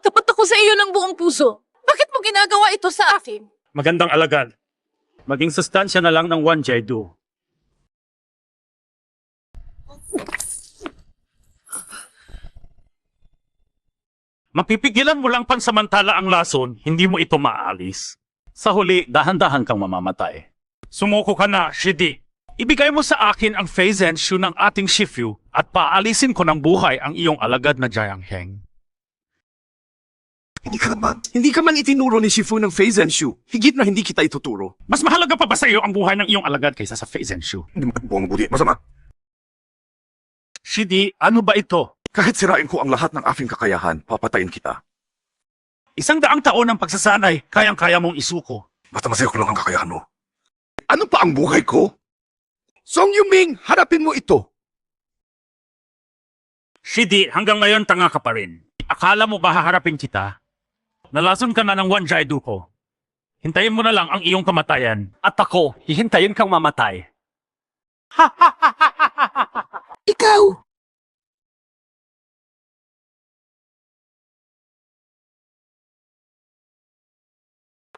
H: tapat ako sa iyo ng buong puso. Bakit mo ginagawa ito sa akin?
S: Magandang alagad. Maging sustansya na lang ng Wanjedu. Mapipigilan mo lang pansamantala ang lason, hindi mo ito maaalis. Sa huli, dahan-dahan kang mamamatay. Sumuko ka na, Shidi. Ibigay mo sa akin ang Feizen Shu ng ating Shifu at paalisin ko ng buhay ang iyong alagad na Jiang Heng.
B: Hindi ka man itinuro ni Shifu ng Feizen Shu. Higit na hindi kita ituturo.
S: Mas mahalaga pa ba sa iyo ang buhay ng iyong alagad kaysa sa Feizen Shu?
B: Hindi mo mabuti. Masama.
S: Shidi, ano ba ito?
B: Kahit sirain ko ang lahat ng aking kakayahan, papatayin kita.
S: 100 taon ng pagsasanay, kayang-kaya mong isuko.
B: Basta masaya ko lang ang kakayahan mo. Ano pa ang buhay ko? Song Yuming, harapin mo ito.
S: Shidi, hanggang ngayon tanga ka pa rin. Akala mo ba haharapin kita? Nalason ka na ng Wanjedu ko. Hintayin mo na lang ang iyong kamatayan. At ako, hihintayin kang mamatay.
B: Ikaw!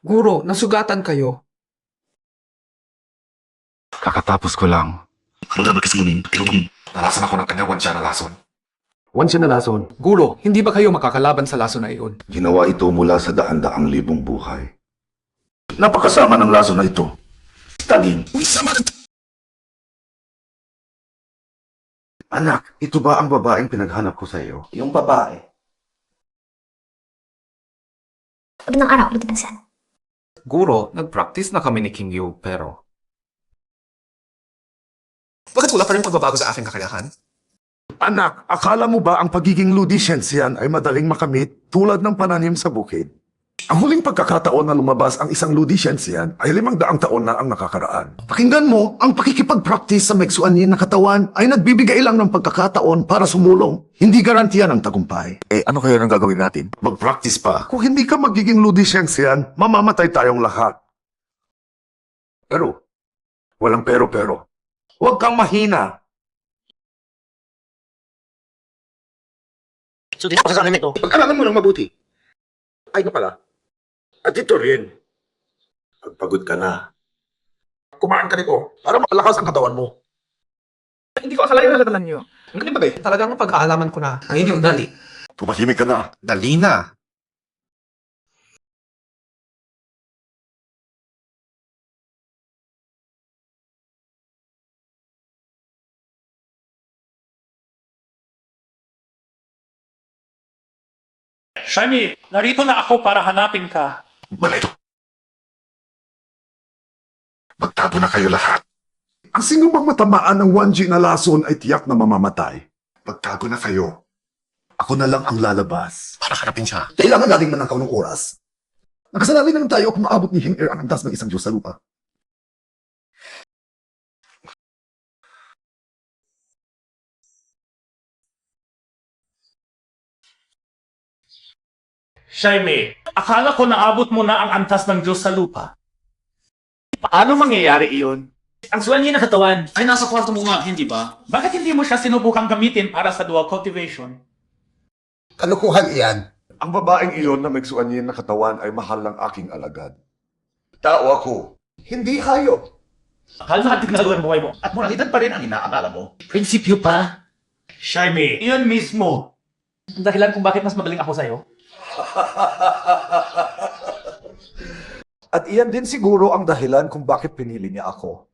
J: Guro, nasugatan kayo.
B: Kakatapos ko lang. Nalasan ako ng kanyang wansya na lason.
J: Wansya na lason. Guro, hindi ba kayo makakalaban sa lason na iyon?
Q: Ginawa ito mula sa daan-daang libong buhay. Napakasama ng laso na ito. Tagin.
M: Anak, ito ba ang babaeng pinaghanap ko sa iyo?
C: Yung babae.
N: Magandang araw, Lieutenant.
J: Guro, nag-practice na kami ni King Yu, pero... Bakit wala pa rin pagbabago sa aking kakayahan?
B: Anak, akala mo ba ang pagiging ludisyensiyan ay madaling makamit tulad ng pananim sa bukid? Ang huling pagkakataon na lumabas ang isang ludisyensiyan ay 500 taon na ang nakakaraan. Pakinggan mo, ang pakikipag-practice sa meksuanin na katawan ay nagbibigay lang ng pagkakataon para sumulong. Hindi garantiya ng tagumpay.
Q: Ano kaya nang gagawin natin?
B: Mag-practice pa. Kung hindi ka magiging ludisyensiyan, mamamatay tayong lahat. Pero, walang pero. Huwag kang mahina.
C: So, di ako sa nito.
B: Pag-aralan mo lang mabuti. Ay nga pala. At ito rin. Pagpagod ka na. Kumain ka nito para makalakas ang katawan mo.
F: Hindi ko akalain na nalatalan niyo.
J: Ang galing ba ba? Talagang pag-aalaman ko na ang inyong dali.
B: Tumahimik ka na.
Q: Dali na.
S: Shiny, narito na ako para hanapin ka.
B: Malito. Magtago na kayo lahat. Ang sino mang matamaan ng 1G na lason ay tiyak na mamamatay. Magtago na kayo. Ako na lang ang lalabas.
Q: Para harapin siya.
B: Kailangan nating manangkaw ng oras. Nakasanali na lang tayo kung maabot ni Hing Er ang antas ng isang Diyos sa lupa.
S: Shiny, akala ko naabot mo na ang antas ng Diyos sa lupa. Paano mangyayari iyon? Ang suwan niya na katawan ay nasa kwarto mo nga, hindi ba? Bakit hindi mo siya sinubukang gamitin para sa dual cultivation?
B: Kalukuhan iyan. Ang babaeng iyon na meksuan niya na katawan ay mahal ng aking alagad. Tao ako. Hindi hayop.
S: Akala natin ginagawa ang buhay mo at moralidad pa rin ang inaakala mo. Prinsipyo pa? Shiny, iyon mismo.
E: Ang dahilan kung bakit mas magaling ako sa'yo?
B: At iyan din siguro ang dahilan kung bakit pinili niya ako.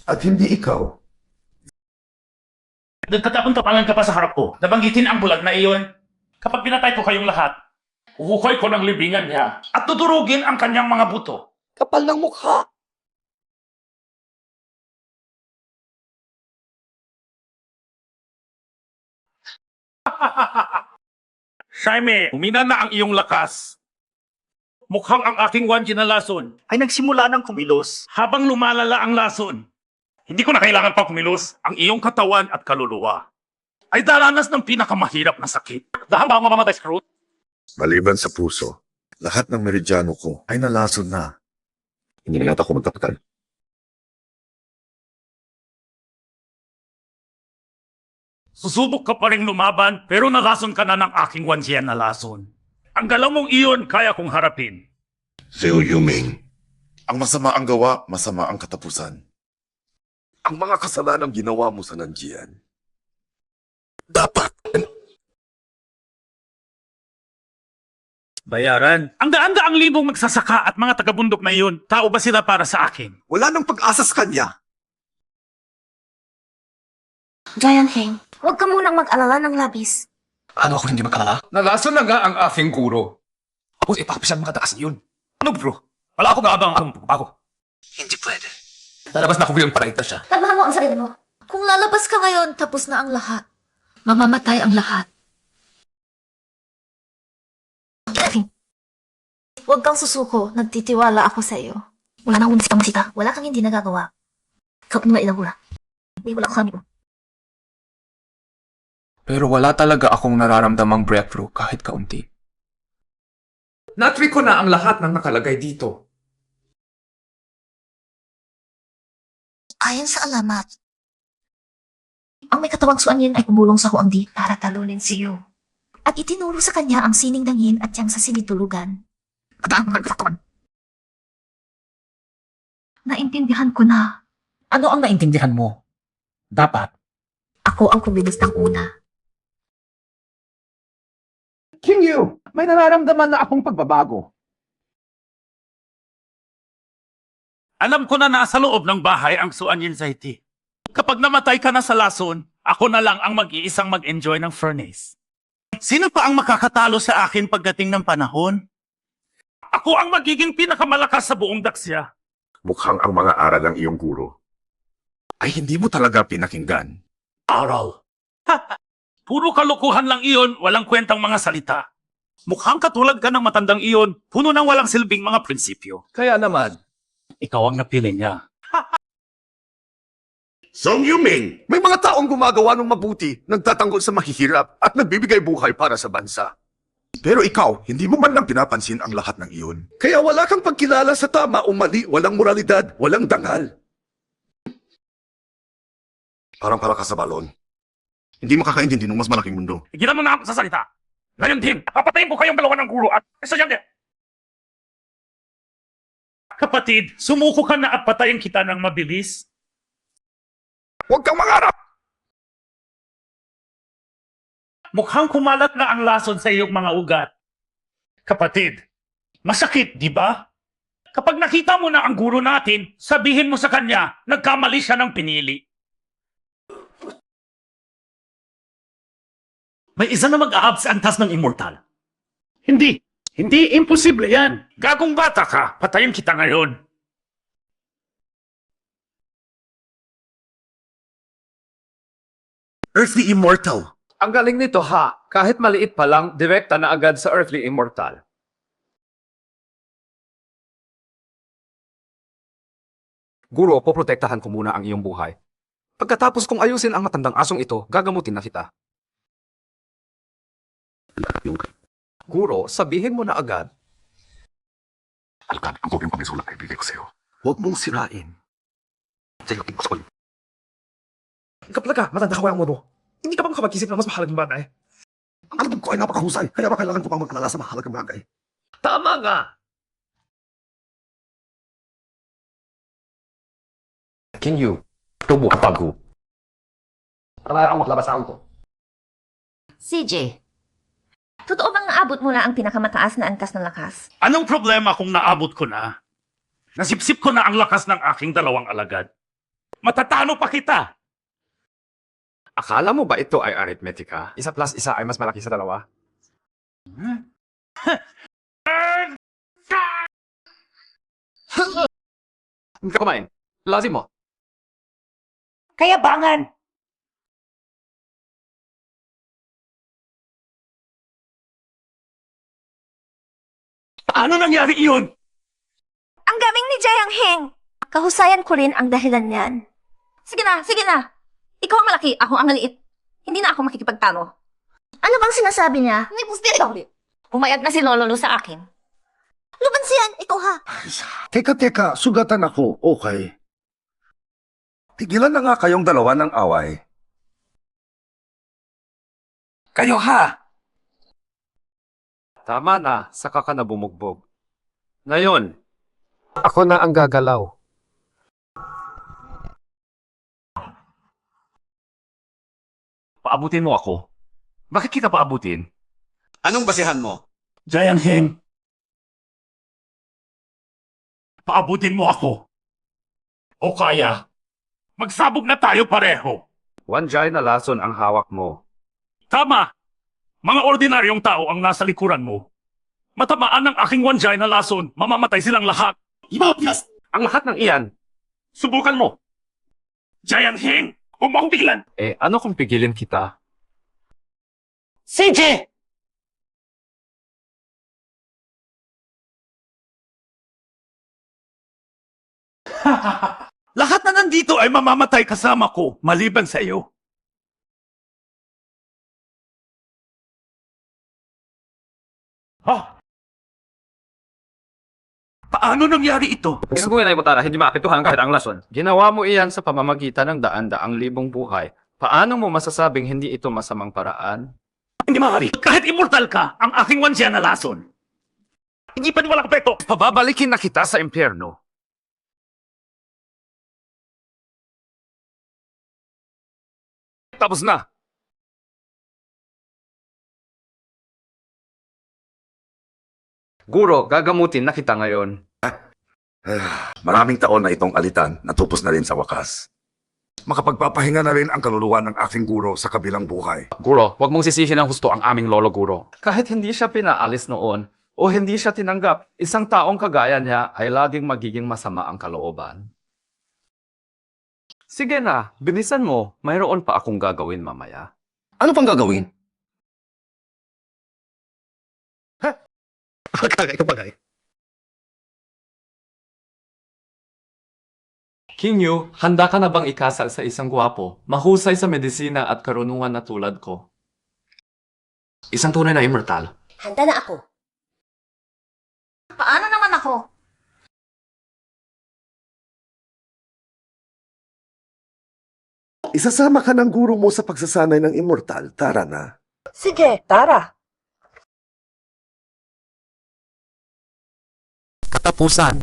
B: At hindi ikaw.
S: Nagkatapon-tapangan ka pa sa harap ko. Nabanggitin ang bulag na iyon. Kapag pinatay ko kayong lahat, uhukoy ko ng libingan niya at tuturugin ang kanyang mga buto.
B: Kapal ng mukha.
S: Jaime, umina na ang iyong lakas. Mukhang ang aking wanji na lason
C: Ay nagsimula ng kumilos.
S: habang lumalala ang lason. Hindi ko na kailangan pang kumilos. Ang iyong katawan at kaluluwa ay daranas ng pinakamahirap na sakit. Dahil ba ang mamamatay sa krus?
B: Maliban sa puso, lahat ng meridyano ko ay nalason na. Hindi na yata ako magkapatid.
S: Susubok ka pa rin lumaban pero nalason ka na ng aking wanjian na lason. Ang galaw mong iyon kaya kong harapin.
B: Seo Yuming, ang masama ang gawa, masama ang katapusan. Ang mga kasalanang ginawa mo sa Nanjian. Dapat.
S: Bayaran. Ang daan-daang libong magsasaka at mga taga-bundok na iyon, tao ba sila para sa akin?
B: Wala nang pag-asa sa kanya.
G: Giant Heng, huwag ka munang mag-alala ng labis.
J: Ano ako hindi magkalala? Nalason na nga ang aking guro. Tapos ipapapisan mga taas yun. Ano bro? Wala akong gaabang akong pagbabago. Hindi pwede. Lalabas na ako ngayon para ita siya.
G: Kalmahan mo ang sarili mo. Kung lalabas ka ngayon, tapos na ang lahat. Mamamatay ang lahat. Huwag kang susuko. Nagtitiwala ako sa iyo. Wala nang unis pang masita. Wala kang hindi nagagawa. Ikaw ang mga ilabura. Hindi wala ko kami mo.
J: Pero wala talaga akong nararamdamang breakthrough kahit kaunti. Natry ko na ang lahat ng nakalagay dito.
G: Ayon sa alamat, ang may katawang suanyin ay kumulong sa huangdi para talunin si Yu. At itinuro sa kanya ang sining dangin at siyang sa sinitulugan. Naintindihan ko na.
E: Ano ang naintindihan mo? Dapat.
G: Ako ang kumilos ng una.
B: King Yu, may nararamdaman na akong pagbabago.
S: Alam ko na nasa loob ng bahay ang Suanyin Zaiti. Kapag namatay ka na sa lason, ako na lang ang mag-iisang mag-enjoy ng furnace. Sino pa ang makakatalo sa akin pagdating ng panahon? Ako ang magiging pinakamalakas sa buong daksya.
B: Mukhang ang mga aral ng iyong guro ay hindi mo talaga pinakinggan.
S: Aral. Puro kalokohan lang iyon, walang kwentang mga salita. Mukhang katulad ka ng matandang iyon, puno ng walang silbing mga prinsipyo.
J: Kaya naman,
S: Ikaw ang napili niya.
B: Song Yuming, may mga taong gumagawa ng mabuti, nagtatanggol sa mahihirap at nagbibigay buhay para sa bansa. Pero ikaw, hindi mo man lang pinapansin ang lahat ng iyon. Kaya wala kang pagkilala sa tama o mali, walang moralidad, walang dangal. Parang para ka sa balon. Hindi makakaintindi ng mas malaking mundo.
S: Igilan mo na ako sa salita. Ngayon din, papatayin ko kayong dalawa ng guro at isa dyan din. Kapatid, sumuko ka na at patayin kita ng mabilis.
B: Huwag kang mangarap!
S: Mukhang kumalat na ang lason sa iyong mga ugat. Kapatid, masakit, di ba? Kapag nakita mo na ang guro natin, sabihin mo sa kanya, nagkamali siya ng pinili. May isa na mag-ahab sa antas ng immortal. Hindi imposible yan. Gagong bata ka, patayin kita ngayon.
B: Earthly Immortal.
J: ang galing nito ha. Kahit maliit pa lang, direkta na agad sa Earthly Immortal. Guro, poprotektahan ko muna ang iyong buhay. Pagkatapos kong ayusin ang matandang asong ito, gagamutin na kita. Guro, sabihin mo na agad.
B: Alkan, ang kopyang pamisulat ay bigay ko sa'yo. Huwag mong sirain. Sa'yo, tingko sa kulit.
J: Kapla ka, matanda ka mo mo. Hindi ka ba makapag-isip ng mas mahalagang bagay?
B: Ang alam ko ay napakahusay, kaya ba kailangan ko pang magkalala sa mahalagang bagay?
J: Tama nga! Can you tubo kapag ko? Para ang maglabas ang ko.
G: CJ, Totoo bang naabot mo na ang pinakamataas na antas ng lakas?
S: Anong problema kung naabot ko na? Nasipsip ko na ang lakas ng aking dalawang alagad. Matatalo pa kita!
B: Akala mo ba ito ay arithmetica? 1 plus 1 ay mas malaki sa 2? Hindi ka kumain. Lazim mo.
C: Kayabangan!
S: Paano nangyari iyon?
G: Ang gaming ni Jayang Heng! Kahusayan ko rin ang dahilan niyan. Sige na, sige na! Ikaw ang malaki, ako ang maliit. Hindi na ako makikipagtalo. Ano bang sinasabi niya? Pumayag na si Lolo sa akin. Luban siyan, ikaw ha!
B: Teka, sugatan ako. Okay. Tigilan na nga kayong dalawa ng away.
C: Kayo ha!
J: Tama na, saka ka na bumugbog. Ngayon, ako na ang gagalaw.
S: Paabutin mo ako. Bakit kita paabutin?
C: Anong basihan mo?
S: Jayang Heng. Paabutin mo ako. O kaya, magsabog na tayo pareho.
I: One Jai na lason ang hawak mo.
S: Tama! Mga ordinaryong tao ang nasa likuran mo. Matamaan ng aking wanjay na lason, mamamatay silang lahat. Ibabas!
I: Ang lahat ng iyan.
S: Subukan mo. Jayang Heng, huwag mo akong pigilan.
I: Ano kung pigilin kita?
C: Sige!
S: Lahat na nandito ay mamamatay kasama ko, maliban sa iyo. Paano nangyari ito?
R: Isuguin ay mo tara, hindi maapituhan kahit ang lason.
J: Ginawa mo iyan sa pamamagitan ng daan-daang libong buhay. Paano mo masasabing hindi ito masamang paraan?
S: Hindi maaari. Kahit immortal ka, ang aking wanjay na lason. Hindi pa walang peto.
I: Pababalikin na kita sa impyerno. Tapos na.
J: Guro, gagamutin na kita ngayon.
B: Maraming taon na itong alitan, natupos na rin sa wakas. Makapagpapahinga na rin ang kaluluwa ng aking guro sa kabilang buhay.
J: Guro, huwag mong sisihin ng husto ang aming lolo guro. Kahit hindi siya pinaalis noon o hindi siya tinanggap, isang taong kagaya niya ay laging magiging masama ang kalooban. Sige na, bilisan mo. Mayroon pa akong gagawin mamaya.
B: Ano pang gagawin? Kapagay.
R: King Yu, handa ka na bang ikasal sa isang gwapo, mahusay sa medisina at karunungan na tulad ko?
J: Isang tunay na immortal.
G: Handa na ako. Paano naman ako?
B: Isasama ka ng guro mo sa pagsasanay ng immortal. Tara na.
P: Sige, tara.
J: Katapusan.